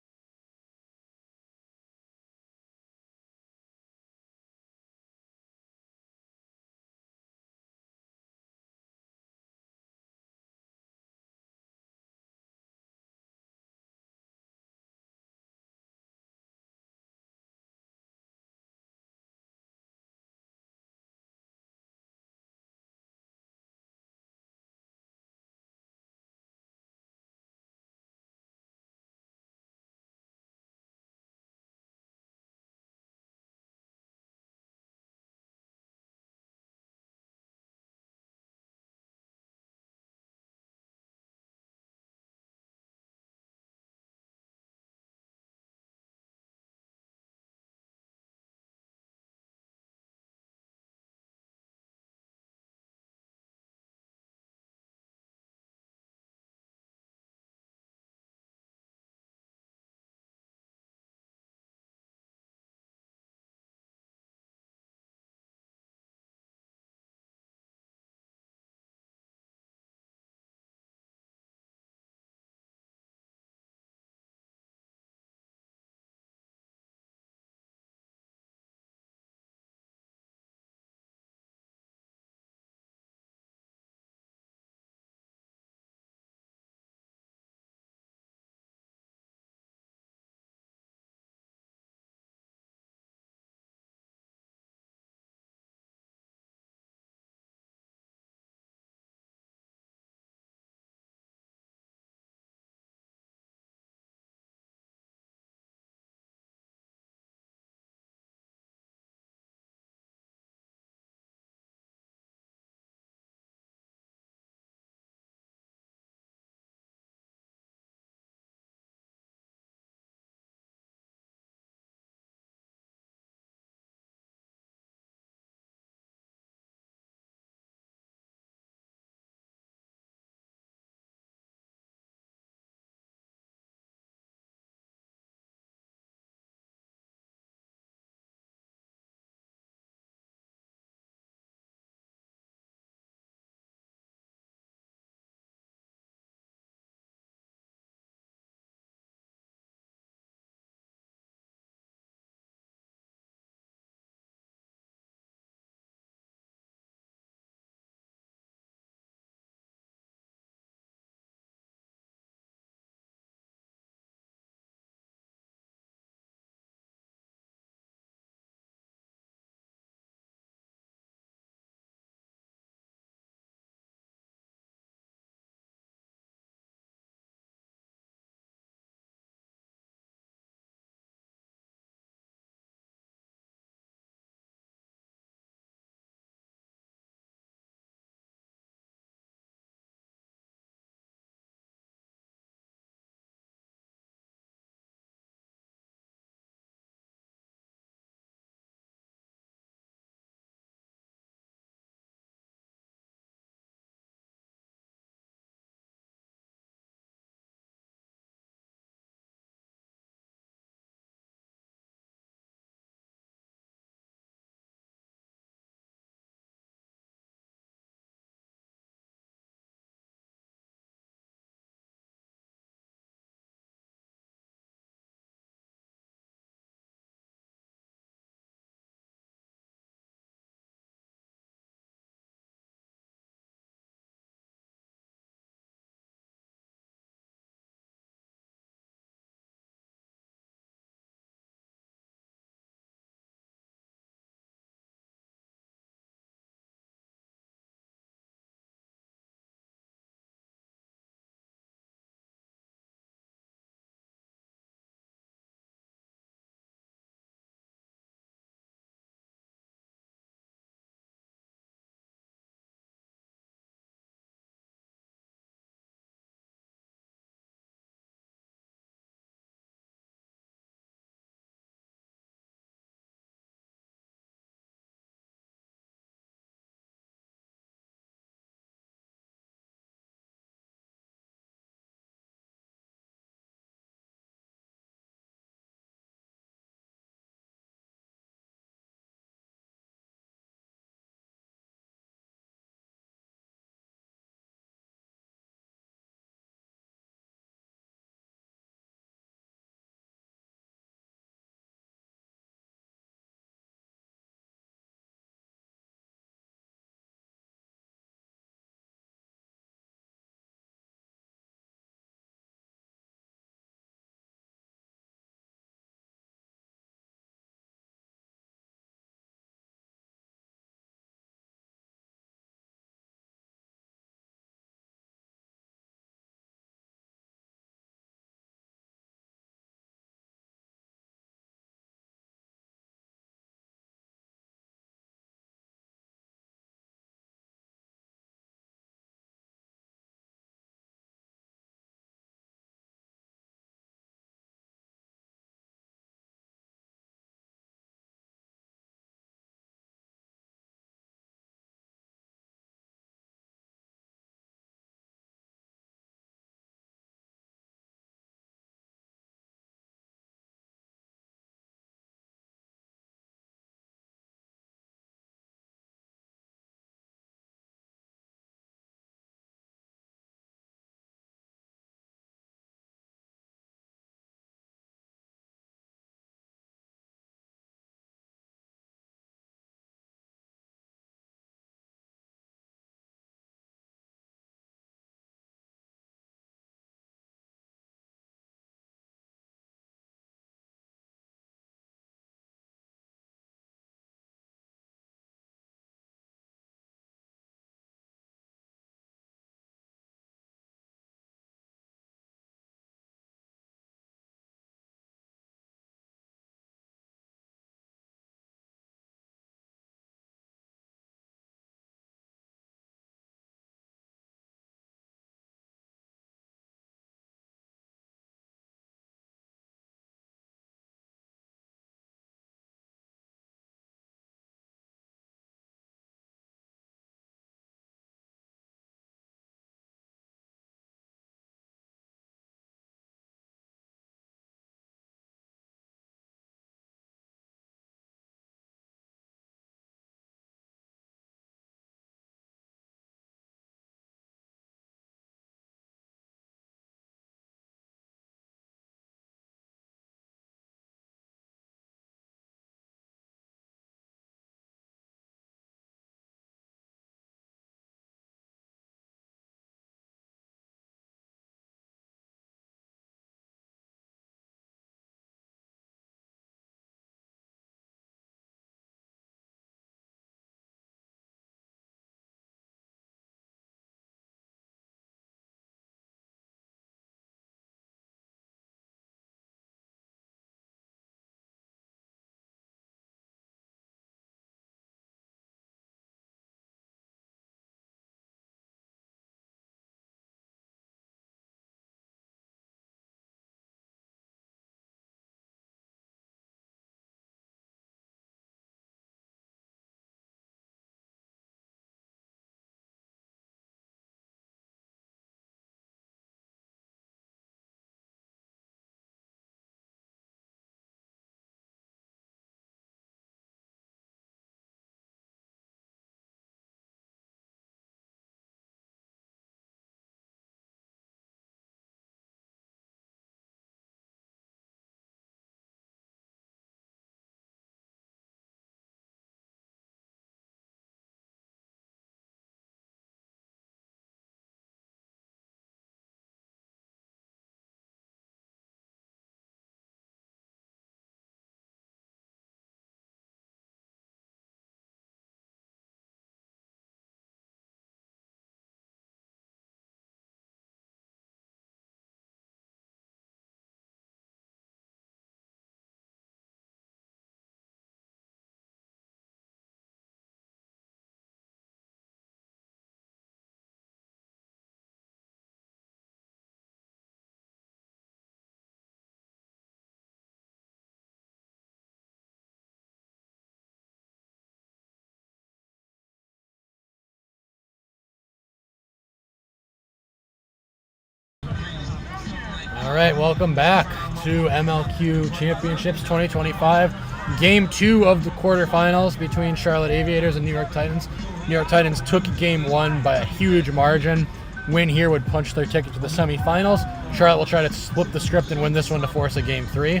[SPEAKER 3] All right, welcome back to MLQ Championships 2025. Game 2 of the quarterfinals between Charlotte Aviators and New York Titans. New York Titans took Game 1 by a huge margin. Win here would punch their ticket to the semifinals. Charlotte will try to flip the script and win this one to force a Game 3.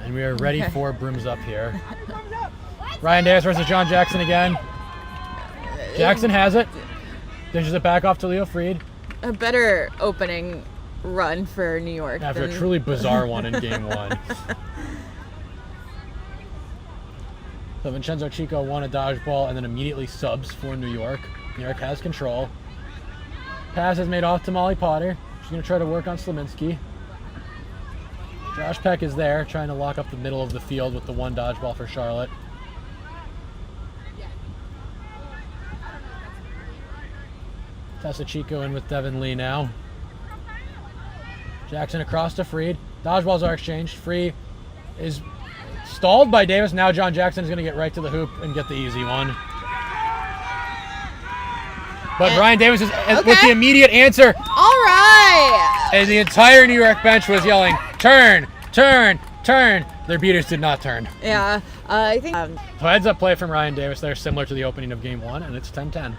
[SPEAKER 3] And we are ready for brooms up here. Ryan Davis versus John Jackson again. Jackson has it. Dishes it back off to Leo Freed.
[SPEAKER 4] A better opening run for New York.
[SPEAKER 3] After a truly bizarre one in Game 1. So Vincenzo Chico won a dodgeball and then immediately subs for New York. New York has control. Pass is made off to Molly Potter. She's going to try to work on Slominski. Josh Peck is there, trying to lock up the middle of the field with the one dodgeball for Charlotte. Tessa Chico in with Devin Lee now. Jackson across to Freed. Dodgeballs are exchanged. Free is stalled by Davis. Now John Jackson is going to get right to the hoop and get the easy one. But Ryan Davis is with the immediate answer.
[SPEAKER 4] All right.
[SPEAKER 3] And the entire New York bench was yelling, turn, turn, turn. Their beaters did not turn.
[SPEAKER 4] Yeah, I think.
[SPEAKER 3] So heads up play from Ryan Davis there, similar to the opening of Game 1, and it's 10-10.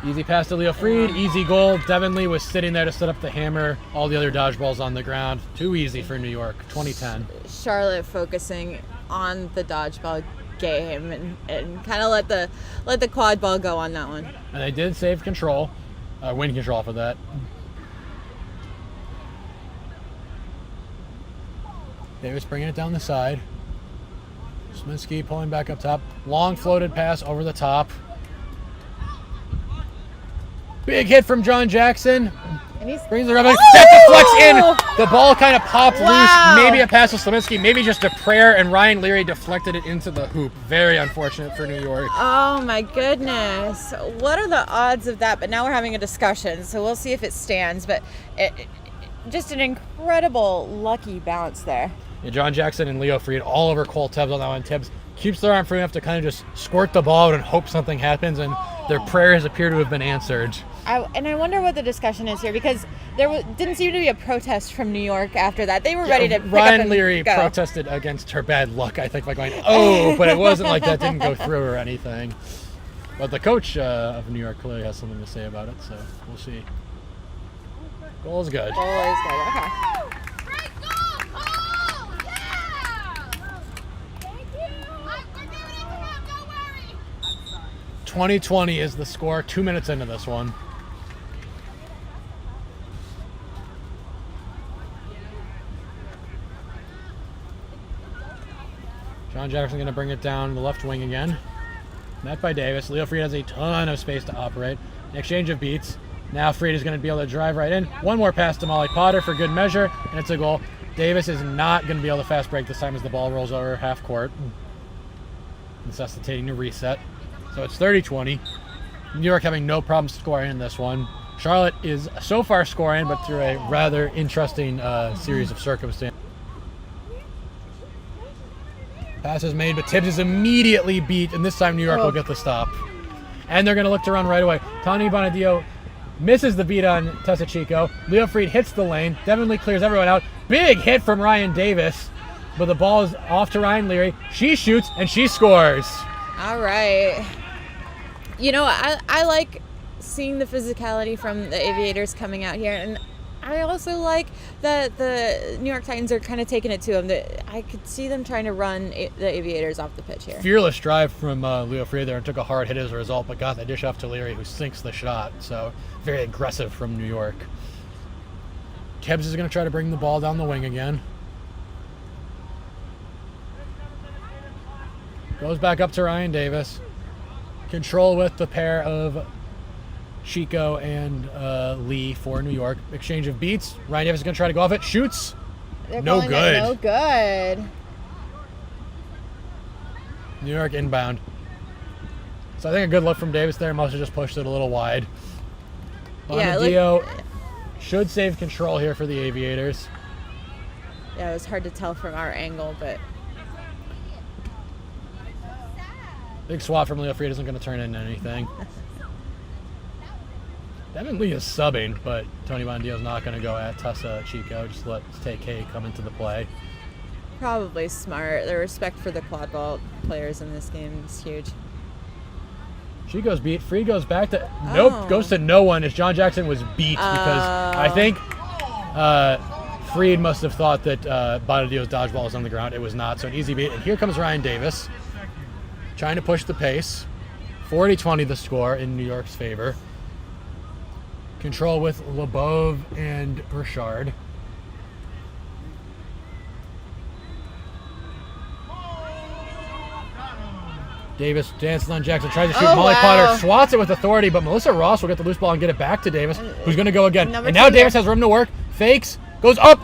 [SPEAKER 3] Easy pass to Leo Freed, easy goal. Devin Lee was sitting there to set up the hammer. All the other dodgeballs on the ground. Too easy for New York, 2010.
[SPEAKER 4] Charlotte focusing on the dodgeball game and kind of let the quad ball go on that one.
[SPEAKER 3] And they did save control, win control for that. Davis bringing it down the side. Sminsky pulling back up top. Long floated pass over the top. Big hit from John Jackson.
[SPEAKER 4] And he's
[SPEAKER 3] brings the rubber. That deflects in. The ball kind of popped loose. Maybe a pass to Slominski. Maybe just a prayer, and Ryan Leary deflected it into the hoop. Very unfortunate for New York.
[SPEAKER 4] Oh my goodness. What are the odds of that? But now we're having a discussion, so we'll see if it stands. But just an incredible lucky bounce there.
[SPEAKER 3] Yeah, John Jackson and Leo Freed all over Cole Tibbs on that one. Tibbs keeps their arm free enough to kind of just squirt the ball out and hope something happens, and their prayers appear to have been answered.
[SPEAKER 4] I wonder what the discussion is here, because there didn't seem to be a protest from New York after that. They were ready to pick
[SPEAKER 3] Ryan
[SPEAKER 4] up and
[SPEAKER 3] Leary
[SPEAKER 4] go.
[SPEAKER 3] protested against her bad luck, I think, by going, oh, but it wasn't like that didn't go through or anything. But the coach of New York clearly has something to say about it, so we'll see. Goal is good.
[SPEAKER 4] Goal is good, okay.
[SPEAKER 3] 20-20 is the score, 2 minutes into this one. John Jackson going to bring it down the left wing again. Met by Davis. Leo Freed has a ton of space to operate. An exchange of beats. Now Freed is going to be able to drive right in. One more pass to Molly Potter for good measure, and it's a goal. Davis is not going to be able to fast break this time as the ball rolls over half court, necessitating a reset. So it's 30-20. New York having no problem scoring in this one. Charlotte is so far scoring, but through a rather interesting series of circumstances. Pass is made, but Tibbs is immediately beat, and this time New York will get the stop. And they're going to look to run right away. Tani Bonadio misses the beat on Tessa Chico. Leo Freed hits the lane. Devin Lee clears everyone out. Big hit from Ryan Davis, but the ball is off to Ryan Leary. She shoots, and she scores.
[SPEAKER 4] All right. You know, I like seeing the physicality from the Aviators coming out here, and I also like that the New York Titans are kind of taking it to them. I could see them trying to run the Aviators off the pitch here.
[SPEAKER 3] Fearless drive from Leo Freed there, and took a hard hit as a result, but got the dish off to Leary, who sinks the shot. So very aggressive from New York. Tibbs is going to try to bring the ball down the wing again. Goes back up to Ryan Davis. Control with the pair of Chico and Lee for New York. Exchange of beats. Ryan Davis is going to try to go off it. Shoots. No good.
[SPEAKER 4] No good.
[SPEAKER 3] New York inbound. So I think a good look from Davis there. Must have just pushed it a little wide. Bonadio should save control here for the Aviators.
[SPEAKER 4] Yeah, it was hard to tell from our angle, but
[SPEAKER 3] Big swat from Leo Fried isn't going to turn into anything. Devin Lee is subbing, but Tony Bondio's not going to go at Tussa Chico. Just let Take K come into the play.
[SPEAKER 4] Probably smart. The respect for the quadball players in this game is huge.
[SPEAKER 3] Chico's beat. Fried goes back to... Nope, goes to no one as John Jackson was beat because I think Fried must have thought that Bondio's dodgeball was on the ground. It was not, so an easy beat. And here comes Ryan Davis trying to push the pace. 40-20 the score in New York's favor. Control with Lebov and Richard. Davis dances on Jackson, tries to shoot. Molly Potter swats it with authority, but Melissa Ross will get the loose ball and get it back to Davis, who's going to go again. And now Davis has room to work. Fakes, goes up,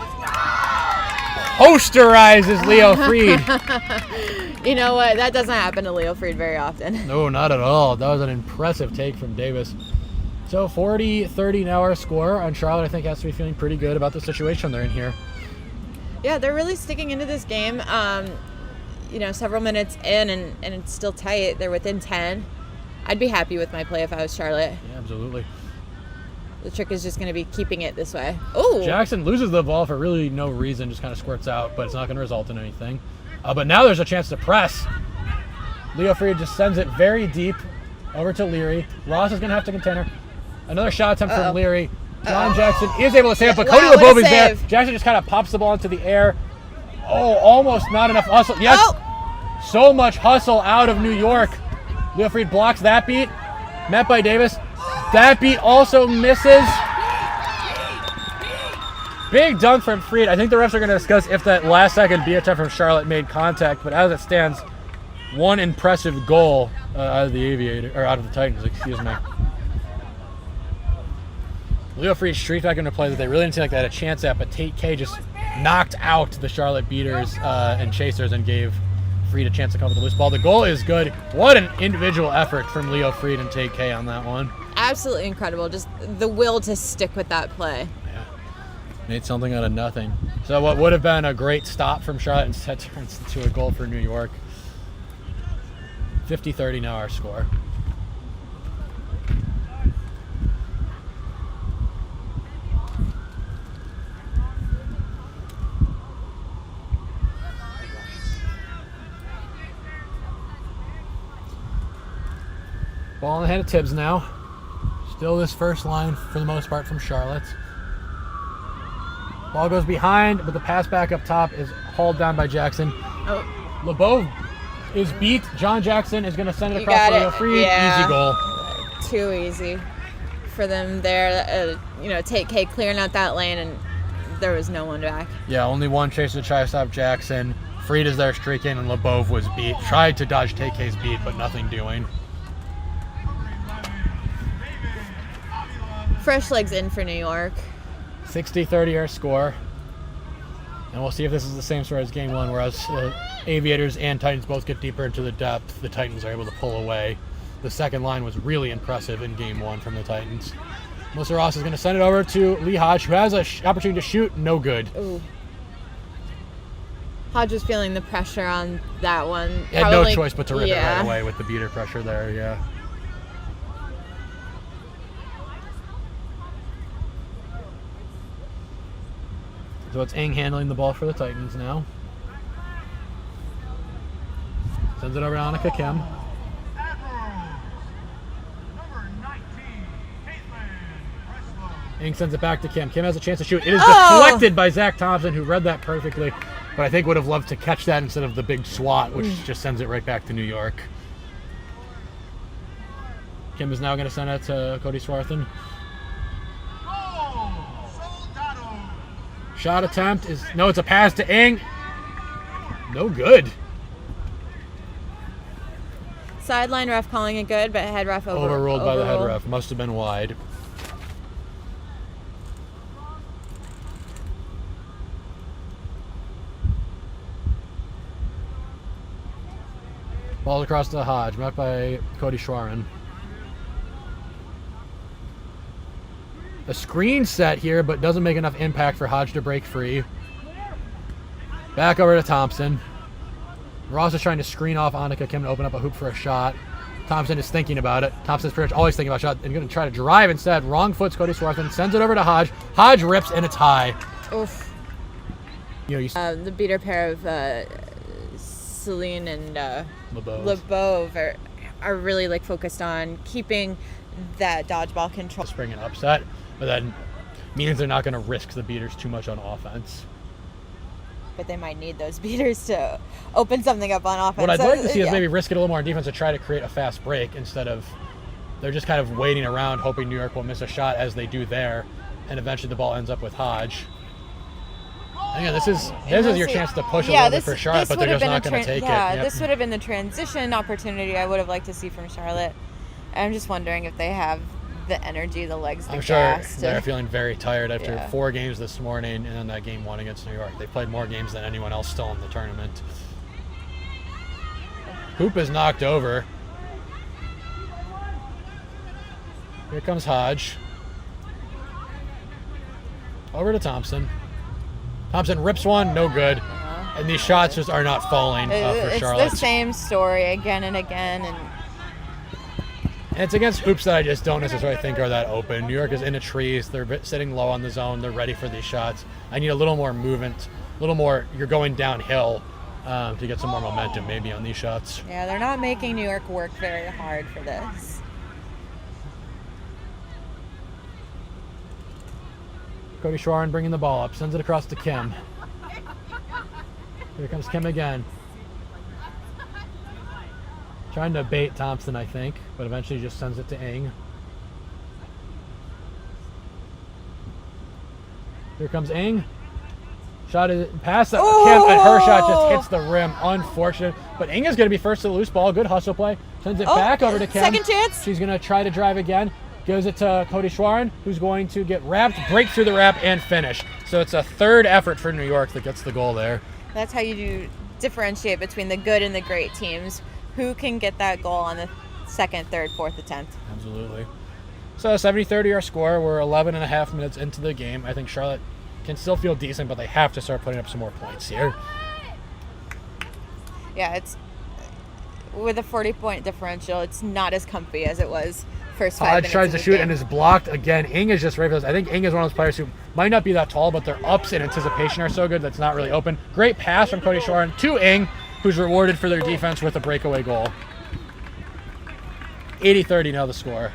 [SPEAKER 3] posterizes Leo Fried.
[SPEAKER 4] You know what? That doesn't happen to Leo Fried very often.
[SPEAKER 3] No, not at all. That was an impressive take from Davis. So 40-30 now our score on Charlotte. I think has to be feeling pretty good about the situation they're in here.
[SPEAKER 4] Yeah, they're really sticking into this game. Several minutes in and it's still tight. They're within 10. I'd be happy with my play if I was Charlotte.
[SPEAKER 3] Yeah, absolutely.
[SPEAKER 4] The trick is just going to be keeping it this way. Oh!
[SPEAKER 3] Jackson loses the ball for really no reason, just kind of squirts out, but it's not going to result in anything. But now there's a chance to press. Leo Fried just sends it very deep over to Leary. Ross is going to have to contend her. Another shot attempt from Leary. John Jackson is able to save it, but Cody Lebov is there. Jackson just kind of pops the ball into the air. Oh, almost not enough hustle. Yes, so much hustle out of New York. Leo Fried blocks that beat. Met by Davis. That beat also misses. Big dunk from Fried. I think the refs are going to discuss if that last second B attempt from Charlotte made contact, but as it stands, one impressive goal out of the Aviators, or out of the Titans, excuse me. Leo Fried streaked back into play that they really didn't seem like they had a chance at, but Tate K just knocked out the Charlotte beaters and chasers and gave Fried a chance to come with the loose ball. The goal is good. What an individual effort from Leo Fried and Tate K on that one.
[SPEAKER 4] Absolutely incredible. Just the will to stick with that play.
[SPEAKER 3] Yeah. Made something out of nothing. So what would have been a great stop from Charlotte instead turns into a goal for New York. 50-30 now our score. Ball in the hand of Tibbs now. Still this first line for the most part from Charlotte. Ball goes behind, but the pass back up top is hauled down by Jackson. Lebov is beat. John Jackson is going to send it across to Leo Fried.
[SPEAKER 4] Yeah.
[SPEAKER 3] Easy goal.
[SPEAKER 4] Too easy for them there. Take K clearing out that lane, and there was no one back.
[SPEAKER 3] Yeah, only one chaser to try to stop Jackson. Fried is there streaking, and Lebov was beat. Tried to dodge Take K's beat, but nothing doing.
[SPEAKER 4] Fresh legs in for New York.
[SPEAKER 3] 60-30 our score. And we'll see if this is the same story as game one, whereas Aviators and Titans both get deeper into the depth. The Titans are able to pull away. The second line was really impressive in game one from the Titans. Melissa Ross is going to send it over to Lee Hodge, who has an opportunity to shoot. No good.
[SPEAKER 4] Ooh. Hodge was feeling the pressure on that one.
[SPEAKER 3] Had no choice but to rip it right away with the beater pressure there, yeah. So it's Eng handling the ball for the Titans now. Sends it over to Annika Kim. Eng sends it back to Kim. Kim has a chance to shoot. It is deflected by Zach Thompson, who read that perfectly, but I think would have loved to catch that instead of the big swat, which just sends it right back to New York. Kim is now going to send it to Cody Swarthen. Shot attempt is, no, it's a pass to Eng. No good.
[SPEAKER 4] Sideline ref calling it good, but head ref
[SPEAKER 3] overruled by the head ref. Must have been wide. Ball across to Hodge, met by Cody Schwarin. A screen set here, but doesn't make enough impact for Hodge to break free. Back over to Thompson. Ross is trying to screen off Annika Kim to open up a hoop for a shot. Thompson is thinking about it. Thompson's pretty much always thinking about a shot and going to try to drive instead. Wrong foot's Cody Swarthen, sends it over to Hodge. Hodge rips, and it's high.
[SPEAKER 4] Oof. The beater pair of Celine and Lebove are really like focused on keeping that dodgeball control.
[SPEAKER 3] Spring an upset, but that means they're not going to risk the beaters too much on offense.
[SPEAKER 4] But they might need those beaters to open something up on offense.
[SPEAKER 3] What I'd like to see is maybe risk it a little more on defense to try to create a fast break instead of they're just kind of waiting around hoping New York will miss a shot as they do there, and eventually the ball ends up with Hodge. And again, this is your chance to push a little bit for Charlotte, but they're just not going to take it.
[SPEAKER 4] Yeah, this would have been the transition opportunity I would have liked to see from Charlotte. I'm just wondering if they have the energy, the legs, the gas.
[SPEAKER 3] They're feeling very tired after 4 games this morning and then that game 1 against New York. They played more games than anyone else still in the tournament. Hoop is knocked over. Here comes Hodge. Over to Thompson. Thompson rips one, no good. And these shots just are not falling for Charlotte.
[SPEAKER 4] It's the same story again and again. And
[SPEAKER 3] it's against hoops that I just don't necessarily think are that open. New York is in the trees. They're sitting low on the zone. They're ready for these shots. I need a little more movement, a little more. You're going downhill to get some more momentum maybe on these shots.
[SPEAKER 4] Yeah, they're not making New York work very hard for this.
[SPEAKER 3] Cody Schwarren bringing the ball up, sends it across to Kim. Here comes Kim again. Trying to bait Thompson, I think, but eventually just sends it to Ng. Here comes Ng. Shot is past Kim, and her shot just hits the rim. Unfortunate, but Ng is going to be first to the loose ball. Good hustle play. Sends it back over to Kim.
[SPEAKER 4] Second chance.
[SPEAKER 3] She's going to try to drive again. Gives it to Cody Schwarren, who's going to get wrapped, break through the wrap, and finish. So it's a third effort for New York that gets the goal there.
[SPEAKER 4] That's how you differentiate between the good and the great teams. Who can get that goal on the second, third, fourth attempt?
[SPEAKER 3] Absolutely. So 70-30 our score. We're 11 and a half minutes into the game. I think Charlotte can still feel decent, but they have to start putting up some more points here.
[SPEAKER 4] Yeah, it's with a 40-point differential, it's not as comfy as it was first 5 minutes.
[SPEAKER 3] Hodge tries to shoot
[SPEAKER 4] game.
[SPEAKER 3] and is blocked again. Ng is just right for this. I think Ng is one of those players who might not be that tall, but their ups in anticipation are so good that's not really open. Great pass from Cody Schwarren to Ng, who's rewarded for their defense with a breakaway goal. 80-30 now the score.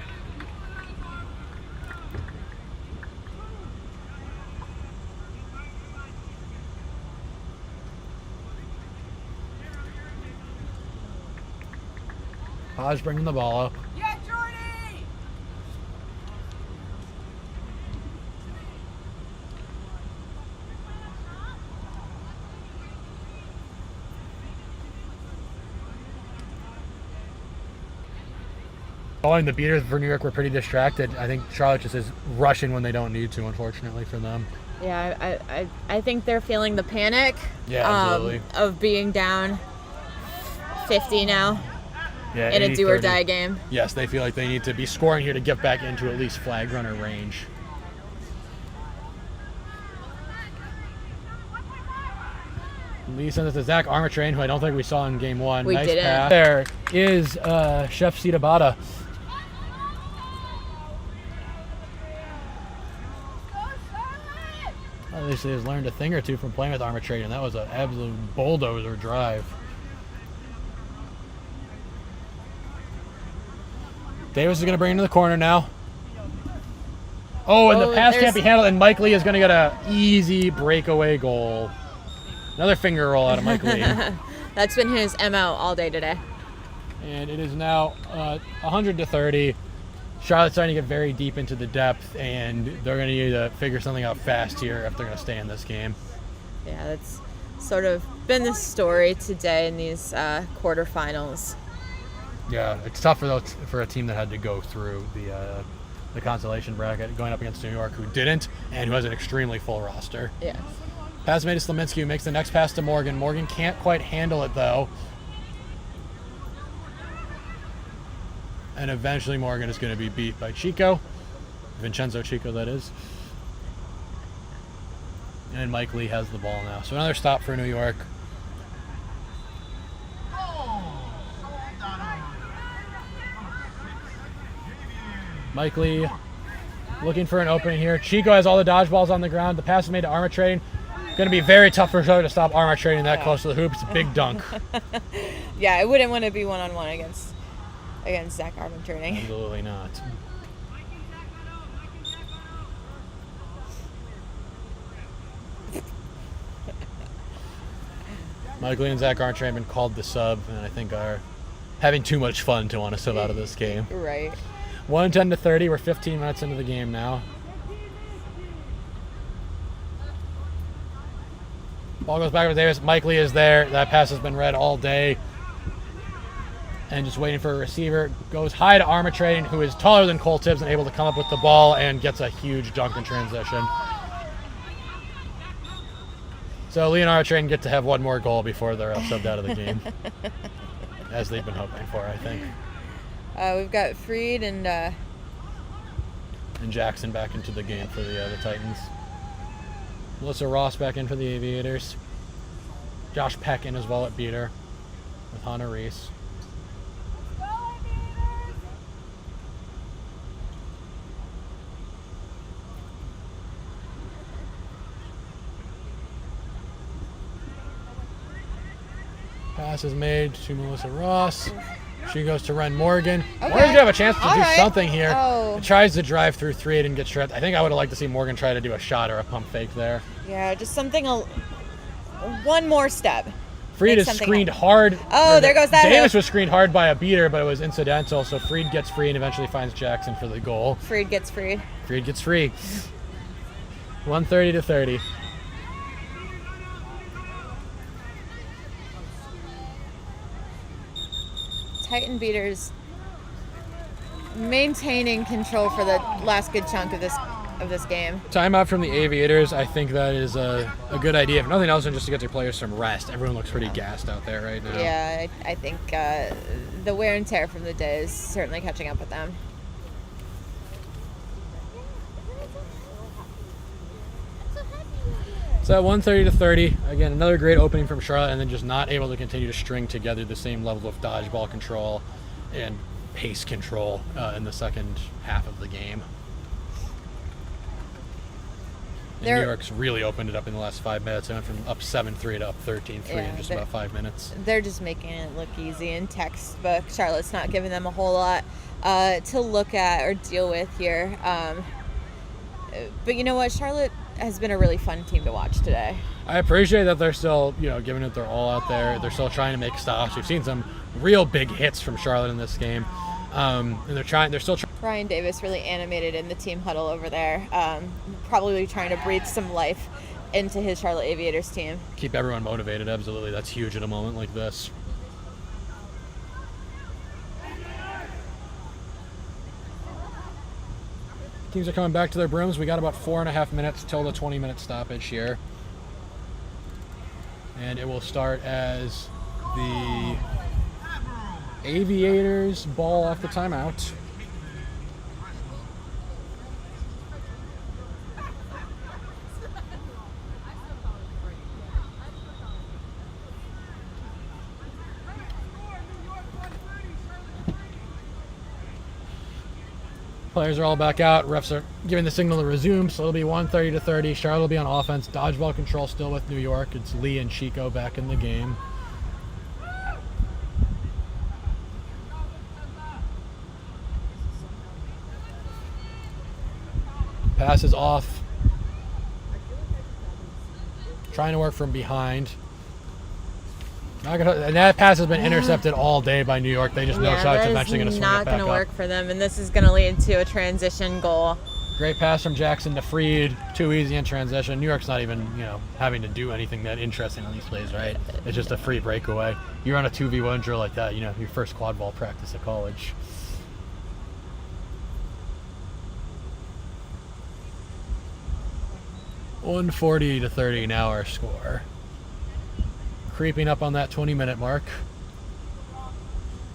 [SPEAKER 3] Hodge bringing the ball up.
[SPEAKER 5] Yeah, Jordy!
[SPEAKER 3] The beaters for New York were pretty distracted. I think Charlotte just is rushing when they don't need to, unfortunately for them.
[SPEAKER 4] Yeah, I think they're feeling the panic
[SPEAKER 3] absolutely.
[SPEAKER 4] Of being down 50 now in a
[SPEAKER 3] 80-30.
[SPEAKER 4] do-or-die game.
[SPEAKER 3] Yes, they feel like they need to be scoring here to get back into at least flag runner range. Lee sends it to Zach Armatrain, who I don't think we saw in game 1.
[SPEAKER 4] We
[SPEAKER 3] nice
[SPEAKER 4] didn't.
[SPEAKER 3] pass. There is Chef Sitabata. At least he has learned a thing or two from playing with Armatrain, and that was an absolute bulldozer drive. Davis is going to bring it into the corner now. Oh, and the pass can't be handled, and Mike Lee is going to get an easy breakaway goal. Another finger roll out of Mike Lee.
[SPEAKER 4] That's been his MO all day today.
[SPEAKER 3] And it is now 100-30. Charlotte's starting to get very deep into the depth, and they're going to need to figure something out fast here if they're going to stay in this game.
[SPEAKER 4] Yeah, that's sort of been the story today in these quarterfinals.
[SPEAKER 3] Yeah, it's tough for a team that had to go through the consolation bracket, going up against New York, who didn't, and who has an extremely full roster.
[SPEAKER 4] Yeah.
[SPEAKER 3] Pass made to Slominski, who makes the next pass to Morgan. Morgan can't quite handle it, though. And eventually Morgan is going to be beat by Chico. Vincenzo Chico, that is. And Mike Lee has the ball now. So another stop for New York. Mike Lee looking for an opening here. Chico has all the dodgeballs on the ground. The pass is made to armor trading. Going to be very tough for Charlotte to stop armor trading that close to the hoop. It's a big dunk.
[SPEAKER 4] Yeah, I wouldn't want to be one-on-one against Zach armor trading.
[SPEAKER 3] Absolutely not. Mike Lee and Zach Archer have been called the sub, and I think are having too much fun to want to sub out of this game.
[SPEAKER 4] Right.
[SPEAKER 3] 110 to 30. We're 15 minutes into the game now. Ball goes back to Davis. Mike Lee is there. That pass has been read all day. And just waiting for a receiver. Goes high to armor trading, who is taller than Cole Tibbs and able to come up with the ball and gets a huge dunk in transition. So Lee and armor trading get to have one more goal before they're subbed out of the game. As they've been hoping for, I think.
[SPEAKER 4] We've got Freed and
[SPEAKER 3] Jackson back into the game for the Titans. Melissa Ross back in for the Aviators. Josh Peck in as well at beater with Hannah Reese. Pass is made to Melissa Ross. She goes to Ren Morgan.
[SPEAKER 4] Okay.
[SPEAKER 3] Morgan's gonna have a chance to do something here.
[SPEAKER 4] Oh.
[SPEAKER 3] Tries to drive through 3 and get shredded. I think I would have liked to see Morgan try to do a shot or a pump fake there.
[SPEAKER 4] Yeah, just something, one more step.
[SPEAKER 3] Freed is screened hard.
[SPEAKER 4] Oh, there goes that
[SPEAKER 3] Davis
[SPEAKER 4] hook.
[SPEAKER 3] was screened hard by a beater, but it was incidental, so Freed gets free and eventually finds Jackson for the goal.
[SPEAKER 4] Freed gets free.
[SPEAKER 3] Freed gets free. 130 to 30.
[SPEAKER 4] Titan beaters maintaining control for the last good chunk of this game.
[SPEAKER 3] Timeout from the Aviators. I think that is a good idea. If nothing else, than just to get their players some rest. Everyone looks pretty gassed out there right now.
[SPEAKER 4] Yeah, I think the wear and tear from the day is certainly catching up with them.
[SPEAKER 3] So at 130 to 30, again, another great opening from Charlotte, and then just not able to continue to string together the same level of dodgeball control and pace control in the second half of the game. And New York's really opened it up in the last 5 minutes. They went from up 7-3 to up 13-3 in just about 5 minutes.
[SPEAKER 4] They're just making it look easy in textbook. Charlotte's not giving them a whole lot to look at or deal with here. But you know what? Charlotte has been a really fun team to watch today.
[SPEAKER 3] I appreciate that they're still, giving it their all out there. They're still trying to make stops. We've seen some real big hits from Charlotte in this game. And they're still trying.
[SPEAKER 4] Ryan Davis really animated in the team huddle over there, probably trying to breathe some life into his Charlotte Aviators team.
[SPEAKER 3] Keep everyone motivated, absolutely. That's huge at a moment like this. Teams are coming back to their brooms. We got about 4.5 minutes till the 20-minute stoppage here. And it will start as the Aviators ball off the timeout. Players are all back out. Refs are giving the signal to resume, so it'll be 130 to 30. Charlotte will be on offense. Dodgeball control still with New York. It's Lee and Chico back in the game. Pass is off. Trying to work from behind. And that pass has been intercepted all day by New York. They just know Charlotte's eventually going to swing it back up.
[SPEAKER 4] Not going to work for them, and this is going to lead to a transition goal.
[SPEAKER 3] Great pass from Jackson to Freed. Too easy in transition. New York's not even, having to do anything that interesting on these plays, right? It's just a free breakaway. You're on a 2v1 drill like that, your first quad ball practice at college. $140 to 30 now our score. Creeping up on that 20-minute mark.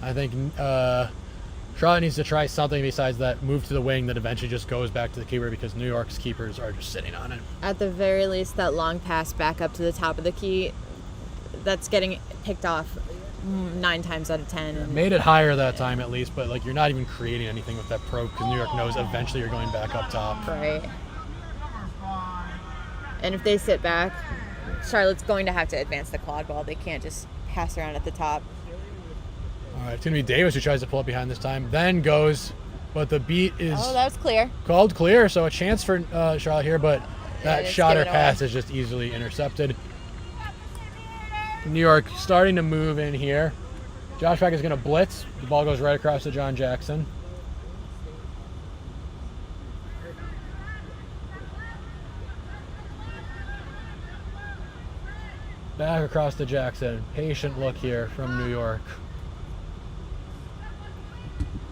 [SPEAKER 3] I think Charlotte needs to try something besides that move to the wing that eventually just goes back to the keeper, because New York's keepers are just sitting on it.
[SPEAKER 4] At the very least, that long pass back up to the top of the key, that's getting picked off 9 times out of 10. And
[SPEAKER 3] Made it higher that time at least, but like you're not even creating anything with that probe because New York knows eventually you're going back up top.
[SPEAKER 4] right. And if they sit back, Charlotte's going to have to advance the quad ball. They can't just pass around at the top.
[SPEAKER 3] All right, it's going to be Davis who tries to pull it behind this time. Then goes, but the beat is
[SPEAKER 4] Oh, that was clear.
[SPEAKER 3] called clear, so a chance for Charlotte here, but that
[SPEAKER 4] it's
[SPEAKER 3] shot or
[SPEAKER 4] given
[SPEAKER 3] pass
[SPEAKER 4] away.
[SPEAKER 3] is just easily intercepted. New York starting to move in here. Josh Peck is going to blitz. The ball goes right across to John Jackson. Back across to Jackson. Patient look here from New York.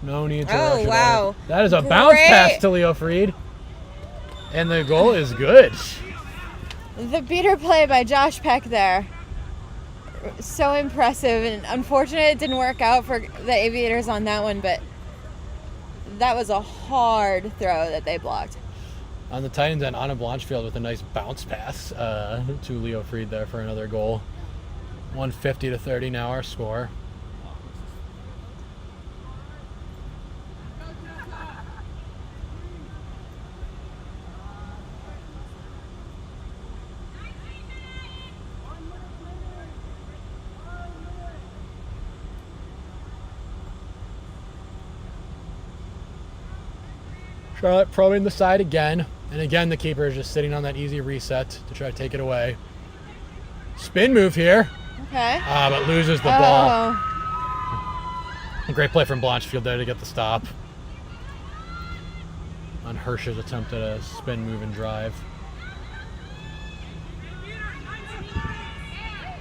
[SPEAKER 3] No need to rush it
[SPEAKER 4] wow.
[SPEAKER 3] away. That is a bounce
[SPEAKER 4] Great.
[SPEAKER 3] pass to Leo Freed. And the goal is good.
[SPEAKER 4] The beater play by Josh Peck there. So impressive, and unfortunate it didn't work out for the Aviators on that one, but that was a hard throw that they blocked.
[SPEAKER 3] On the Titans end, Anna Blanchfield with a nice bounce pass to Leo Freed there for another goal. 150-30 now our score. Charlotte probing the side again. And again, the keeper is just sitting on that easy reset to try to take it away. Spin move here.
[SPEAKER 4] Okay.
[SPEAKER 3] But loses the ball.
[SPEAKER 4] Oh,
[SPEAKER 3] A great play from Blanchfield there to get the stop. On Hirsch's attempt at a spin move and drive.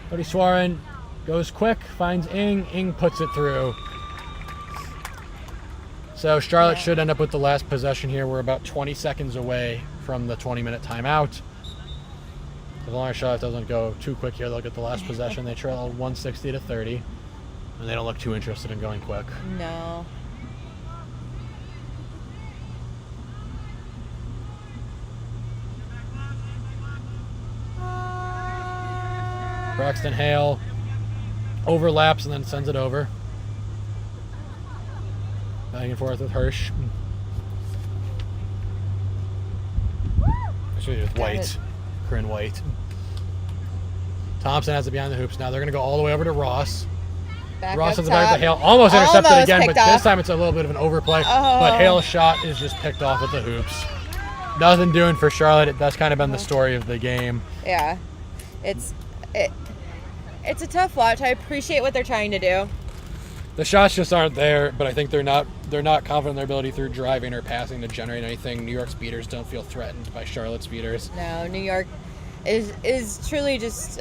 [SPEAKER 3] Cody Swarin goes quick, finds Ing. Ing puts it through. So Charlotte should end up with the last possession here. We're about 20 seconds away from the 20-minute timeout. As long as Charlotte doesn't go too quick here, they'll get the last possession. They trail 160-30, and they don't look too interested in going quick.
[SPEAKER 4] no.
[SPEAKER 3] Braxton Hale overlaps and then sends it over. Back and forth with Hirsch. Actually, with White. Corinne White. Thompson has it behind the hoops. Now they're going to go all the way over to Ross.
[SPEAKER 4] Back
[SPEAKER 3] Ross
[SPEAKER 4] up
[SPEAKER 3] has the back
[SPEAKER 4] top.
[SPEAKER 3] of the Hale. Almost intercepted
[SPEAKER 4] Almost
[SPEAKER 3] again, but
[SPEAKER 4] picked off.
[SPEAKER 3] this time it's a little bit of an overplay.
[SPEAKER 4] Oh.
[SPEAKER 3] But Hale's shot is just picked off at the hoops. Nothing doing for Charlotte. That's kind of been the story of the game.
[SPEAKER 4] Yeah. It's a tough watch. I appreciate what they're trying to do.
[SPEAKER 3] The shots just aren't there, but I think they're not confident in their ability through driving or passing to generate anything. New York's beaters don't feel threatened by Charlotte's beaters.
[SPEAKER 4] No, New York is truly just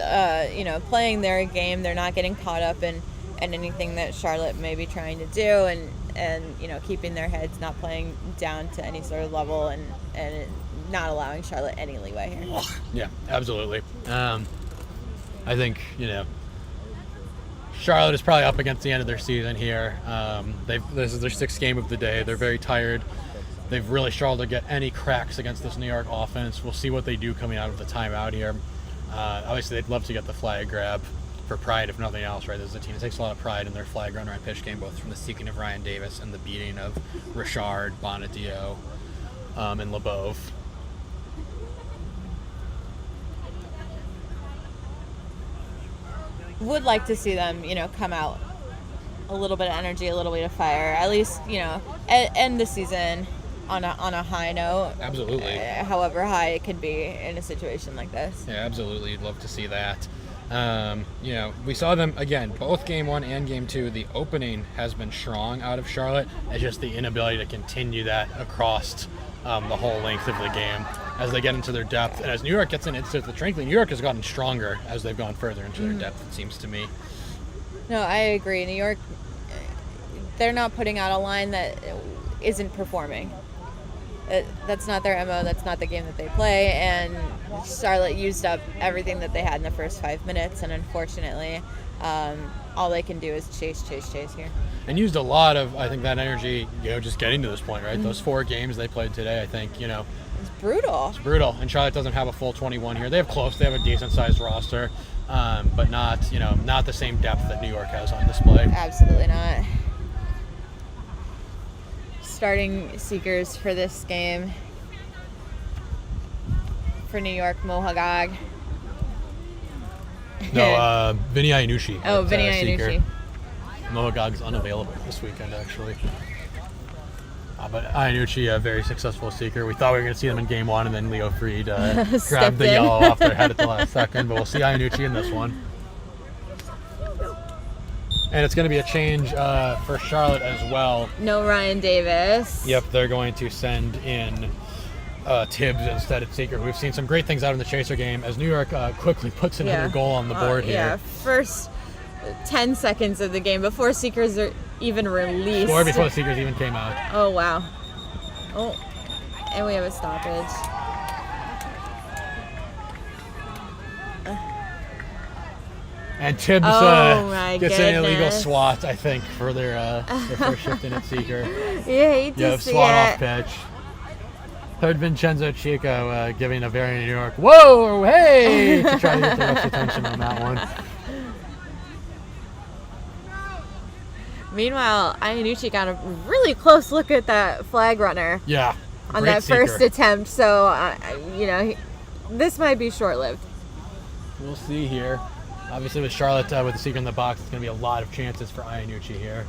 [SPEAKER 4] playing their game. They're not getting caught up in anything that Charlotte may be trying to do, and keeping their heads, not playing down to any sort of level, and not allowing Charlotte any leeway here.
[SPEAKER 3] Yeah, absolutely. I think Charlotte is probably up against the end of their season here. This is their 6th game of the day. They're very tired. They've really struggled to get any cracks against this New York offense. We'll see what they do coming out of the timeout here. Obviously, they'd love to get the flag grab for pride, if nothing else, right? This is a team that takes a lot of pride in their flag runner and pitch game, both from the seeking of Ryan Davis and the beating of Richard, Bonadio, and LeBeau.
[SPEAKER 4] Would like to see them, come out a little bit of energy, a little bit of fire. At least, end the season on a high note.
[SPEAKER 3] Absolutely.
[SPEAKER 4] However high it can be in a situation like this.
[SPEAKER 3] Yeah, absolutely. You'd love to see that. We saw them, again, both Game 1 and Game 2. The opening has been strong out of Charlotte. It's just the inability to continue that across the whole length of the game as they get into their depth. And as New York gets into the frankly, New York has gotten stronger as they've gone further into their depth, it seems to me.
[SPEAKER 4] No, I agree. New York, they're not putting out a line that isn't performing. That's not their MO. That's not the game that they play. And Charlotte used up everything that they had in the first 5 minutes. And unfortunately, all they can do is chase here.
[SPEAKER 3] And used a lot of, I think, that energy, just getting to this point, right? Those 4 games they played today, I think,
[SPEAKER 4] It's brutal.
[SPEAKER 3] It's brutal, and Charlotte doesn't have a full 21 here. They have close. They have a decent-sized roster, but not the same depth that New York has on display.
[SPEAKER 4] Absolutely not. Starting seekers for this game for New York, Mohagog.
[SPEAKER 3] No, Vinny Iannucci.
[SPEAKER 4] Oh, Vinny Iannucci.
[SPEAKER 3] Mohagog's unavailable this weekend, actually. But Iannucci, a very successful seeker. We thought we were going to see them in game 1, and then Leo Fried grabbed the yellow off their head at the last second. But we'll see Iannucci in this one. And it's going to be a change for Charlotte as well.
[SPEAKER 4] No Ryan Davis.
[SPEAKER 3] Yep, they're going to send in Tibbs instead of Seeker. We've seen some great things out in the Chaser game as New York quickly puts another goal on the board here.
[SPEAKER 4] Yeah, first 10 seconds of the game before Seekers are even released.
[SPEAKER 3] Scored before the Seekers even came out.
[SPEAKER 4] Oh, wow. Oh, and we have a stoppage.
[SPEAKER 3] And Tibbs gets an illegal swat, I think, for their first shift in at Seeker.
[SPEAKER 4] You hate to see
[SPEAKER 3] swat off pitch. Heard Vincenzo Chico giving a very New York, whoa, hey, to try to get the ref's attention on that one.
[SPEAKER 4] Meanwhile, Iannucci got a really close look at that flag runner.
[SPEAKER 3] Yeah.
[SPEAKER 4] On that first attempt, so, this might be short-lived.
[SPEAKER 3] We'll see here. Obviously, with Charlotte with the seeker in the box, it's going to be a lot of chances for Iannucci here.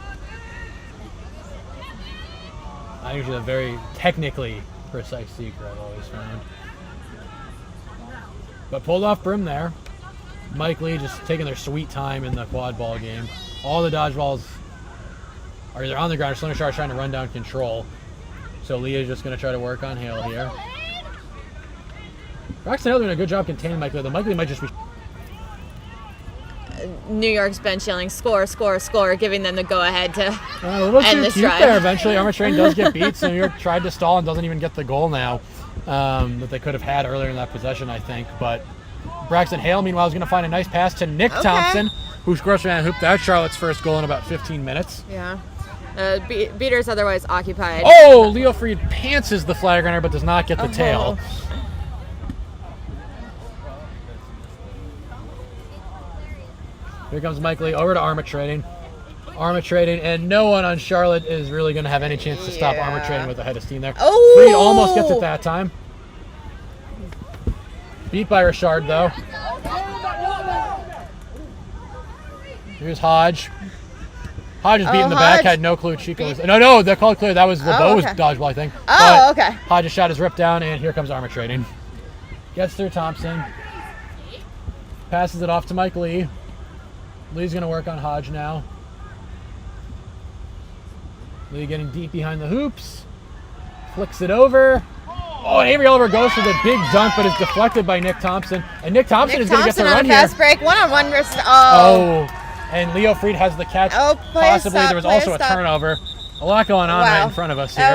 [SPEAKER 3] Iannucci is a very technically precise seeker, I've always found. But pulled off brim there. Mike Lee just taking their sweet time in the quad ball game. All the dodgeballs are either on the ground or Slender Shark trying to run down control. So Lee is just going to try to work on Hale here. Braxton Hale doing a good job containing Mike Lee, though Mike Lee might just be...
[SPEAKER 4] New York's bench yelling, score, score, score, giving them the go-ahead to
[SPEAKER 3] a little
[SPEAKER 4] end
[SPEAKER 3] too
[SPEAKER 4] this
[SPEAKER 3] cute
[SPEAKER 4] drive.
[SPEAKER 3] there. Eventually, Armor Train does get beat, so New York tried to stall and doesn't even get the goal now that they could have had earlier in that possession, I think. But Braxton Hale, meanwhile, is going to find a nice pass to Nick Thompson, who scores from that hoop. That's Charlotte's first goal in about 15 minutes.
[SPEAKER 4] Yeah. Beater's otherwise occupied.
[SPEAKER 3] Oh, Leo Fried pantses the flag runner, but does not get the tail. Here comes Mike Lee over to Armor Trading. Armor Trading, and no one on Charlotte is really going to have any chance to stop Armor Trading with a head of steam there.
[SPEAKER 4] Oh!
[SPEAKER 3] Fried almost gets it that time. Beat by Richard, though. Here's Hodge. Hodge is beating the back, had no clue Chico was... No, they're called clear. That was LeBeau's dodgeball, I think.
[SPEAKER 4] Oh, okay.
[SPEAKER 3] Hodge's shot is ripped down, and here comes Armor Trading. Gets through Thompson. Passes it off to Mike Lee. Lee's going to work on Hodge now. Lee getting deep behind the hoops. Flicks it over. Oh, and Avery Oliver goes for the big dunk, but is deflected by Nick Thompson. And Nick Thompson is going to get the run here.
[SPEAKER 4] Fast break, one-on-one versus...
[SPEAKER 3] And Leo Fried has the catch.
[SPEAKER 4] Possibly.
[SPEAKER 3] There was also a turnover. A lot going on right in front of us here.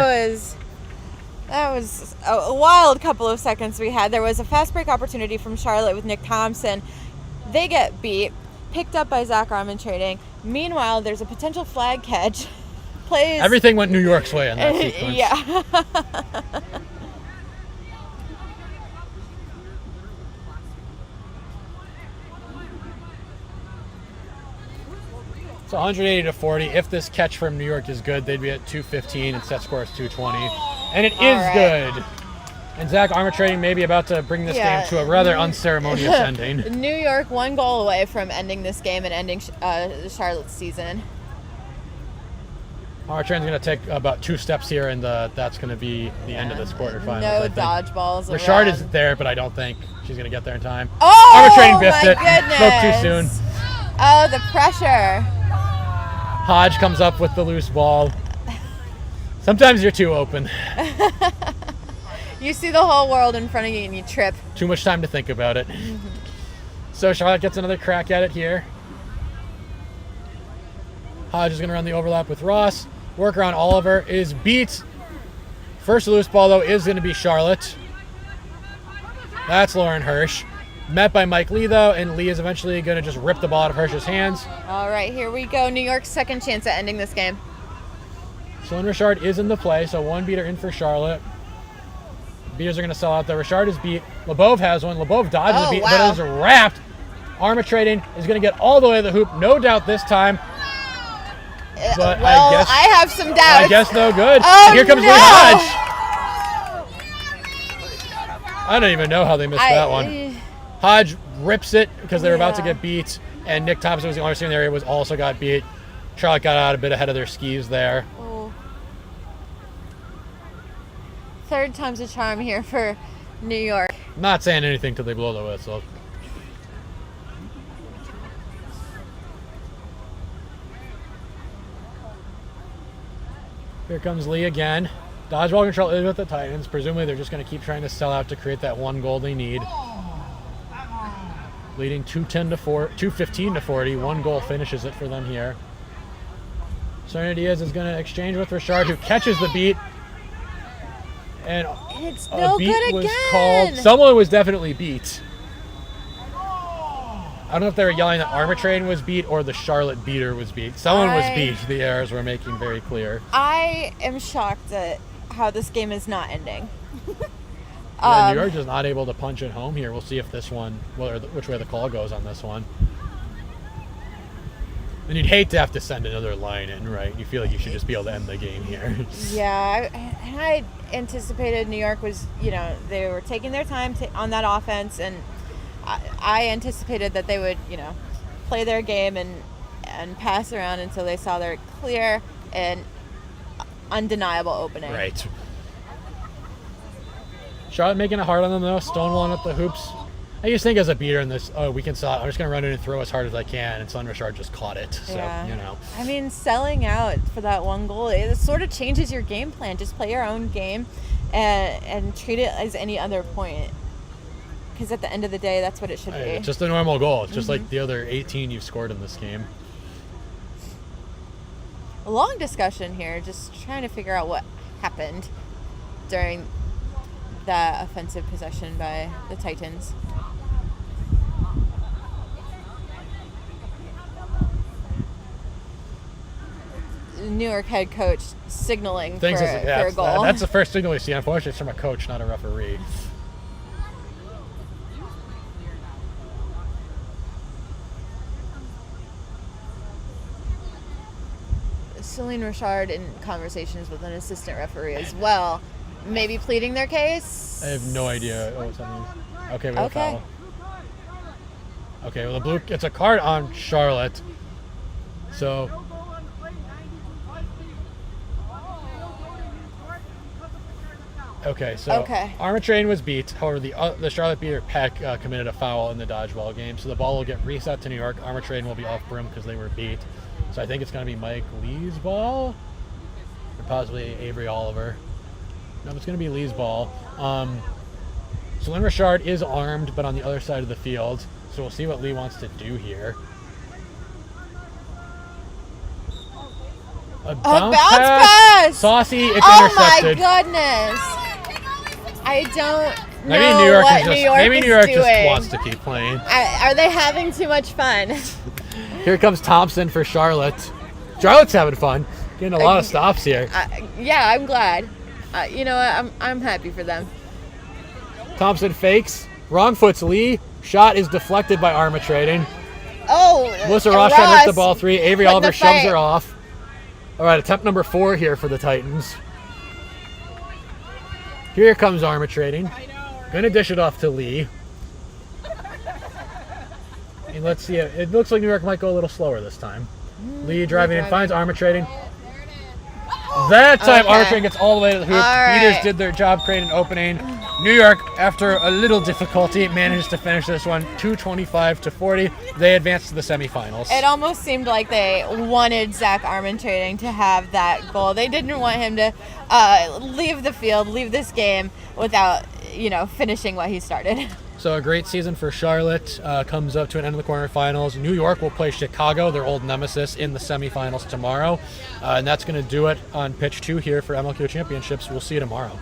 [SPEAKER 4] That was a wild couple of seconds we had. There was a fast break opportunity from Charlotte with Nick Thompson. They get beat, picked up by Zach Armor Trading. Meanwhile, there's a potential flag catch.
[SPEAKER 3] Everything went New York's way in that sequence.
[SPEAKER 4] Yeah.
[SPEAKER 3] So 180-40. If this catch from New York is good, they'd be at 215 and set score is 220. And it is good. And Zach Armor Trading may be about to bring this game to a rather unceremonious ending.
[SPEAKER 4] New York 1 goal away from ending this game and ending Charlotte's season.
[SPEAKER 3] Armor Trading's going to take about 2 steps here, and that's going to be the end of this quarterfinals.
[SPEAKER 4] No dodgeballs.
[SPEAKER 3] Richard is there, but I don't think she's going to get there in time.
[SPEAKER 4] Oh,
[SPEAKER 3] Armor Trading biffed it.
[SPEAKER 4] Goodness.
[SPEAKER 3] Spoke too soon.
[SPEAKER 4] Oh, the pressure.
[SPEAKER 3] Hodge comes up with the loose ball. Sometimes you're too open.
[SPEAKER 4] You see the whole world in front of you and you trip.
[SPEAKER 3] Too much time to think about it. So Charlotte gets another crack at it here. Hodge is going to run the overlap with Ross. Worker on Oliver is beat. First loose ball, though, is going to be Charlotte. That's Lauren Hirsch. Met by Mike Lee, though, and Lee is eventually going to just rip the ball out of Hirsch's hands.
[SPEAKER 4] All right, here we go. New York's second chance at ending this game.
[SPEAKER 3] Sloan Richard is in the play, so 1 beater in for Charlotte. Beaters are going to sell out there. Richard is beat. Lebov has one. Lebov dodges the beat,
[SPEAKER 4] wow.
[SPEAKER 3] but is wrapped. Armor Trading is going to get all the way to the hoop. No doubt this time. But
[SPEAKER 4] well, I have some doubts.
[SPEAKER 3] I guess no good.
[SPEAKER 4] Oh,
[SPEAKER 3] and here comes
[SPEAKER 4] no.
[SPEAKER 3] Lee Hodge. I don't even know how they missed that one. Hodge rips it because they were about to get beat, and Nick Thompson was the only receiver in the area, also got beat. Charlotte got out a bit ahead of their skis there.
[SPEAKER 4] Oh. Third time's a charm here for New York.
[SPEAKER 3] Not saying anything till they blow the whistle. Here comes Lee again. Dodgeball control is with the Titans. Presumably they're just going to keep trying to sell out to create that one goal they need. Leading 215 to 40. One goal finishes it for them here. Serena Diaz is going to exchange with Richard, who catches the beat. And
[SPEAKER 4] it's
[SPEAKER 3] a
[SPEAKER 4] no
[SPEAKER 3] beat
[SPEAKER 4] good
[SPEAKER 3] was
[SPEAKER 4] again.
[SPEAKER 3] called. Someone was definitely beat. I don't know if they were yelling that Armor Train was beat or the Charlotte beater was beat. Someone was beat. The errors were making very clear.
[SPEAKER 4] I am shocked at how this game is not ending.
[SPEAKER 3] New York is not able to punch it home here. We'll see if this one, which way the call goes on this one. And you'd hate to have to send another line in, right? You feel like you should just be able to end the game here.
[SPEAKER 4] Yeah, I anticipated New York was, they were taking their time on that offense, and I anticipated that they would, play their game and pass around until they saw their clear and undeniable opening.
[SPEAKER 3] Right. Charlotte making it hard on them, though. Stonewalling at the hoops. I just think as a beater in this, we can sell it. I'm just going to run in and throw as hard as I can. And Sun Richard just caught it. So,
[SPEAKER 4] I mean, selling out for that one goal, it sort of changes your game plan. Just play your own game and treat it as any other point. Because at the end of the day, that's what it should be.
[SPEAKER 3] It's just a normal goal. It's just like the other 18 you've scored in this game.
[SPEAKER 4] A long discussion here, just trying to figure out what happened during that offensive possession by the Titans. New York head coach signaling for a goal.
[SPEAKER 3] That's the first signal we see. Unfortunately, it's from a coach, not a referee.
[SPEAKER 4] Celine Richard in conversations with an assistant referee as well, maybe pleading their case.
[SPEAKER 3] I have no idea what's happening. Okay, we have a foul. Okay, well, it's a card on Charlotte. So Armor Train was beat. However, the Charlotte beater Peck committed a foul in the dodgeball game, so the ball will get reset to New York. Armor Train will be off brim because they were beat. So I think it's going to be Mike Lee's ball, or possibly Avery Oliver. No, it's going to be Lee's ball. So Lynn Richard is armed, but on the other side of the field. So we'll see what Lee wants to do here. A bounce pass! Saucy, it's intercepted.
[SPEAKER 4] Oh my goodness! I don't know
[SPEAKER 3] maybe New York
[SPEAKER 4] is
[SPEAKER 3] just
[SPEAKER 4] doing.
[SPEAKER 3] Wants to keep playing.
[SPEAKER 4] Are they having too much fun?
[SPEAKER 3] Here comes Thompson for Charlotte. Charlotte's having fun. Getting a lot of stops here.
[SPEAKER 4] Yeah, I'm glad. You know what? I'm happy for them.
[SPEAKER 3] Thompson fakes. Wrong foot's Lee. Shot is deflected by Armor Trading.
[SPEAKER 4] Oh,
[SPEAKER 3] Melissa Ross trying to hit the ball three. Avery Oliver shoves her off. All right, attempt number 4 here for the Titans. Here comes Armor Trading. Gonna dish it off to Lee. And let's see. It looks like New York might go a little slower this time. Lee driving in, finds Armor Trading. That time, Armor Trading gets all the way to the hoop. Beaters did their job creating an opening. New York, after a little difficulty, manages to finish this one 225 to 40. They advance to the semifinals.
[SPEAKER 4] It almost seemed like they wanted Zach Armor Trading to have that goal. They didn't want him to leave the field, leave this game without, finishing what he started.
[SPEAKER 3] So a great season for Charlotte comes up to an end of the quarterfinals. New York will play Chicago, their old nemesis, in the semifinals tomorrow. And that's going to do it on pitch 2 here for MLQ Championships. We'll see you tomorrow.